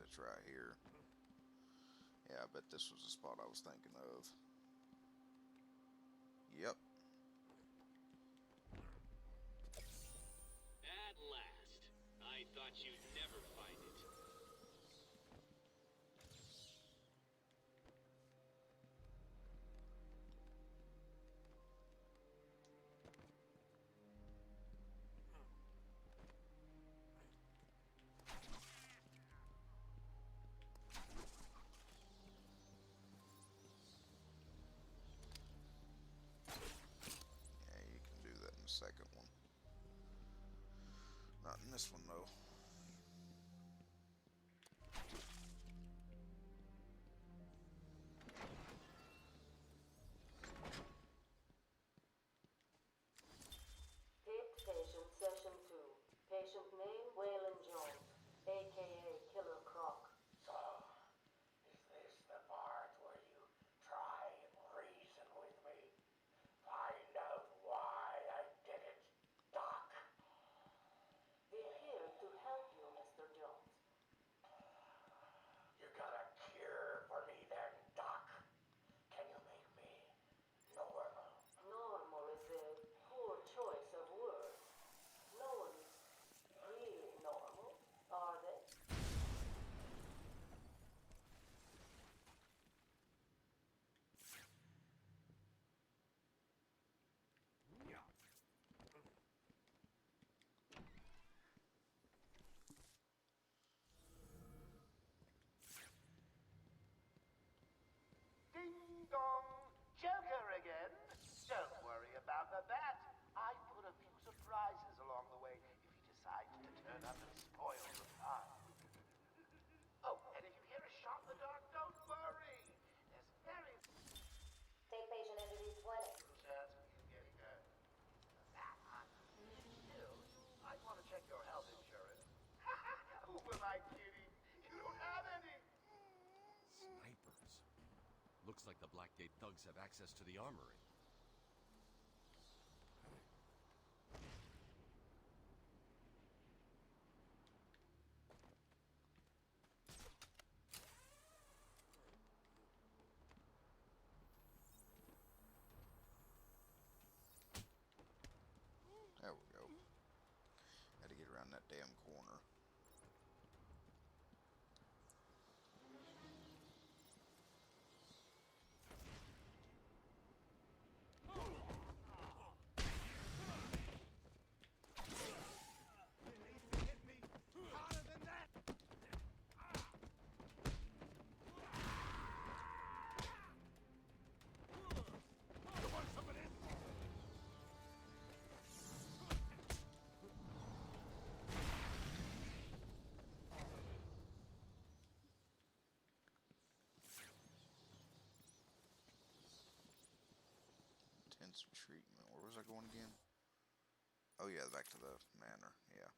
it's right here. Yeah, I bet this was the spot I was thinking of. Yep. At last. I thought you'd never find it. Yeah, you can do that in the second one. Not in this one, though. Taped patient session 2. Patient name Waylon Jones, aka Killer Croc. So, is this the part where you try and reason with me? Find out why I did it, Doc? We're here to help you, Mr. Jones. You got a cure for me then, Doc? Can you make me normal? Normal is a poor choice of words. No one's really normal, are they? Ding dong, Joker again. Don't worry about the bat. I put a few surprises along the way if he decides to turn up and spoil the fun. Oh, and if you hear a shot in the dark, don't worry. There's very Take patient entity 20. chance of you getting hurt. That much. Still, you might want to check your health insurance. Who am I kidding? You don't have any. Snipers. Looks like the Blackgate thugs have access to the armory. There we go. Had to get around that damn corner. Intensive treatment. Where was I going again? Oh yeah, back to the manor. Yeah.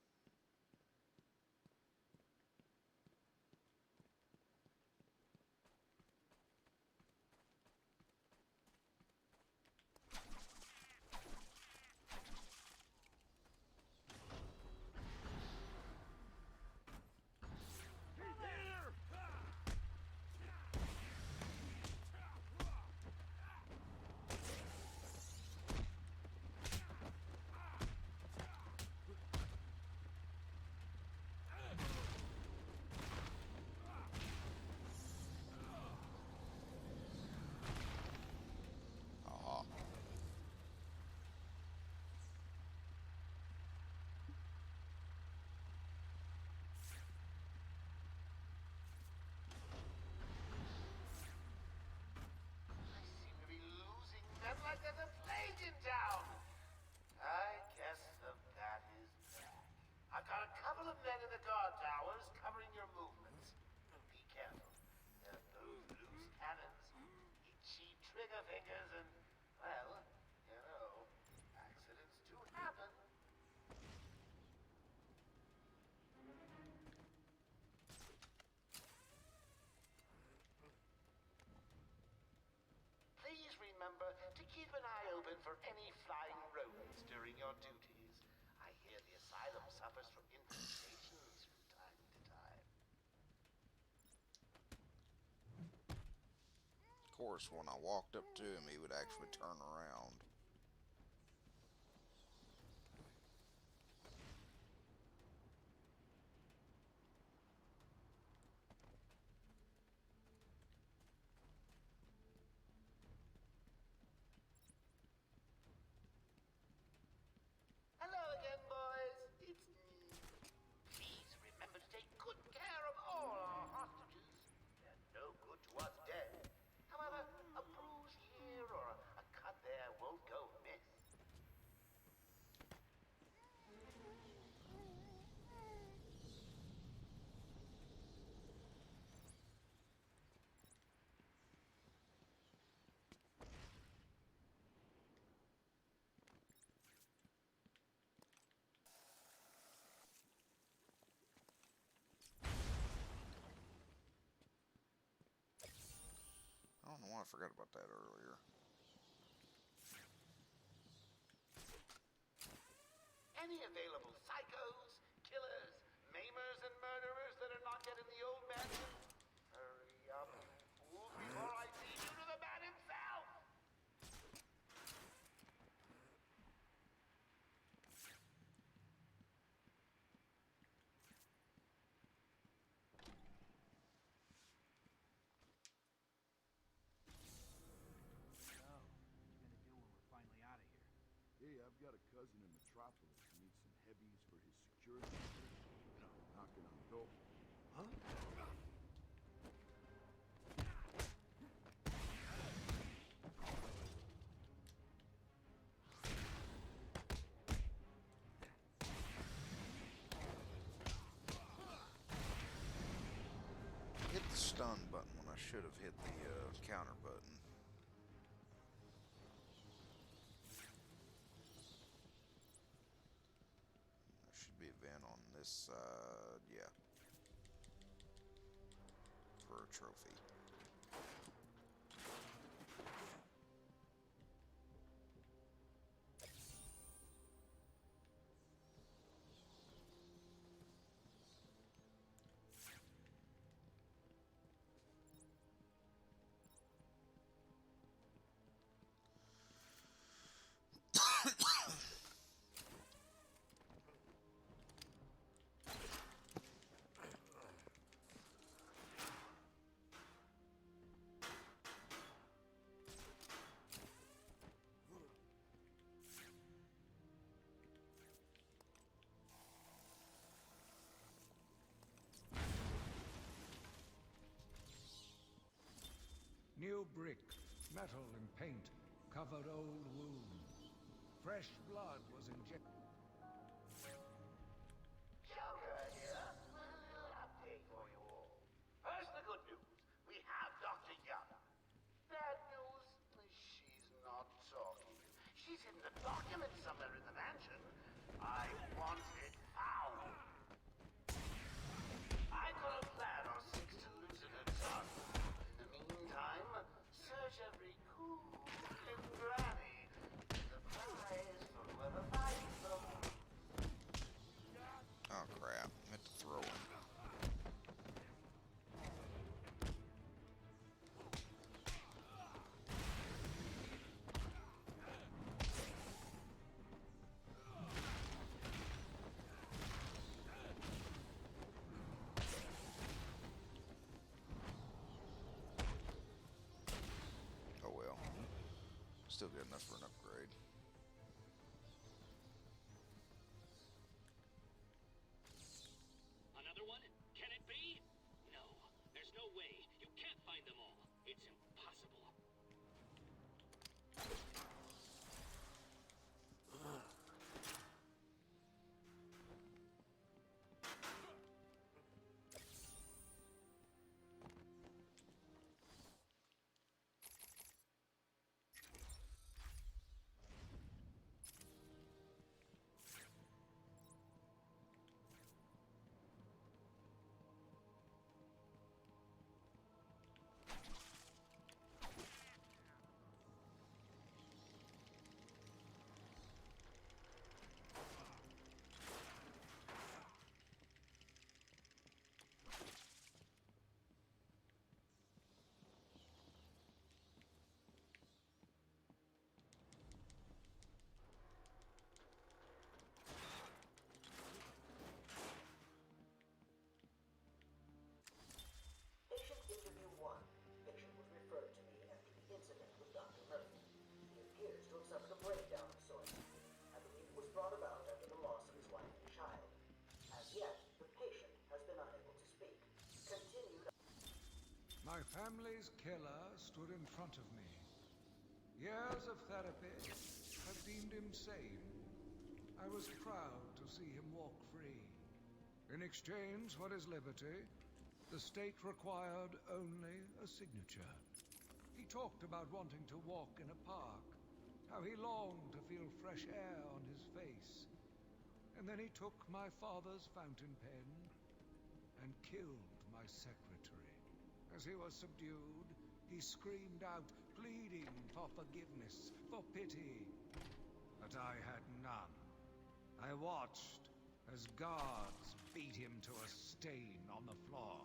Aha. I seem to be losing men like there's a plague in town. I guess the bat is back. I've got a couple of men in the guard towers covering your movements. Be careful. Those loose cannons, itchy trigger fingers, and, well, you know, accidents do happen. Please remember to keep an eye open for any flying rodents during your duties. I hear the asylum suffers from infestations from time to time. course, when I walked up to him, he would actually turn around. Hello again, boys. It's me. Please remember to take good care of all our hostages. They're no good to us dead. However, a bruise here or a cut there won't go amiss. I don't know why I forgot about that earlier. Any available psychos, killers, maimers, and murderers that are not yet in the old mansion? Hurry up, fools, before I lead you to the man himself! So, what are you gonna do when we're finally out of here? Hey, I've got a cousin in Metropolis who needs some heavies for his security. Knocking on the door. Huh? Hit the stun button when I should have hit the counter button. There should be a vent on this side, yeah. For a trophy. New brick, metal and paint covered old wounds. Fresh blood was injected. Joker here. A little update for you all. First, the good news. We have Dr. Young. Bad news, she's not talking. She's hidden a document somewhere in the mansion. I want it found. I've got a plan or six to loosen her tongue. In the meantime, search every cool and granny. The prize for whoever finds them. Oh crap, I meant to throw him. Oh well. Still good enough for an upgrade. Another one? Can it be? No, there's no way. You can't find them all. It's impossible. My family's killer stood in front of me. Years of therapy had deemed him sane. I was proud to see him walk free. In exchange for his liberty, the state required only a signature. He talked about wanting to walk in a park, how he longed to feel fresh air on his face. And then he took my father's fountain pen and killed my secretary. As he was subdued, he screamed out, pleading for forgiveness, for pity. But I had none. I watched as guards beat him to a stain on the floor.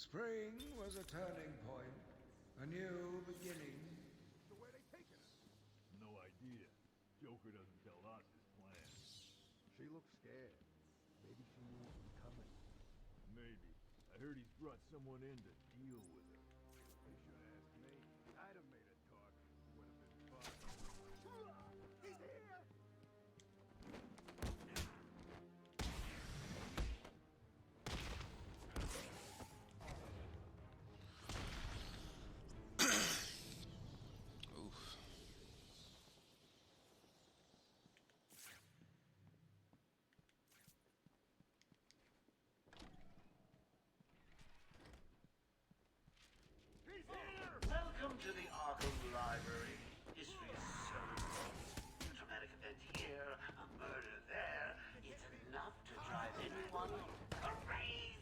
Spring was a turning point, a new beginning. So where they taking us? No idea. Joker doesn't tell us his plans. She looks scared. Maybe she knew what was coming. Maybe. I heard he's brought someone in to deal with her. They should have asked me. I'd have made a talk. Would have been fun. He's here! Welcome to the Arkham Library. History is so important. A dramatic event here, a murder there. It's enough to drive anyone crazy.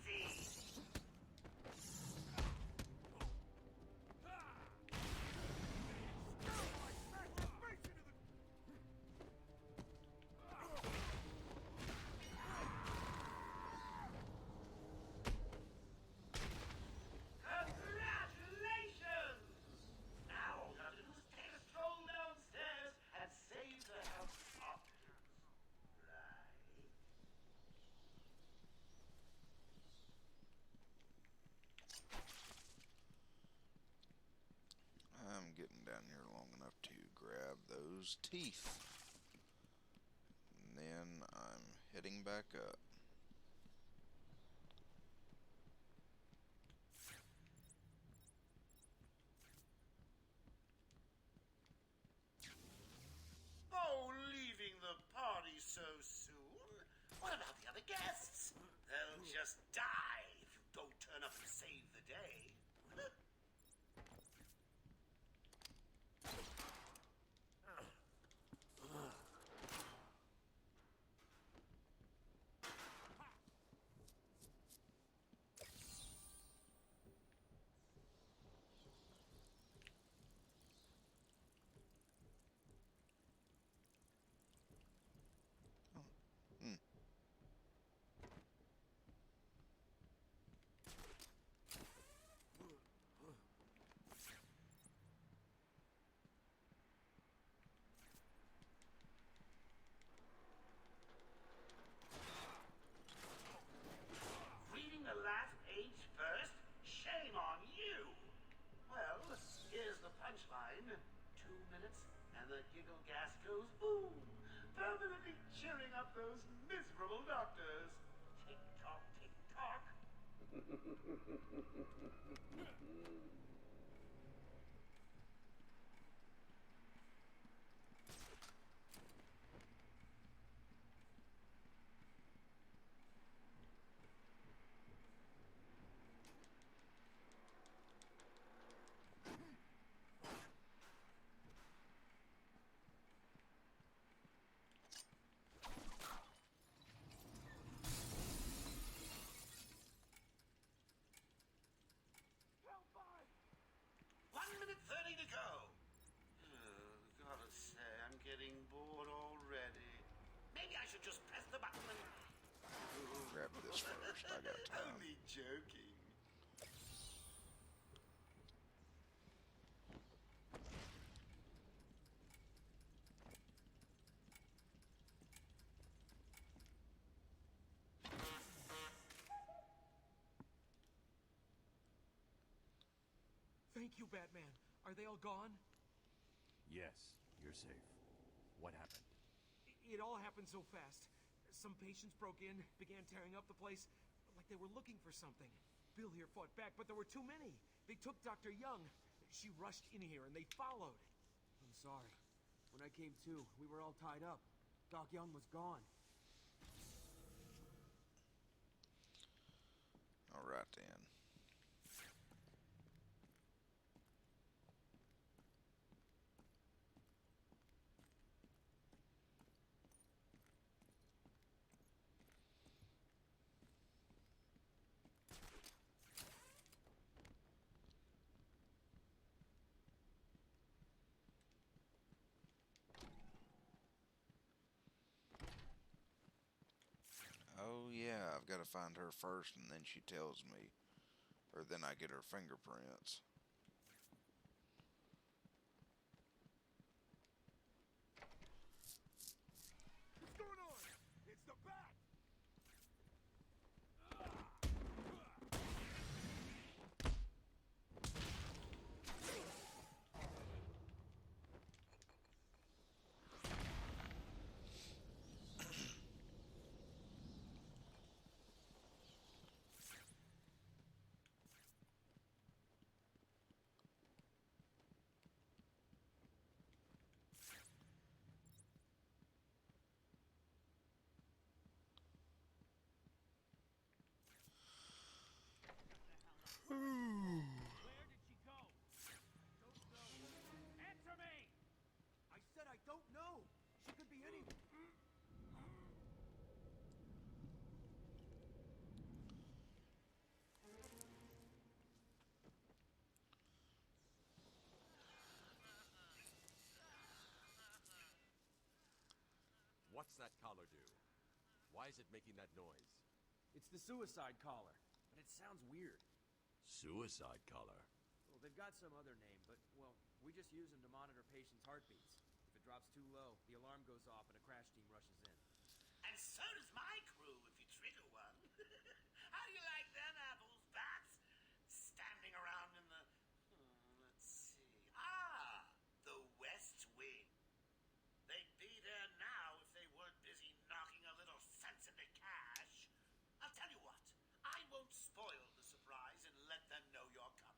Congratulations! Now all you have to do is take a stroll downstairs and save the house options. Right? I'm getting down here long enough to grab those teeth. And then I'm heading back up. Oh, leaving the party so soon? What about the other guests? They'll just die if you don't turn up and save the day. Reading the last page first? Shame on you! Well, here's the punchline. 2 minutes and the giggle gas goes boom, permanently cheering up those miserable doctors. Tick tock, tick tock. One minute 30 to go. Gotta say, I'm getting bored already. Maybe I should just press the button and... Grab this first, I got time. Only joking. Thank you, Batman. Are they all gone? Yes, you're safe. What happened? It all happened so fast. Some patients broke in, began tearing up the place, like they were looking for something. Bill here fought back, but there were too many. They took Dr. Young. She rushed in here, and they followed. I'm sorry. When I came to, we were all tied up. Doc Young was gone. Alright then. Oh yeah, I've got to find her first and then she tells me. Or then I get her fingerprints. What's going on? It's the bat! Where did she go? Don't know. Answer me! I said I don't know. She could be anywhere. What's that collar do? Why is it making that noise? It's the suicide collar, but it sounds weird. Suicide collar? Well, they've got some other name, but, well, we just use them to monitor patients' heartbeats. If it drops too low, the alarm goes off and a crash team rushes in. And so does my crew if you trigger one. How do you like them apples, bats? Standing around in the... let's see... the West Wing. They'd be there now if they weren't busy knocking a little sense into cash. I'll tell you what. I won't spoil the surprise and let them know you're coming.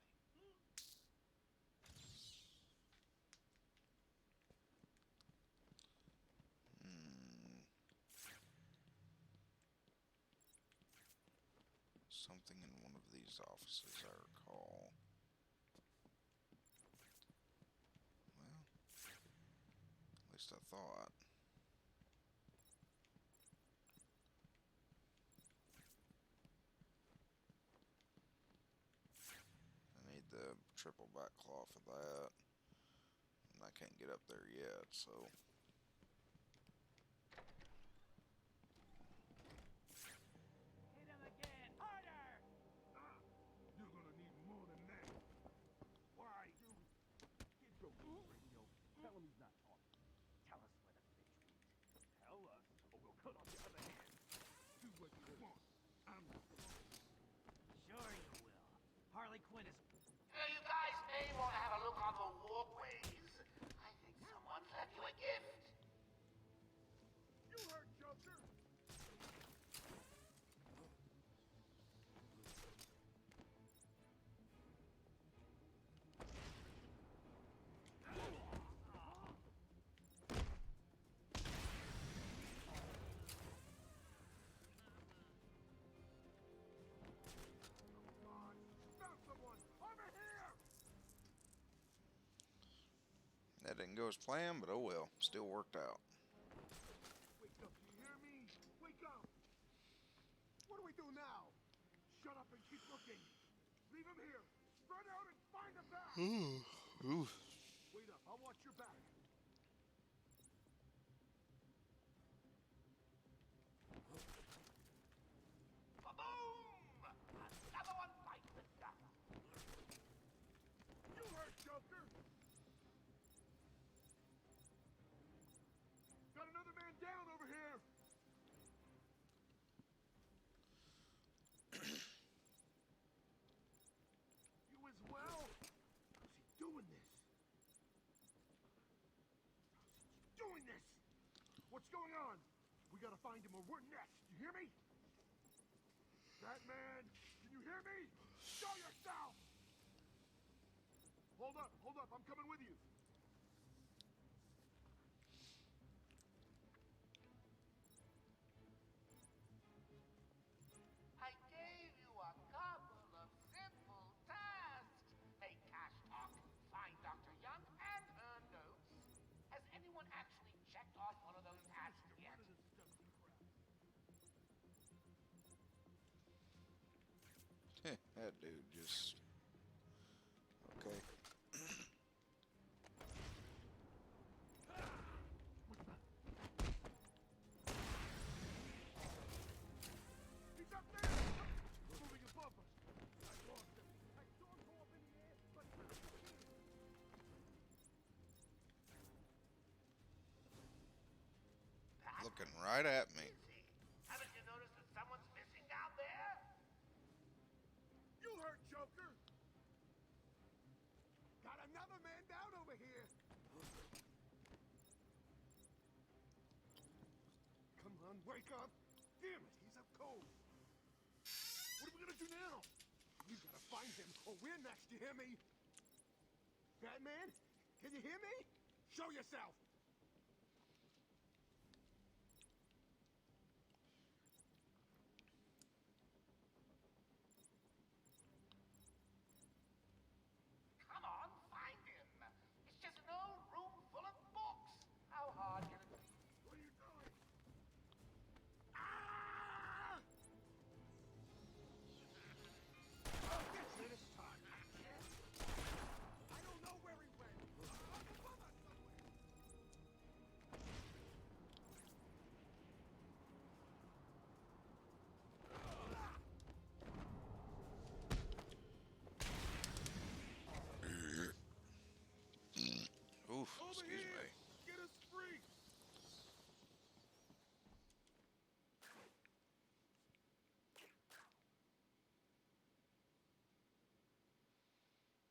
Something in one of these offices, I recall. Well, at least I thought. I need the triple back claw for that. And I can't get up there yet, so... Hit him again! Harder! You're gonna need more than that. Why, dude? Get your radio. Tell him he's not talking. Tell us where the bitch went. Tell us, or we'll cut off your other hand. Do what you want. I'm not Sure you will. Harley Quinn is... You guys may want to have a look on the walkways. I think someone's left you a gift. You heard Joker. Found someone! Over here! That didn't go as planned, but oh well. Still worked out. Wake up, you hear me? Wake up! What do we do now? Shut up and keep looking. Leave him here. Run out and find the bat! Ooh. Wait up, I'll watch your back. Ba-boom! Another one bites the dust. You heard Joker! Got another man down over here! You as well? What's going on? We gotta find him or we're next. You hear me? Batman, can you hear me? Show yourself! Hold up, I'm coming with you. I gave you a couple of simple tasks. Make cash talk, find Dr. Young and her notes. Has anyone actually checked off one of those tasks yet? That dude just... Okay. He's up there! Moving above us. I lost him. I saw him go up in the air, but Looking right at me. Haven't you noticed that someone's missing down there? you heard Joker! Got another man down over here! Come on, wake up! Damn it, he's up cold! What are we gonna do now? We've gotta find him, or we're next, you hear me? Batman, can you hear me? Show yourself! Come on, find him. It's just an old room full of books. How hard can it be? What are you doing? Ah! Oh, that's it, it's time. I don't know where he went. Up above us somewhere. Oof, Over excuse here. me. Get us free.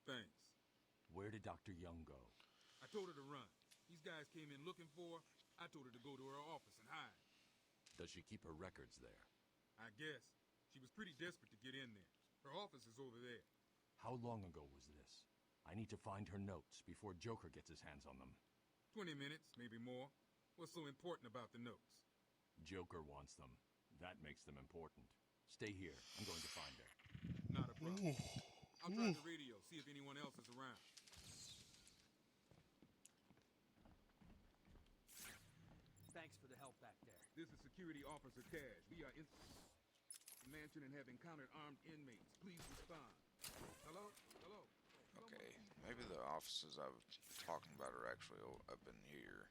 Thanks. Where did Dr. Young go? I told her to run. These guys came in looking for her. I told her to go to her office and hide. Does she keep her records there? I guess. She was pretty desperate to get in there. Her office is over there. How long ago was this? I need to find her notes before Joker gets his hands on them. 20 minutes, maybe more. What's so important about the notes? Joker wants them. That makes them important. Stay here. I'm going to find her. Not a problem. I'll try the radio, see if anyone else is around. Thanks for the help back there. This is Security Officer Cash. We are in the mansion and have encountered armed inmates. Please respond. Hello? Hello? Okay, maybe the offices I was talking about are actually up in here.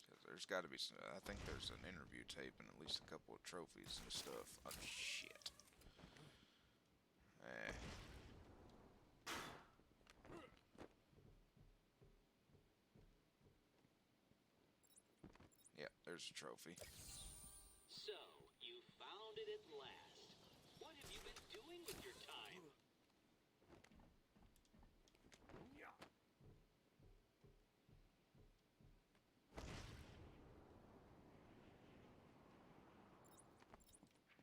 Because there's got to be some, I think there's an interview tape and at least a couple of trophies and stuff. Oh, shit. Eh. Yeah, there's a trophy. So, you found it at last. What have you been doing with your time?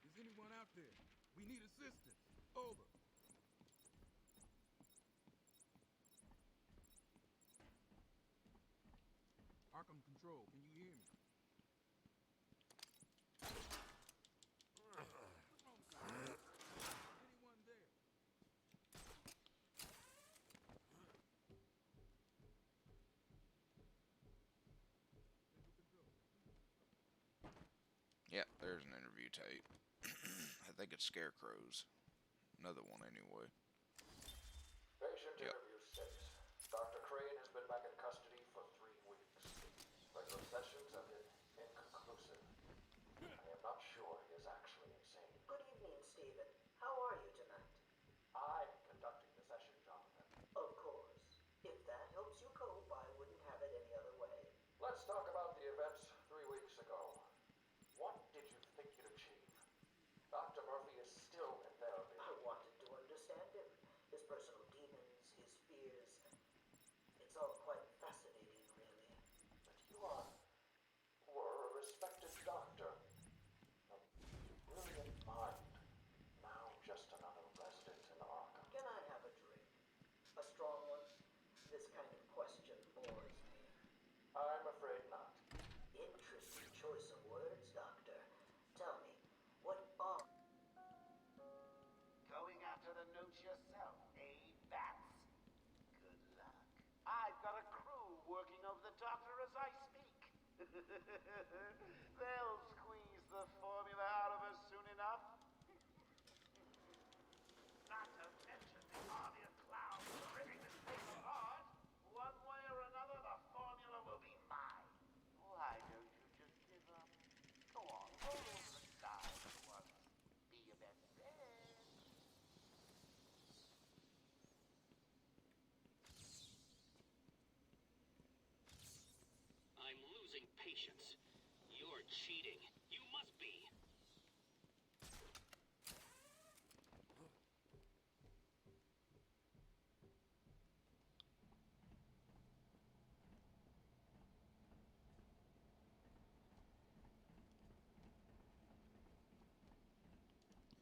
Is anyone out there? We need assistance. Over. Arkham Control, can you hear me? Anyone there? Yeah, there's an interview tape. I think it's Scarecrow's. Another one, anyway. Patient Yep. interview 6. Dr. Crane has been back in custody for 3 weeks. Regular sessions have been inconclusive. I am not sure he is actually insane. Good evening, Stephen. How are you tonight? I'm conducting the session, Jonathan. Of course. If that helps you cope, I wouldn't have it any other way. Let's talk about the events 3 weeks ago. What did you think you'd achieve? Dr. Murphy is still in therapy. I wanted to understand him. His personal demons, his fear It's all quite fascinating, really. But you were a respected doctor. A brilliant mind. Now just another resident in Arkham. Can I have a drink? A strong one? This kind of question bores me. I'm afraid not. Interesting choice of words, Doctor. Tell me, what are... Going after the notes yourself, eh, Bats? Good luck. I've got a crew working over the doctor as I speak. They'll squeeze the formula out of us soon enough. Not to mention the army of clowns ripping this place apart. One way or another, the formula will be mine. Why don't you just give up? Go on, roll over the side for once. Be your best friend. I'm losing patience. You're cheating. You must be.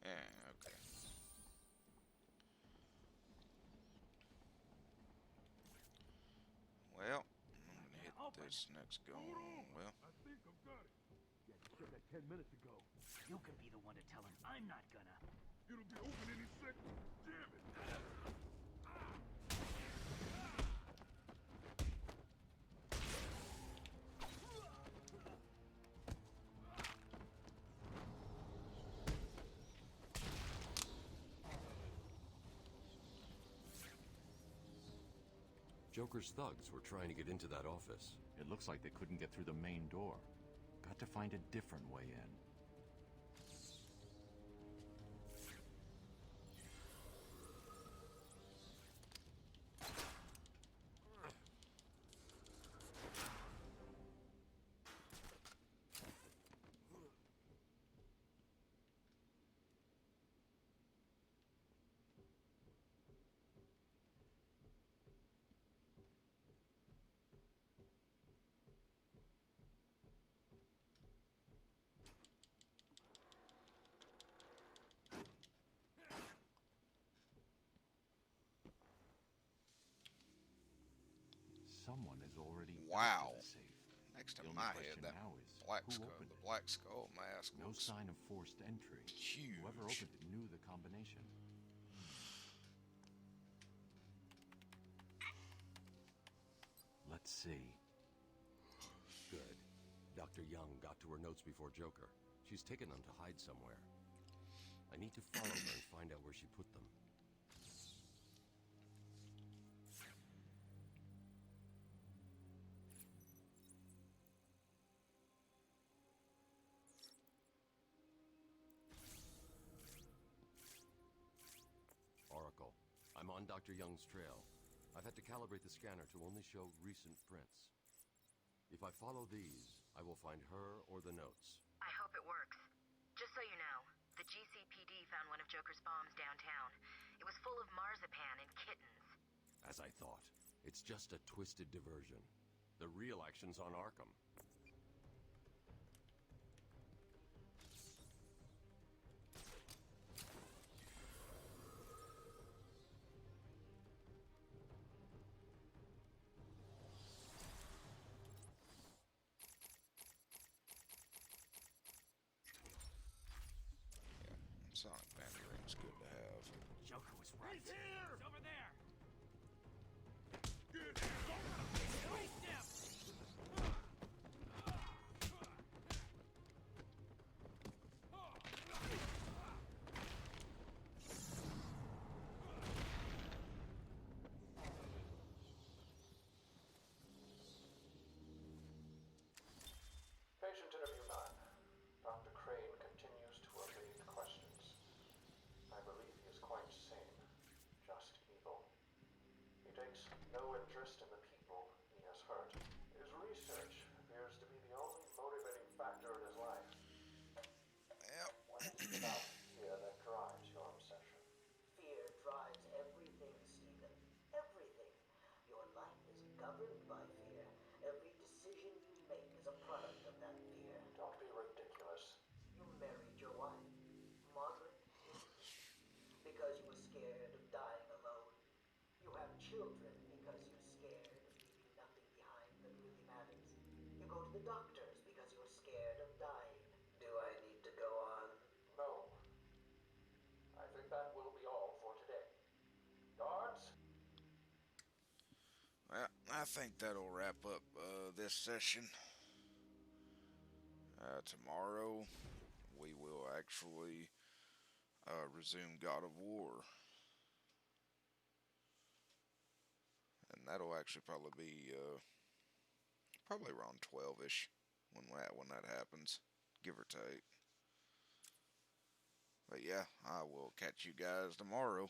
Yeah, okay. Well, I'm gonna hit this next go. Well, I think I've got it. Yeah, you said that 10 minutes ago. You can be the one to tell him. I'm not gonna. It'll be open any second. Damn it. Joker's thugs were trying to get into that office. It looks like they couldn't get through the main door. Got to find a different way in. Someone has already wow. got to the safe. Next to The only my question head, that now is, black who skull, opened the it? black skull mask. No looks sign of forced entry. huge. Whoever opened it knew the combination. Let's see. Good. Dr. Young got to her notes before Joker. She's taken them to hide somewhere. I need to follow her and find out where she put them. Oracle, I'm on Dr. Young's trail. I've had to calibrate the scanner to only show recent prints. If I follow these, I will find her or the notes. I hope it works. Just so you know, the GCPD found one of Joker's bombs downtown. It was full of marzipan and kittens. As I thought, it's just a twisted diversion. The real action's on Arkham. Sonic Mandarin's good to have. Joker was right. He's here! He's over there! Get Waste him! Patient interview 9. Dr. Crane continues to evade questions. I believe he is quite sane, just evil. He takes no interest in the people he has hurt. His research appears to be the only motivating factor in his life. Yep. What is it about fear that drives your obsession? Fear drives everything, Stephen. Everything. Your life is children because you're scared of leaving nothing behind that really matters. You go to the doctors because you're scared of dying. Do I need to go on? No. I think that will be all for today. Guards? Well, I think that'll wrap up this session. Tomorrow, we will actually resume God of War. And that'll actually probably be probably around 12-ish when that happens, give or take. But yeah, I will catch you guys tomorrow.